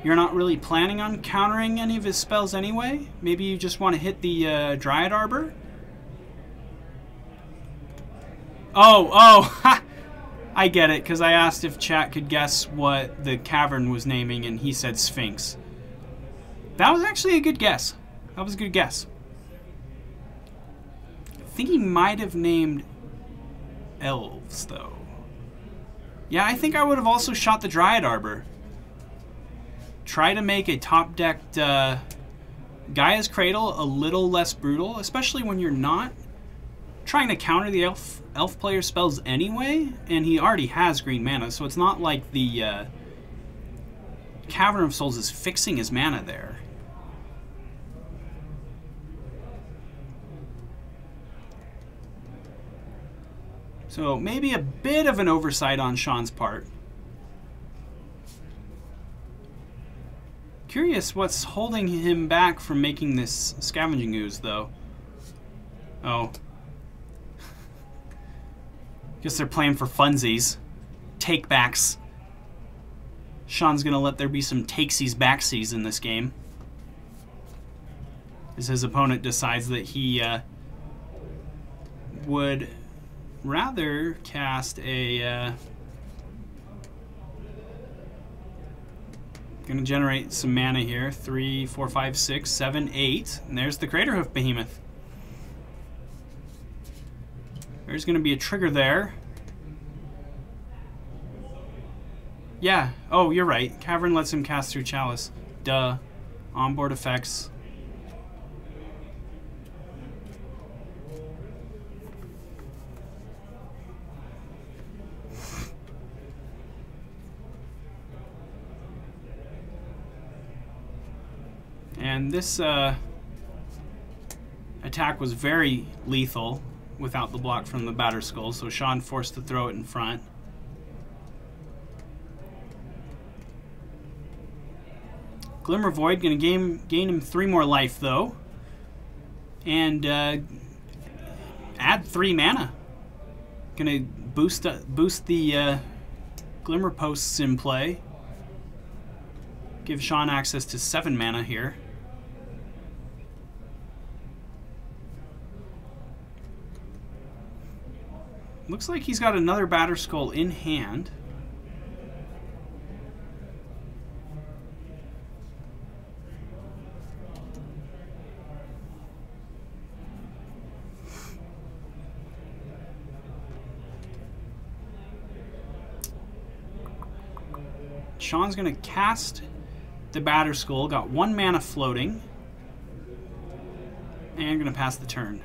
You're not really planning on countering any of his spells anyway? Maybe you just want to hit the Dryad Arbor? Oh, ha! I get it, because I asked if chat could guess what the cavern was naming, and he said Sphinx. That was actually a good guess. That was a good guess. I think he might have named elves, though. Yeah, I think I would have also shot the Dryad Arbor. Try to make a top-decked Gaia's Cradle a little less brutal, especially when you're not trying to counter the elf player's spells anyway, and he already has green mana, so it's not like the Cavern of Souls is fixing his mana there. So maybe a bit of an oversight on Sean's part. Curious what's holding him back from making this Scavenging Ooze, though. Oh. Guess they're playing for funsies. Takebacks. Sean's gonna let there be some takesies backsies in this game, as his opponent decides that he would rather cast a gonna generate some mana here. 3, 4, 5, 6, 7, 8, and there's the Craterhoof Behemoth. There's gonna be a trigger there. Yeah, oh, you're right. Cavern lets him cast through Chalice. Duh. Onboard effects. And this attack was very lethal without the block from the Batterskull, so Sean forced to throw it in front. Glimmer Void gonna gain him 3 more life though, and add 3 mana. Gonna boost the Glimmer Posts in play. Give Sean access to 7 mana here. Looks like he's got another Batterskull in hand. Sean's gonna cast the Batterskull, got 1 mana floating, and gonna pass the turn.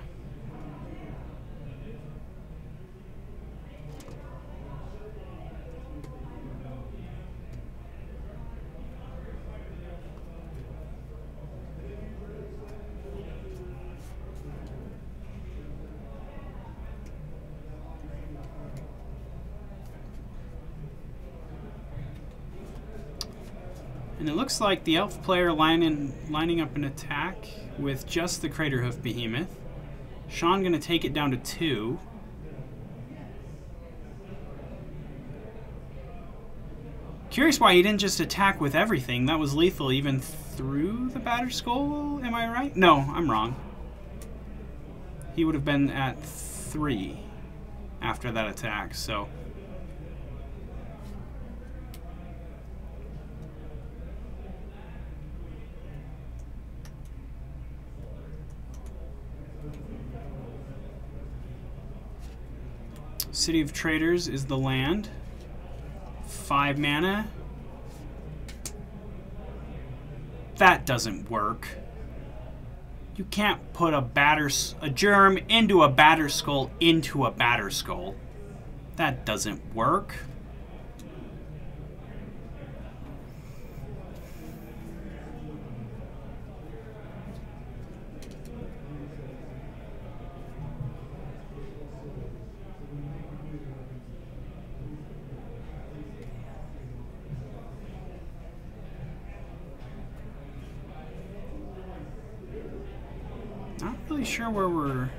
And it looks like the elf player lining up an attack with just the Craterhoof Behemoth. Sean gonna take it down to 2. Curious why he didn't just attack with everything. That was lethal even through the Batterskull, am I right? No, I'm wrong. He would have been at 3 after that attack, so... City of Traders is the land. 5 mana. That doesn't work. You can't put a germ into a Batterskull into a Batterskull. That doesn't work. Sure where we're...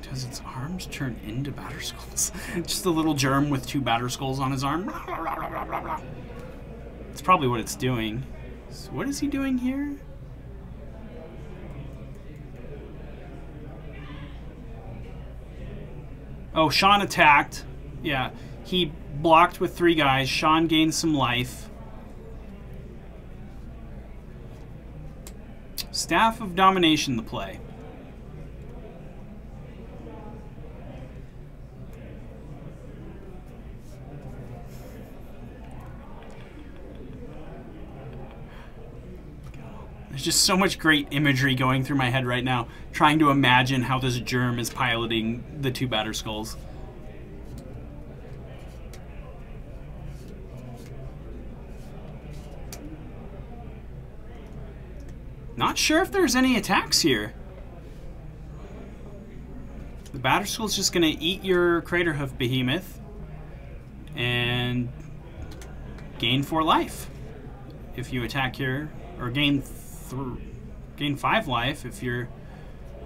Does its arms turn into Batterskulls? Just a little germ with 2 Batterskulls on his arm. It's probably what it's doing. So what is he doing here? Oh, Sean attacked. Yeah, he blocked with 3 guys. Sean gained some life. Staff of Domination, the play. There's just so much great imagery going through my head right now, trying to imagine how this germ is piloting the 2 batter skulls. Not sure if there's any attacks here. The batter skull's just going to eat your Craterhoof Behemoth and gain 4 life if you attack here, or gain 5 life if you're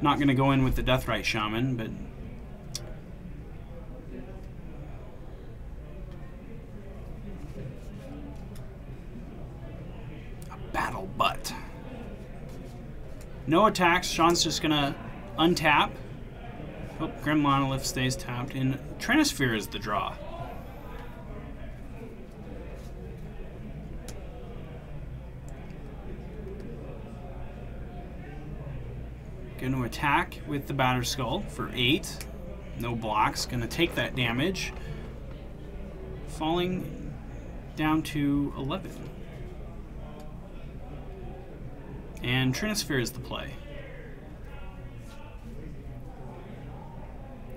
not going to go in with the Deathrite Shaman, but a battle butt. No attacks. Sean's just going to untap. Oh, Grim Monolith stays tapped, and Trinisphere is the draw. Going to attack with the Batter Skull for 8. No blocks. Going to take that damage. Falling down to 11. And Trinisphere is the play.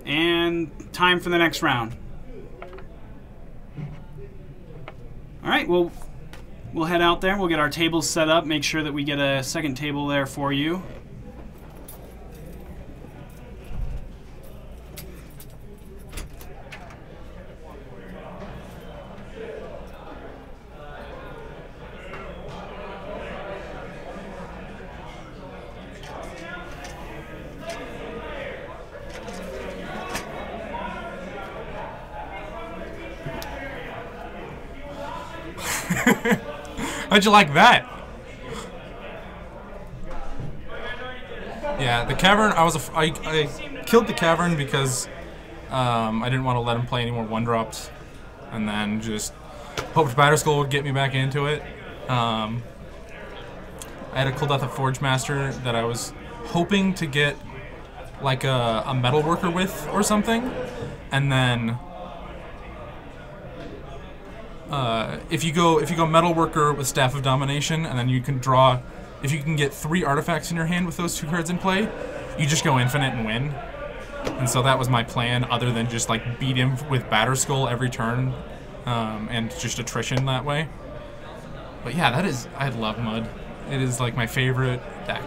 And time for the next round. Alright, well, we'll head out there. We'll get our tables set up. Make sure that we get a second table there for you.
How'd you like that? Yeah, the Cavern, I killed the Cavern because I didn't want to let him play any more 1-drops, and then just hoped Batterskull would get me back into it. I had a Cool Death of Forge Master that I was hoping to get like a Metal Worker with or something, and then if you go Metal Worker with Staff of Domination, and then you can draw, if you can get 3 artifacts in your hand with those 2 cards in play, you just go infinite and win. And so that was my plan, other than just like beat him with Batterskull every turn, and just attrition that way. But yeah, I love Mud. It is like my favorite deck.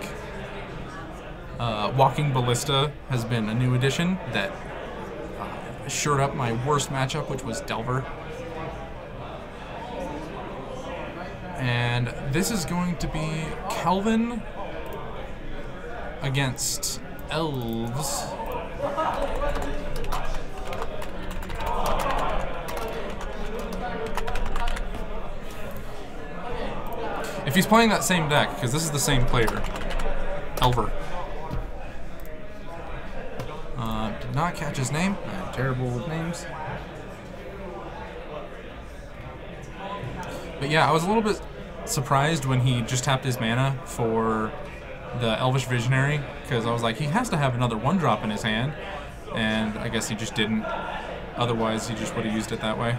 Walking Ballista has been a new addition that shored up my worst matchup, which was Delver. And this is going to be Calvin against Elves. If he's playing that same deck, because this is the same player, Elver. Did not catch his name. I'm terrible with names. But yeah, I was a little bit surprised when he just tapped his mana for the Elvish Visionary, because I was like, he has to have another 1-drop in his hand, and I guess he just didn't. Otherwise, he just would have used it that way.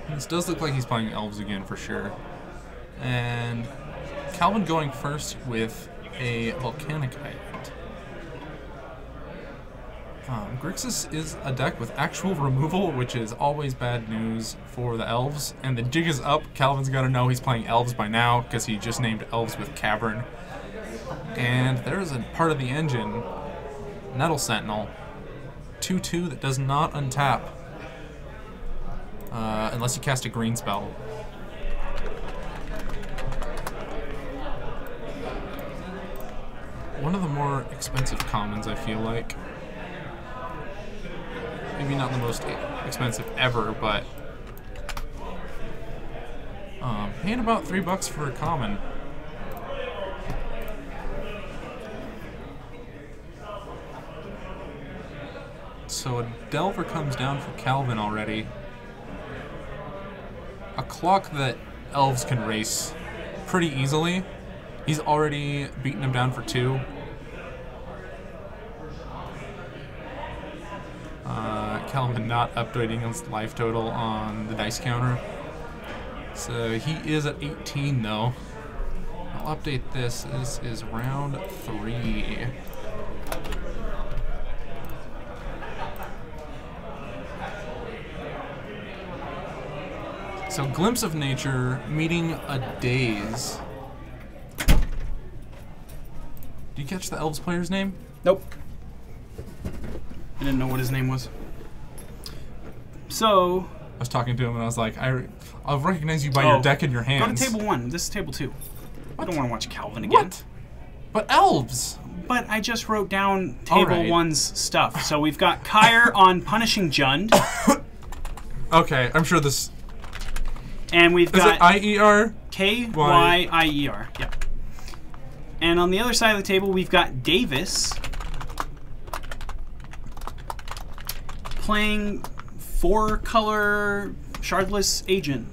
This does look like he's playing Elves again for sure. And Calvin going first with a Volcanic Island. Grixis is a deck with actual removal, which is always bad news for the elves. And the jig is up. Calvin's got to know he's playing elves by now because he just named elves with Cavern. And there's a part of the engine, Nettle Sentinel, 2/2 that does not untap unless you cast a green spell. One of the more expensive commons, I feel like. Maybe not the most expensive ever, but paying about $3 for a common. So a Delver comes down for Calvin already. A clock that elves can race pretty easily. He's already beaten him down for 2. Calvin not updating his life total on the dice counter. So he is at 18 though. I'll update this. This is round 3. So Glimpse of Nature meeting a Daze. Do you catch the Elves player's name?
Nope. I didn't know what his name was. So...
I was talking to him and I was like, I'll recognize you by your deck in your hands.
Go to table 1. This is table 2. I don't want to watch Calvin again.
What? But Elves!
But I just wrote down table 1's stuff. So we've got Kyre on Punishing Jund.
Okay, I'm sure this...
And we've got...
Is it I-E-R?
K-Y-I-E-R. Yep. And on the other side of the table, we've got Davis playing 4-color Shardless Agent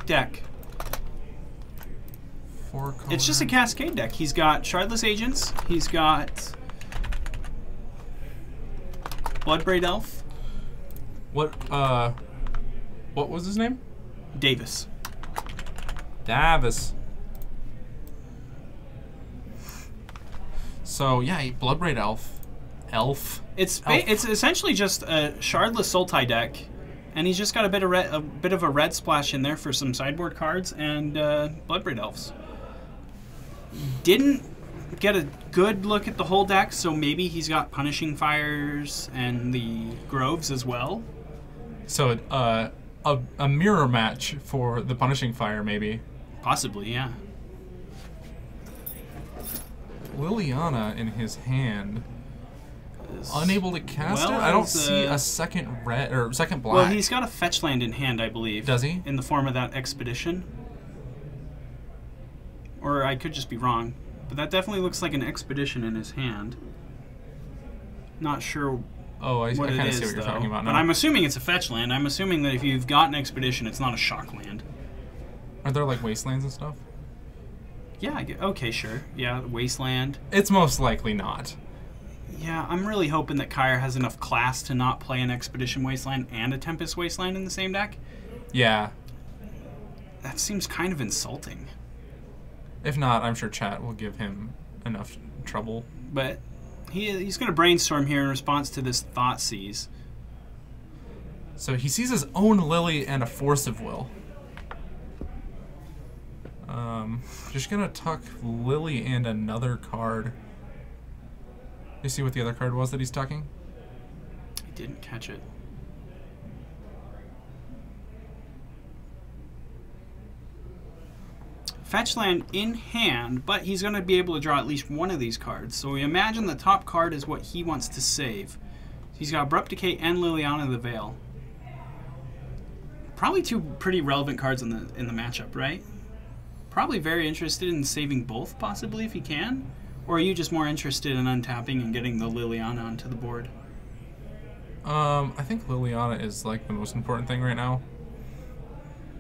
deck.
4-color.
It's just a Cascade deck. He's got Shardless Agents. He's got Bloodbraid Elf.
What was his name?
Davis.
Davis. So yeah, Bloodbraid Elf.
It's essentially just a Shardless Sultai deck, and he's just got a bit of a red splash in there for some sideboard cards and Bloodbraid Elves. Didn't get a good look at the whole deck, so maybe he's got Punishing Fires and the Groves as well.
So a mirror match for the Punishing Fire, maybe.
Possibly, yeah.
Liliana in his hand. Unable to cast it? I don't see a second red or second black.
Well, he's got a fetch land in hand, I believe.
Does he?
In the form of that Expedition. Or I could just be wrong. But that definitely looks like an Expedition in his hand. Not sure
I
what
kind
it
of
is,
see what you're talking about now.
But I'm assuming it's a fetch land. I'm assuming that if you've got an Expedition, it's not a shock land.
Are there like wastelands and stuff?
Yeah, okay, sure. Yeah, Wasteland.
It's most likely not.
Yeah, I'm really hoping that Kyre has enough class to not play an Expedition Wasteland and a Tempest Wasteland in the same deck.
Yeah.
That seems kind of insulting.
If not, I'm sure chat will give him enough trouble.
But he's going to brainstorm here in response to this Thoughtseize.
So he sees his own Lily and a Force of Will. Just gonna tuck Lily and another card. You see what the other card was that he's tucking?
I didn't catch it. Fetch land in hand, but he's going to be able to draw at least one of these cards. So we imagine the top card is what he wants to save. He's got Abrupt Decay and Liliana the Veil. Probably two pretty relevant cards in the matchup, right? Probably very interested in saving both, possibly, if he can. Or are you just more interested in untapping and getting the Liliana onto the board?
I think Liliana is like the most important thing right now.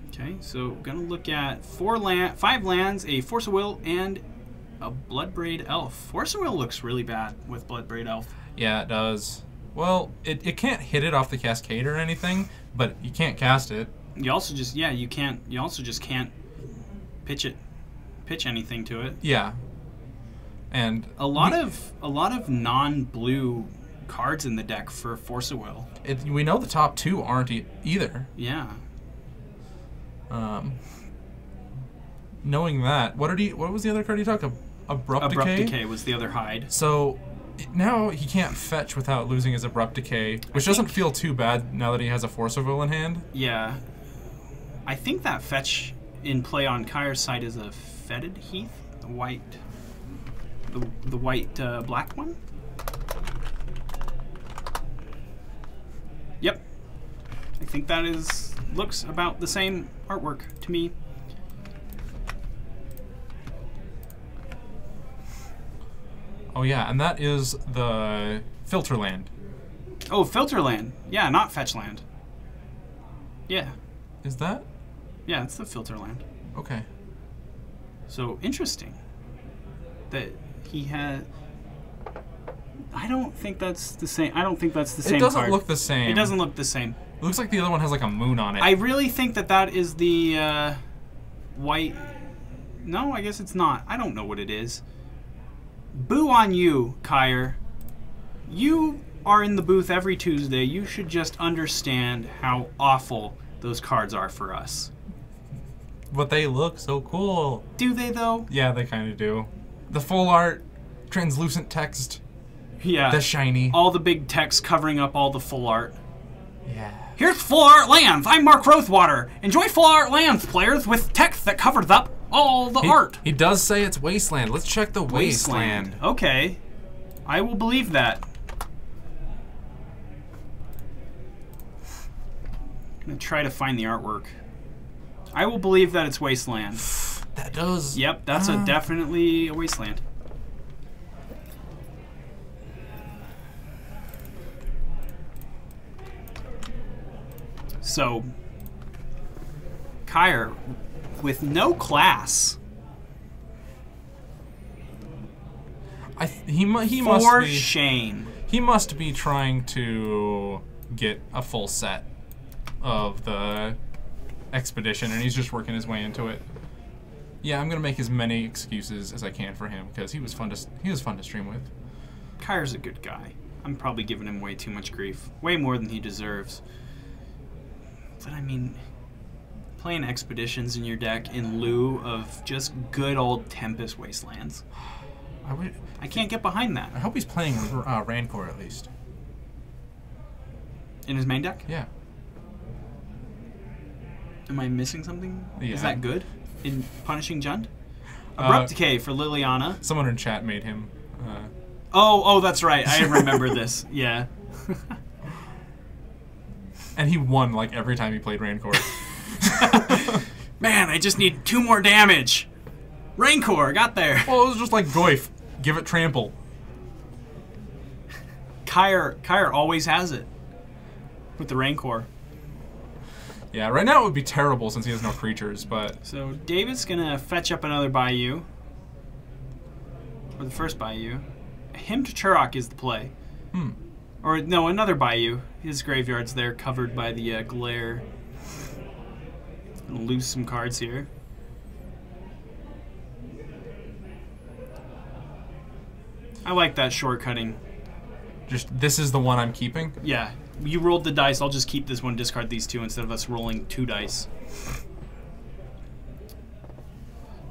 Okay, so gonna look at 5 lands, a Force of Will, and a Bloodbraid Elf. Force of Will looks really bad with Bloodbraid Elf.
Yeah, it does. Well, it can't hit it off the Cascade or anything, but you can't cast it.
You also just you also just can't pitch anything to it.
Yeah. And
a lot of non-blue cards in the deck for Force of Will.
we know the top two aren't either.
Yeah.
Knowing that, what was the other card you took? Abrupt Decay?
Abrupt Decay was the other hide.
So now he can't fetch without losing his Abrupt Decay, which doesn't feel too bad now that he has a Force of Will in hand.
Yeah. I think that fetch in play on Kyre's side is a Fetid Heath, the white black one. Yep. I think that looks about the same artwork to me.
Oh yeah, and that is the Filter Land.
Oh, Filter Land. Yeah, not Fetch Land. Yeah.
Is that?
Yeah, it's the Filter Land.
Okay.
So interesting that he had. I don't think that's the same. I don't think that's the same.
It doesn't
card.
look the same.
It doesn't look the same.
It looks like the other one has like a moon on it.
I really think that is the white. No, I guess it's not. I don't know what it is. Boo on you, Kyre. You are in the booth every Tuesday. You should just understand how awful those cards are for us.
But they look so cool.
Do they, though?
Yeah, they kind of do. The full art, translucent text,
Yeah.
the shiny.
All the big text covering up all the full art.
Yeah.
Here's Full Art Lands. I'm Mark Rothwater. Enjoy Full Art Lands, players, with text that covers up all the art.
He does say it's Wasteland. Let's check the Wasteland.
Okay. I will believe that. I'm going to try to find the artwork. I will believe that it's Wasteland.
That does.
Yep, that's definitely a Wasteland. So, Kyre, with no class.
He must
For
be.
shame.
He must be trying to get a full set of the expedition, and he's just working his way into it. Yeah, I'm gonna make as many excuses as I can for him because he was fun to stream with.
Kyre's a good guy. I'm probably giving him way too much grief, way more than he deserves. But I mean, playing expeditions in your deck in lieu of just good old Tempest Wastelands. I can't get behind that.
I hope he's playing Rancor at least.
In his main deck?
Yeah.
Am I missing something?
Yeah.
Is that good? In Punishing Jund? Abrupt Decay for Liliana.
Someone in chat made him.
Oh, that's right. I remember this. Yeah.
And he won like every time he played Rancor.
Man, I just need 2 more damage. Rancor, got there.
Well, it was just like Goyf. Give it trample.
Kyre always has it. With the Rancor.
Yeah, right now it would be terrible since he has no creatures, but...
So David's gonna fetch up another Bayou. Or the first Bayou. Hymn to Turok is the play. Or no, another Bayou. His graveyard's there covered by the glare. Gonna lose some cards here. I like that shortcutting.
Just, this is the one I'm keeping?
Yeah. You rolled the dice, I'll just keep this one, discard these 2 instead of us rolling 2 dice.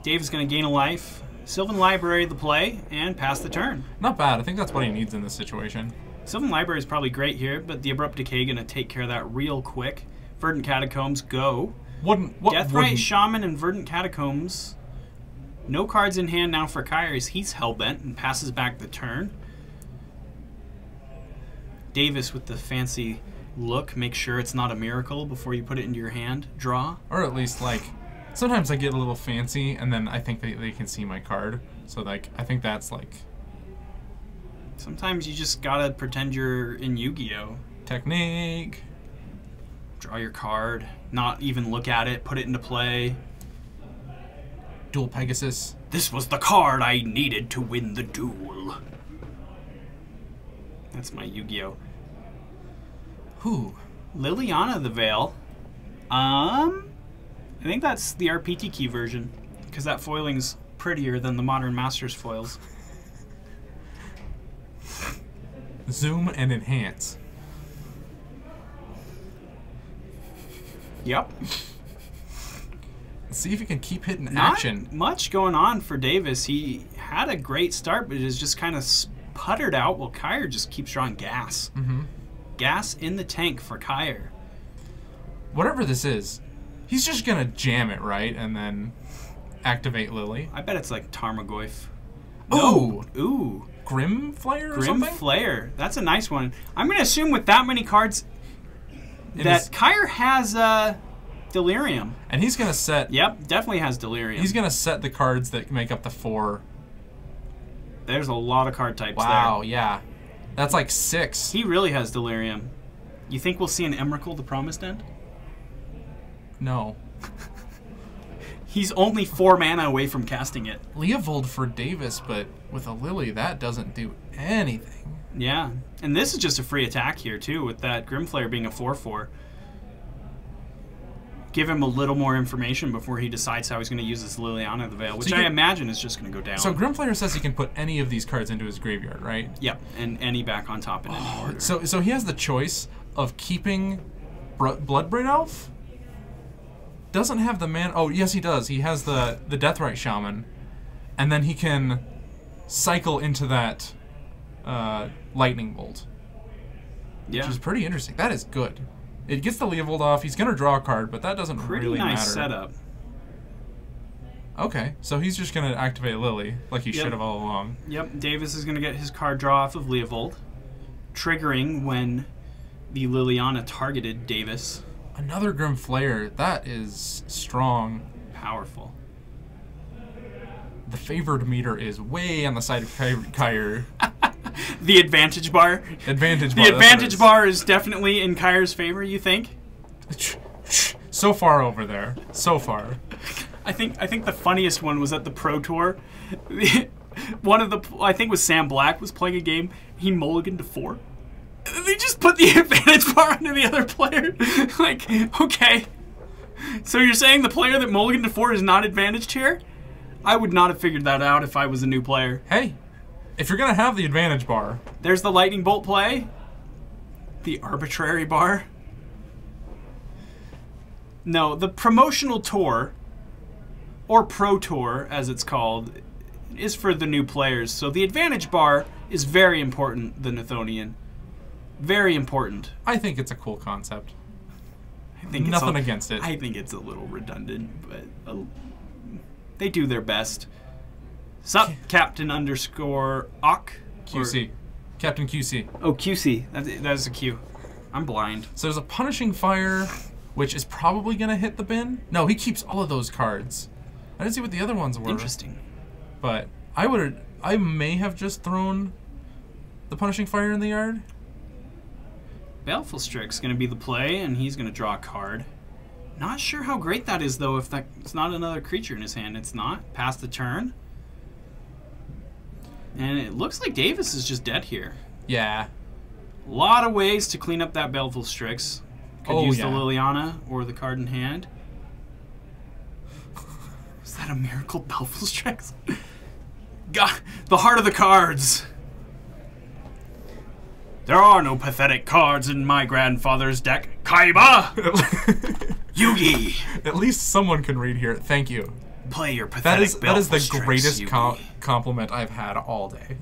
Dave is going to gain a life. Sylvan Library the play, and pass the turn.
Not bad. I think that's what he needs in this situation.
Sylvan Library is probably great here, but the Abrupt Decay going to take care of that real quick. Verdant Catacombs, go. Deathrite Shaman and Verdant Catacombs. No cards in hand now for Kyre. He's hellbent and passes back the turn. Davis with the fancy look. Make sure it's not a miracle before you put it into your hand. Draw.
Or at least, like, sometimes I get a little fancy, and then I think they can see my card. So, like, I think that's, like...
Sometimes you just gotta pretend you're in Yu-Gi-Oh!
Technique.
Draw your card. Not even look at it. Put it into play.
Dual Pegasus.
This was the card I needed to win the duel. That's my Yu-Gi-Oh!
Who?
Liliana the Veil. I think that's the RPT key version, because that foiling's prettier than the Modern Masters foils.
zoom, and enhance.
Yep.
Let's see if he can keep hitting
Not
action.
much going on for Davis. He had a great start, but it is just kind of sputtered out while Kyer just keeps drawing gas. Gas in the tank for Kyer.
Whatever this is, he's just going to jam it, right? And then activate Lily.
I bet it's like Tarmogoyf.
Ooh!
No. Ooh.
Grim Flare or
Grim
something?
Flare. That's a nice one. I'm going to assume with that many cards that Kyer has Delirium.
And he's going to set...
Yep, definitely has Delirium.
He's going to set the cards that make up the 4.
There's a lot of card types
Wow,
there.
yeah. That's like 6.
He really has Delirium. You think we'll see an Emrakul, the Promised End?
No.
He's only 4 mana away from casting it.
Leovold for Davis, but with a Lily, that doesn't do anything.
Yeah, and this is just a free attack here, too, with that Grimflare being a 4/4. Give him a little more information before he decides how he's going to use this Liliana of the Veil, which I imagine is just going to go down.
So Grimflare says he can put any of these cards into his graveyard, right?
Yep, and any back on top in any order.
So he has the choice of keeping Bloodbraid Elf? Doesn't have the man. Oh, yes, he does. He has the Deathrite Shaman, and then he can cycle into that Lightning Bolt, which is pretty interesting. That is good. It gets the Leovold off. He's going to draw a card, but that doesn't really matter.
Pretty nice setup.
Okay, so he's just going to activate Lily, like he should have all along.
Yep, Davis is going to get his card draw off of Leovold, triggering when the Liliana targeted Davis.
Another Grim Flare. That is strong.
Powerful.
The favored meter is way on the side of Kyer.
The advantage bar.
Advantage bar.
The advantage bar is definitely in Kyer's favor, you think?
So far over there. So far.
I think the funniest one was at the Pro Tour. One of the, I think it was Sam Black, was playing a game. He mulliganed to 4. They just put the advantage bar onto the other player. Like, okay. So you're saying the player that mulliganed to 4 is not advantaged here? I would not have figured that out if I was a new player.
Hey, if you're going to have the advantage bar.
There's the Lightning Bolt play. The arbitrary bar. No, the promotional tour, or Pro Tour as it's called, is for the new players. So the advantage bar is very important, the Nethonian. Very important.
I think it's a cool concept.
I think
Nothing against it.
I think it's a little redundant, but they do their best. Sup, Captain _ Ock?
QC. Captain QC.
Oh, QC. That is a Q. I'm blind.
So there's a Punishing Fire, which is probably going to hit the bin. No, he keeps all of those cards. I didn't see what the other ones were.
Interesting.
But I may have just thrown the Punishing Fire in the yard.
Baleful Strix's going to be the play, and he's going to draw a card. Not sure how great that is, though, if that's not another creature in his hand. It's not. Pass the turn. And it looks like Davis is just dead here.
Yeah.
A lot of ways to clean up that Baleful Strix. Could use the Liliana or the card in hand. Is that a Miracle Baleful Strix? God, the heart of the cards. There are no pathetic cards in my grandfather's deck. Kaiba! Yugi!
At least someone can read here. Thank you.
Play your pathetic
That is the
Strix,
greatest
Yugi.
compliment I've had all day.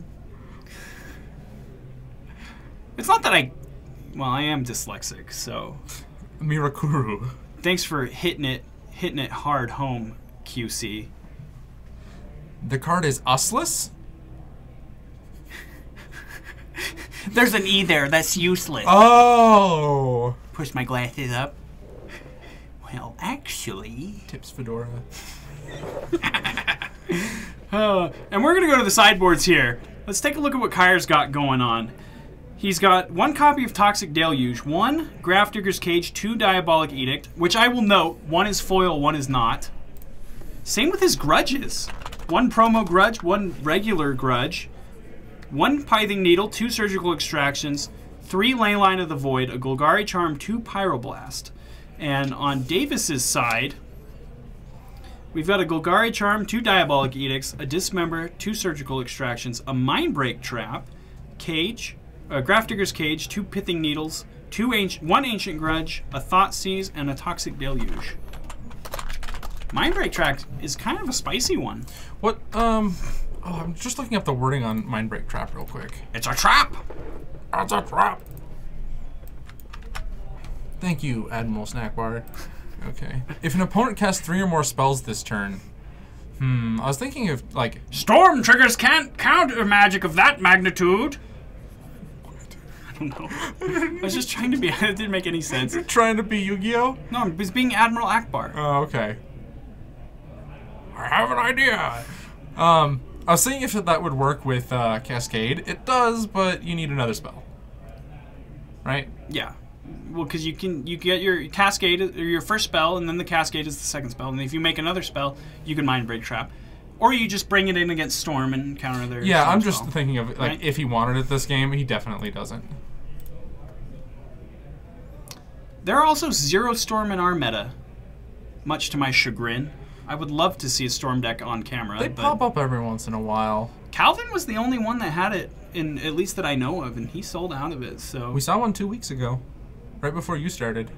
It's not that I am dyslexic, so
Mirakuru.
thanks for hitting it hard home, QC.
The card is Useless?
There's an E there. That's useless.
Oh!
Push my glasses up. Well, actually...
Tips Fedora.
And we're going to go to the sideboards here. Let's take a look at what Kyer's got going on. He's got 1 copy of Toxic Deluge, 1 Grafdigger's Cage, 2 Diabolic Edict, which I will note, 1 is foil, 1 is not. Same with his grudges. 1 promo grudge, 1 regular grudge, 1 Pithing Needle, 2 Surgical Extractions, 3 Leyline of the Void, a Golgari Charm, 2 Pyroblast. And on Davis's side, we've got a Golgari Charm, 2 Diabolic Edicts, a Dismember, 2 Surgical Extractions, a Mindbreak Trap, Cage, Grafdigger's Cage, 2 Pithing Needles, 1 Ancient Grudge, a Thoughtseize, and a Toxic Deluge. Mindbreak Trap is kind of a spicy one.
What, oh, I'm just looking up the wording on Mindbreak Trap real quick.
It's a trap!
It's a trap! Thank you, Admiral Snackbar. Okay. If an opponent casts 3 or more spells this turn, I was thinking of, like...
Storm triggers can't counter magic of that magnitude! I don't know. I was just trying to be... It didn't make any sense.
You're trying to be Yu-Gi-Oh?
No, I was being Admiral Akbar.
Oh, okay. I have an idea! I was thinking if that would work with Cascade. It does, but you need another spell. Right?
Yeah. Well, because you get your Cascade, or your first spell, and then the Cascade is the second spell. And if you make another spell, you can Mindbreak Trap. Or you just bring it in against Storm and counter their
Yeah,
Storm
I'm just
spell.
thinking of, like,
Right?
if he wanted it this game, he definitely doesn't.
There are also 0 Storm in our meta, much to my chagrin. I would love to see a Storm deck on camera.
They
but
pop up every once in a while.
Calvin was the only one that had it, at least that I know of, and he sold out of it. So
We saw one 2 weeks ago, right before you started.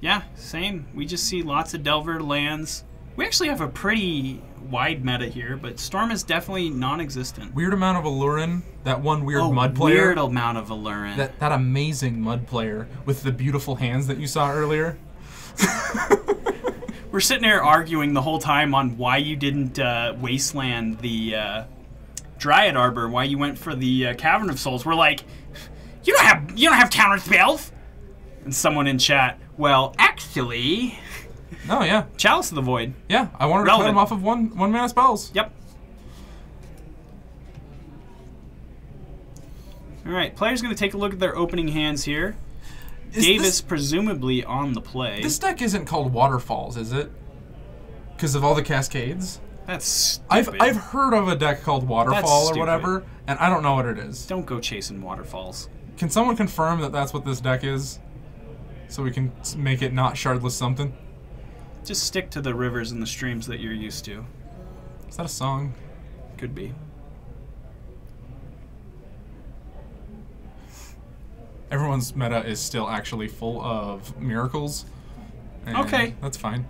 yeah, same. We just see lots of Delver lands. We actually have a pretty wide meta here, but Storm is definitely non-existent.
Weird amount of Allurin, that one weird
Oh,
mud player.
weird amount of Allurin.
That amazing mud player with the beautiful hands that you saw earlier.
We're sitting there arguing the whole time on why you didn't wasteland the Dryad Arbor, why you went for the Cavern of Souls. We're like, you don't have counter spells. And someone in chat, well, actually,
Oh, yeah.
Chalice of the Void.
Yeah, I wanted to cut him off of one mana spells.
Yep. All right, players going to take a look at their opening hands here. Davis presumably on the play.
This deck isn't called Waterfalls, is it? Because of all the cascades?
That's stupid.
I've heard of a deck called Waterfall or whatever, and I don't know what it is.
Don't go chasing waterfalls.
Can someone confirm that that's what this deck is? So we can make it not shardless something?
Just stick to the rivers and the streams that you're used to.
Is that a song?
Could be.
Everyone's meta is still actually full of miracles. And
Okay.
That's fine.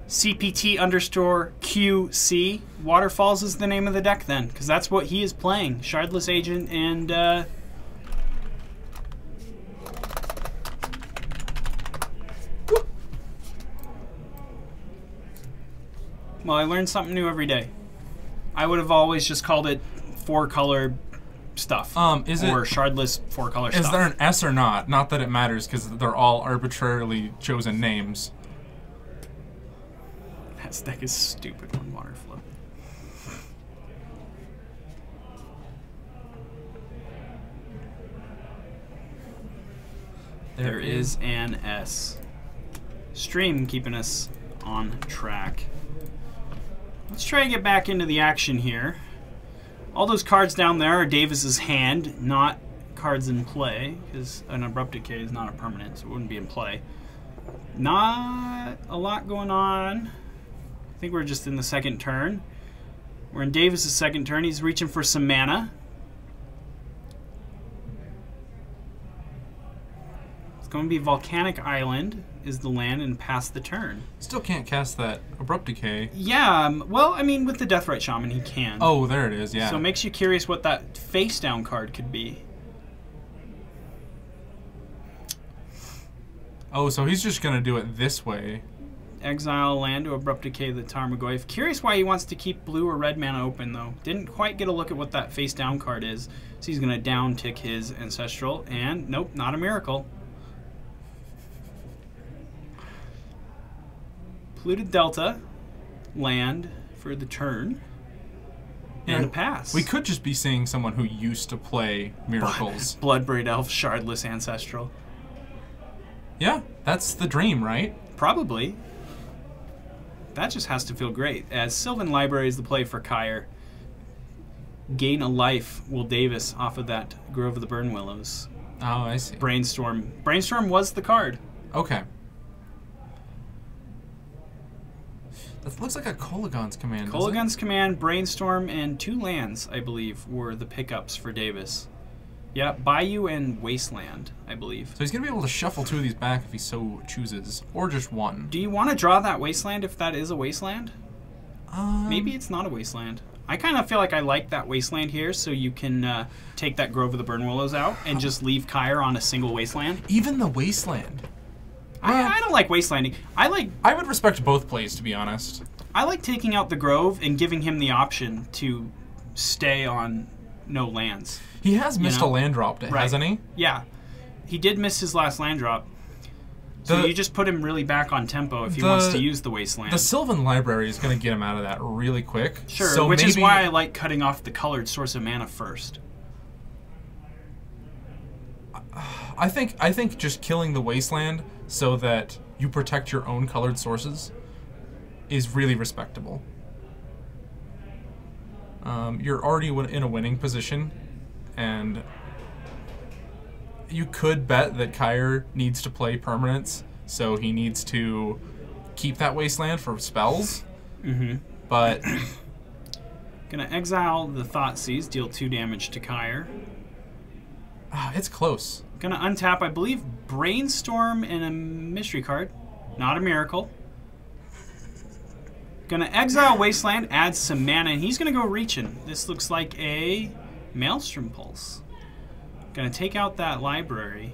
CPT_QC. Waterfalls is the name of the deck then, because that's what he is playing. Shardless Agent and... Well, I learned something new every day. I would have always just called it 4-color stuff.
Is
or
it
shardless 4-color stuff.
Is there an S or not? Not that it matters because they're all arbitrarily chosen names.
That deck is stupid on water flow. There is an S. Stream keeping us on track. Let's try and get back into the action here. All those cards down there are Davis's hand, not cards in play, because an Abrupt Decay is not a permanent, so it wouldn't be in play. Not a lot going on. I think we're just in the second turn. We're in Davis's second turn. He's reaching for some mana. It's going to be Volcanic Island is the land and pass the turn.
Still can't cast that Abrupt Decay.
Yeah, well, I mean, with the Deathrite Shaman, he can.
Oh, there it is, yeah.
So it makes you curious what that face-down card could be.
Oh, so he's just going to do it this way.
Exile land to Abrupt Decay the Tarmogoyf. Curious why he wants to keep blue or red mana open, though. Didn't quite get a look at what that face-down card is. So he's going to down-tick his Ancestral, and nope, not a miracle. Polluted Delta, land for the turn, and a pass.
We could just be seeing someone who used to play Miracles.
Bloodbraid Elf, Shardless Ancestral.
Yeah, that's the dream, right?
Probably. That just has to feel great. As Sylvan Library is the play for Kyre. Gain a life, Will Davis, off of that Grove of the Burn Willows.
Oh, I see.
Brainstorm. Brainstorm was the card.
Okay. That looks like a Kolagon's command.
Kolagon's command, Brainstorm, and 2 lands, I believe, were the pickups for Davis. Yeah, Bayou and Wasteland, I believe.
So he's going to be able to shuffle 2 of these back if he so chooses, or just 1.
Do you want to draw that Wasteland if that is a Wasteland? Maybe it's not a Wasteland. I kind of feel like I like that Wasteland here, so you can take that Grove of the Burn Willows out and just leave Kyre on a single Wasteland.
Even the Wasteland.
I don't like Wastelanding.
I would respect both plays, to be honest.
I like taking out the Grove and giving him the option to stay on no lands.
He has missed a land drop, hasn't he?
Yeah. He did miss his last land drop. So you just put him really back on tempo if he wants to use the Wasteland.
The Sylvan Library is going to get him out of that really quick.
Sure,
so
which is why I like cutting off the colored source of mana first.
I think just killing the Wasteland so that you protect your own colored sources is really respectable. You're already in a winning position, and you could bet that Kyre needs to play permanents, so he needs to keep that Wasteland for spells. But
gonna exile the Thoughtseize, deal 2 damage to Kyre.
It's close.
Gonna untap, I believe, Brainstorm and a mystery card. Not a miracle. Gonna exile Wasteland, add some mana, and he's gonna go reaching. This looks like a Maelstrom Pulse. Gonna take out that library.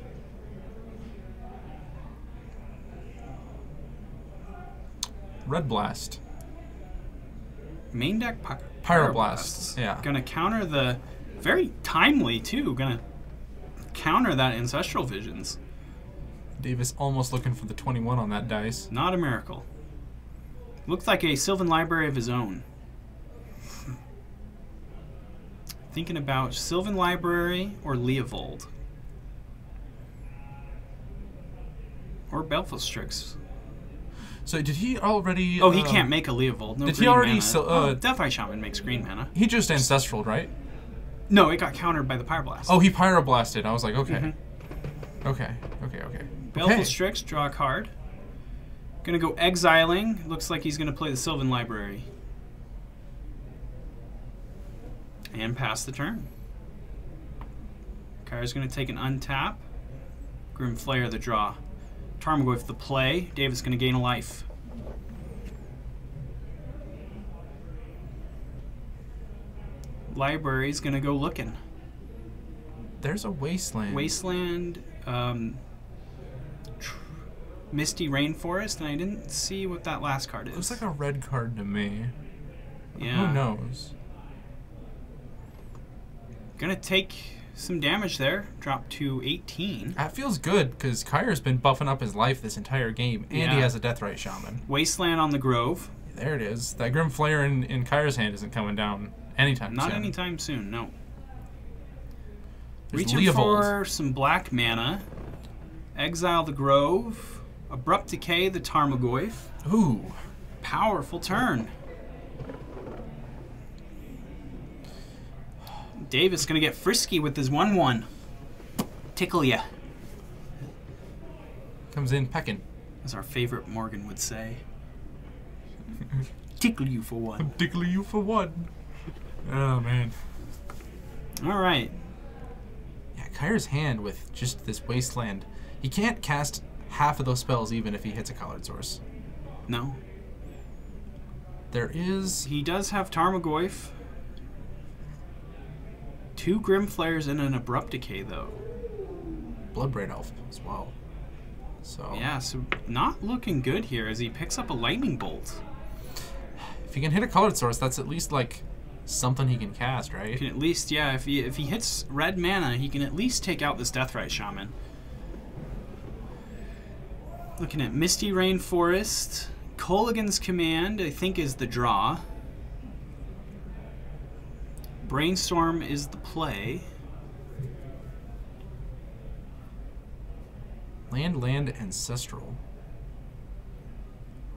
Red Blast.
Main deck
Pyroblasts. Yeah.
Gonna counter the... Very timely, too. Gonna counter that Ancestral Visions.
Davis almost looking for the 21 on that dice.
Not a miracle. Looks like a Sylvan Library of his own. Thinking about Sylvan Library or Leovold. Or Belphastrix.
So did he already...
Oh, he can't make a Leovold. No
did
green
he already...
mana. Deatheye Shaman makes green mana.
He just Ancestral, right?
No, it got countered by the Pyroblast.
Oh, he Pyroblasted. I was like, okay. Okay.
Belphastrix, draw a card. Gonna go exiling. Looks like he's gonna play the Sylvan Library. And pass the turn. Kyre's gonna take an untap. Grim Flayer the draw. Tarmogoyf the play. Davis gonna gain a life. Library's gonna go looking.
There's a Wasteland.
Wasteland, Misty Rainforest, and I didn't see what that last card is.
Looks like a red card to me.
Yeah.
Who knows?
Gonna take some damage there. Drop to 18.
That feels good, because Kyre's been buffing up his life this entire game, and he has a Deathrite Shaman.
Wasteland on the Grove.
There it is. That Grim Flayer in Kyre's hand isn't coming down anytime soon.
Not anytime soon, no.
There's
Reaching
Leovold.
for some black mana. Exile the Grove. Abrupt Decay the Tarmogoyf.
Ooh.
Powerful turn. Davis gonna get frisky with his 1/1. Tickle ya.
Comes in pecking.
As our favorite Morgan would say. Tickle you for 1.
Tickle you for 1. Oh, man.
Alright.
Yeah, Kyre's hand with just this Wasteland. He can't cast half of those spells even if he hits a colored source.
No.
There is...
He does have Tarmogoyf. 2 Grim Flayers and an Abrupt Decay, though.
Bloodbraid Elf as well. So
Yeah, so not looking good here as he picks up a Lightning Bolt.
if he can hit a colored source, that's at least like something he can cast, right?
He can at least, yeah, if he hits red mana, he can at least take out this Deathrite Shaman. Looking at Misty Rainforest. Kolagon's Command, I think, is the draw. Brainstorm is the play.
Land, Ancestral.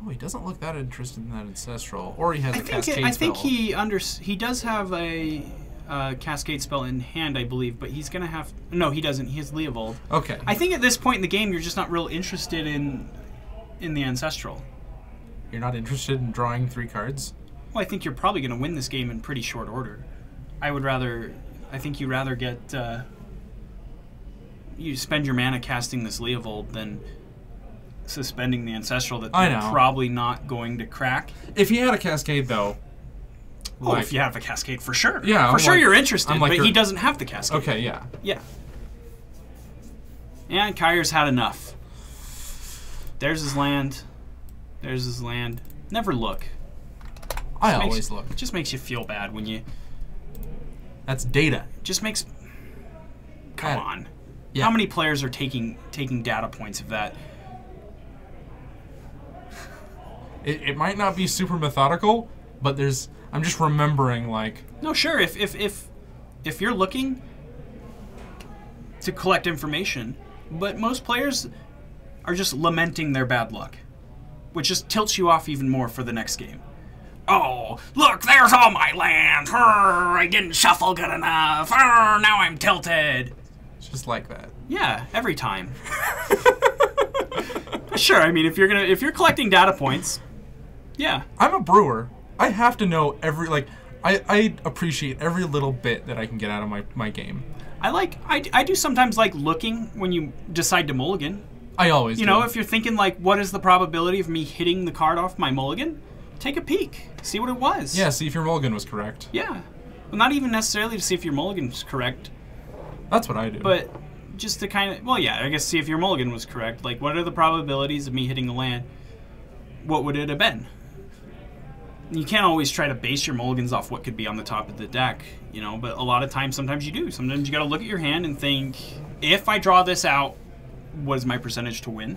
Oh, he doesn't look that interested in that Ancestral. Or he has a Cascade spell.
I think he does have a Cascade spell in hand, I believe, but he's going to have... No, he doesn't. He has Leovold.
Okay.
I think at this point in the game, you're just not real interested in the Ancestral.
You're not interested in drawing 3 cards?
Well, I think you're probably going to win this game in pretty short order. I think you'd rather get, you spend your mana casting this Leovold than suspending the Ancestral that
I
you're
know.
probably not going to crack.
If he had a Cascade, though...
Oh, if you have a Cascade, for sure.
Yeah,
for sure
like-
you're interested,
I'm like
but
your-
he doesn't have the Cascade.
Okay, yeah.
Yeah. And Kyre's had enough. There's his land. There's his land. Never look.
I
Makes-
always look.
It just makes you feel bad when you...
That's data.
Just makes... Come
God.
on.
Yeah.
How many players are taking data points of that?
It might not be super methodical, but there's... I'm just remembering, like...
No, sure. If you're looking to collect information, but most players are just lamenting their bad luck, which just tilts you off even more for the next game. Oh, look, there's all my land. I didn't shuffle good enough. Now I'm tilted.
It's just like that.
Yeah, every time. Sure, I mean, if you're collecting data points, yeah.
I'm a brewer. I have to know every, like... I appreciate every little bit that I can get out of my game.
I do sometimes like looking when you decide to mulligan.
I always
You
do.
know, if you're thinking like, what is the probability of me hitting the card off my mulligan? Take a peek. See what it was.
Yeah, see if your mulligan was correct.
Yeah. Well, not even necessarily to see if your mulligan's correct,
That's what I do.
but just to kind of, well, yeah, I guess see if your mulligan was correct. Like, what are the probabilities of me hitting the land? What would it have been? You can't always try to base your mulligans off what could be on the top of the deck, you know, but a lot of times, sometimes you do. Sometimes you got to look at your hand and think, if I draw this out, what is my percentage to win?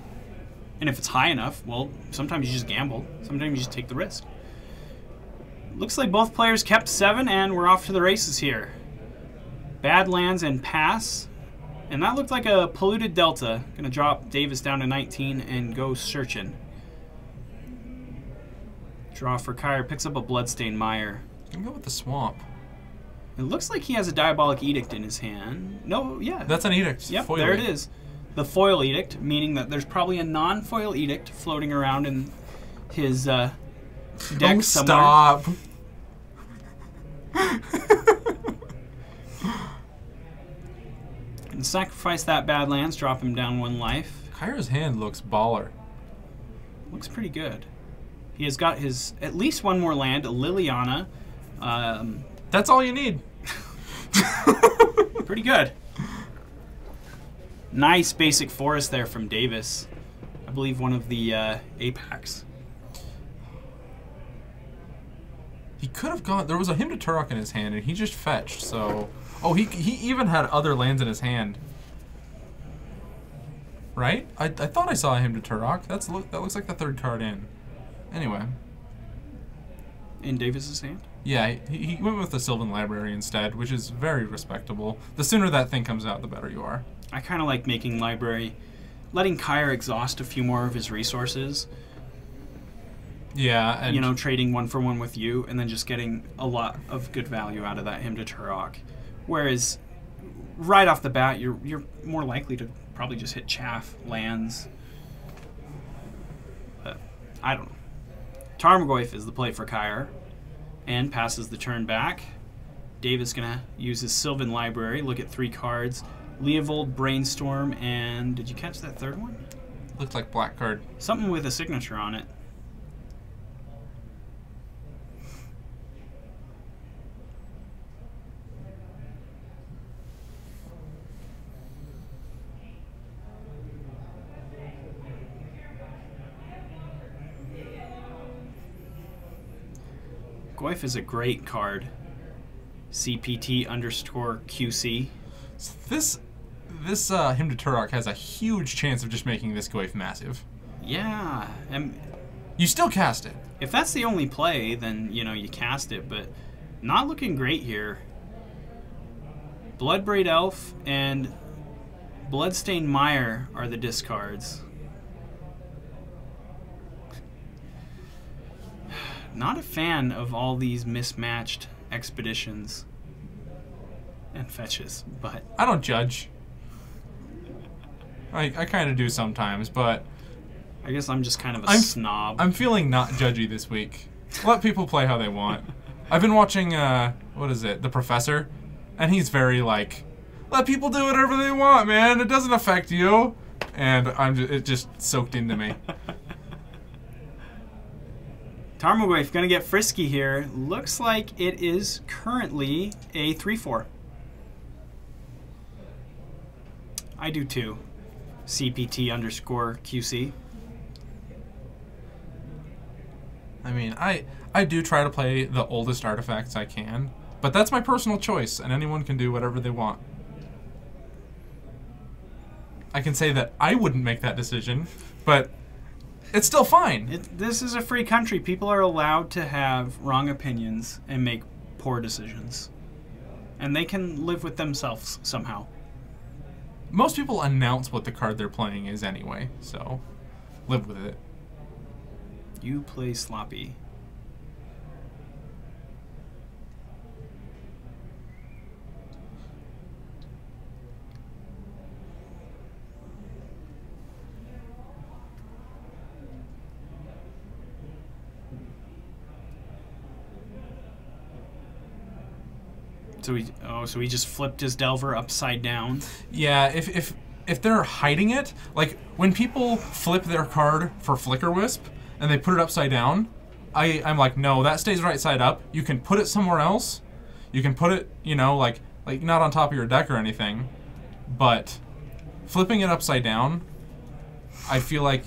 And if it's high enough, well, sometimes you just gamble. Sometimes you just take the risk. Looks like both players kept 7, and we're off to the races here. Badlands and pass. And that looked like a polluted delta. Gonna drop Davis down to 19 and go searching. Draw for Kyre. Picks up a Bloodstained Mire.
You can go with the swamp.
It looks like he has a Diabolic Edict in his hand. No, yeah.
That's an edict.
Yep,
Foil
there it
edict.
is. The Foil Edict, meaning that there's probably a non-foil edict floating around in his deck
Oh,
somewhere.
stop.
And sacrifice that Badlands, drop him down 1 life.
Kyra's hand looks baller.
Looks pretty good. He has got his at least 1 more land, a Liliana.
That's all you need.
Pretty good. Nice basic forest there from Davis. I believe one of the Apex.
He could have gone... There was a Hymn to Turok in his hand, and he just fetched, so... Oh, he even had other lands in his hand. Right? I thought I saw a Hymn to Turok. That looks like the 3rd card in. Anyway.
In Davis's hand?
Yeah, he went with the Sylvan Library instead, which is very respectable. The sooner that thing comes out, the better you are.
I kind of like making library, letting Kyre exhaust a few more of his resources.
Yeah, and...
You know, trading 1 for 1 with you, and then just getting a lot of good value out of that Hymn to Turok. Whereas, right off the bat, you're more likely to probably just hit chaff, lands. But, I don't know. Tarmogoyf is the play for Kyre, and passes the turn back. Davis gonna use his Sylvan Library, look at 3 cards. Leovold, Brainstorm, and did you catch that 3rd one?
Looked like black card.
Something with a signature on it. Goyf is a great card. CPT_QC.
So this Hymn to Turok has a huge chance of just making this Goyf massive.
Yeah, and
You still cast it.
if that's the only play, then, you know, you cast it, but not looking great here. Bloodbraid Elf and Bloodstained Mire are the discards. Not a fan of all these mismatched expeditions and fetches, but
I don't judge. I kind of do sometimes, but
I guess I'm just kind of a snob.
I'm feeling not judgy this week. Let people play how they want. I've been watching, what is it, The Professor, and he's very like, let people do whatever they want, man. It doesn't affect you. And it just soaked into me.
Tarmogoyf gonna get frisky here. Looks like it is currently a 3-4. I do too. CPT_QC.
I mean, I do try to play the oldest artifacts I can, but that's my personal choice, and anyone can do whatever they want. I can say that I wouldn't make that decision, but it's still fine.
This is a free country. People are allowed to have wrong opinions and make poor decisions. And they can live with themselves somehow.
Most people announce what the card they're playing is anyway, so live with it.
You play sloppy. So he just flipped his Delver upside down.
Yeah, if they're hiding it, like when people flip their card for Flicker Wisp and they put it upside down, I'm like, no, that stays right side up. You can put it somewhere else. You can put it, you know, like not on top of your deck or anything, but flipping it upside down, I feel like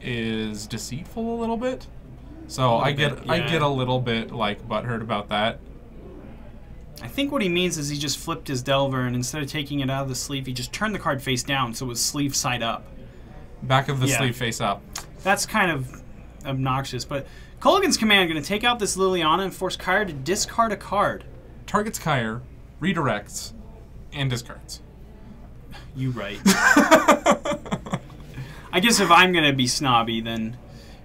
is deceitful a little bit. So I get a little bit like butthurt about that.
I think what he means is he just flipped his Delver, and instead of taking it out of the sleeve, he just turned the card face down, so it was sleeve side up.
Back of the sleeve face up.
That's kind of obnoxious, but Kolaghan's Command going to take out this Liliana and force Kyre to discard a card.
Targets Kyre, redirects, and discards.
You right. I guess if I'm going to be snobby, then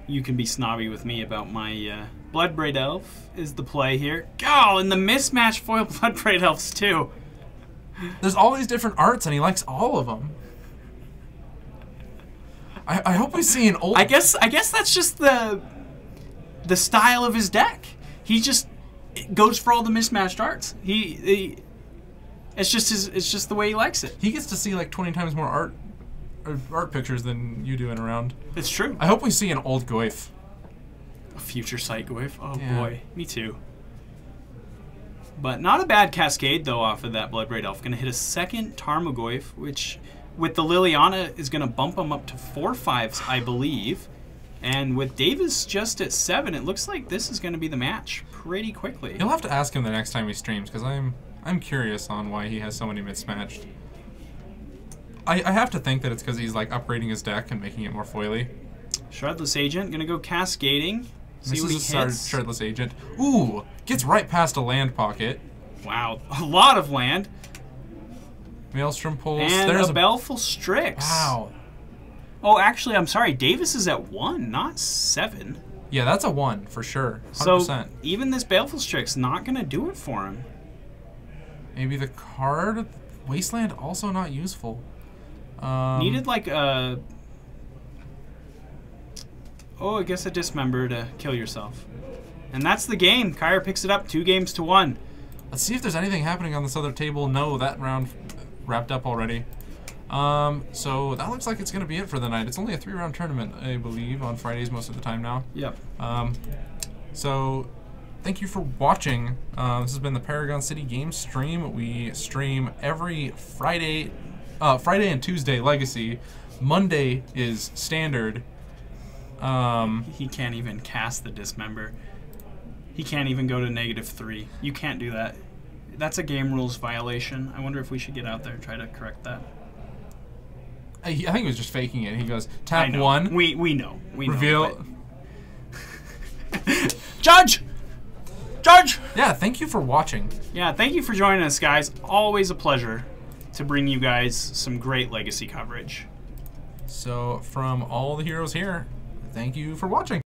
you can be snobby with me about my Bloodbraid Elf is the play here. Oh, and the mismatch foil Bloodbraid Elves too.
There's all these different arts, and he likes all of them. I hope we see an old.
I guess that's just the style of his deck. He just goes for all the mismatched arts. It's just the way he likes it.
He gets to see like 20 times more art pictures than you do in a round.
It's true.
I hope we see an old Goyf.
A future sight Goyf. Oh
yeah.
boy, me too. But not a bad cascade though off of that Bloodbraid Elf. Going to hit a second Tarmogoyf, which with the Liliana is going to bump him up to 4/5s, I believe. And with Davis just at 7, it looks like this is going to be the match pretty quickly.
You'll have to ask him the next time he streams, because I'm curious on why he has so many mismatched. I have to think that it's because he's like upgrading his deck and making it more foily.
Shardless Agent going to go cascading. See what he hits.
Shardless Agent. Ooh, gets right past a land pocket.
Wow, a lot of land.
Maelstrom Pulse.
And there's a Baleful Strix.
Wow.
Oh, actually, I'm sorry. Davis is at 1, not 7.
Yeah, that's a 1 for sure. 100%.
So even this Baleful Strix not going to do it for him.
Maybe the card Wasteland also not useful.
Needed like a... Oh, I guess a Dismember to kill yourself. And that's the game. Kyre picks it up 2-1.
Let's see if there's anything happening on this other table. No, that round wrapped up already. So that looks like it's going to be it for the night. It's only a 3-round tournament, I believe, on Fridays most of the time now.
Yep.
So thank you for watching. This has been the Paragon City Games stream. We stream every Friday and Tuesday Legacy. Monday is Standard.
He can't even cast the Dismember. He can't even go to -3. You can't do that. That's a game rules violation. I wonder if we should get out there and try to correct that.
I think he was just faking it. He goes, tap 1.
We know.
Reveal.
Judge! Judge!
Yeah, thank you for watching.
Yeah, thank you for joining us, guys. Always a pleasure to bring you guys some great Legacy coverage.
So, from all the heroes here, thank you for watching.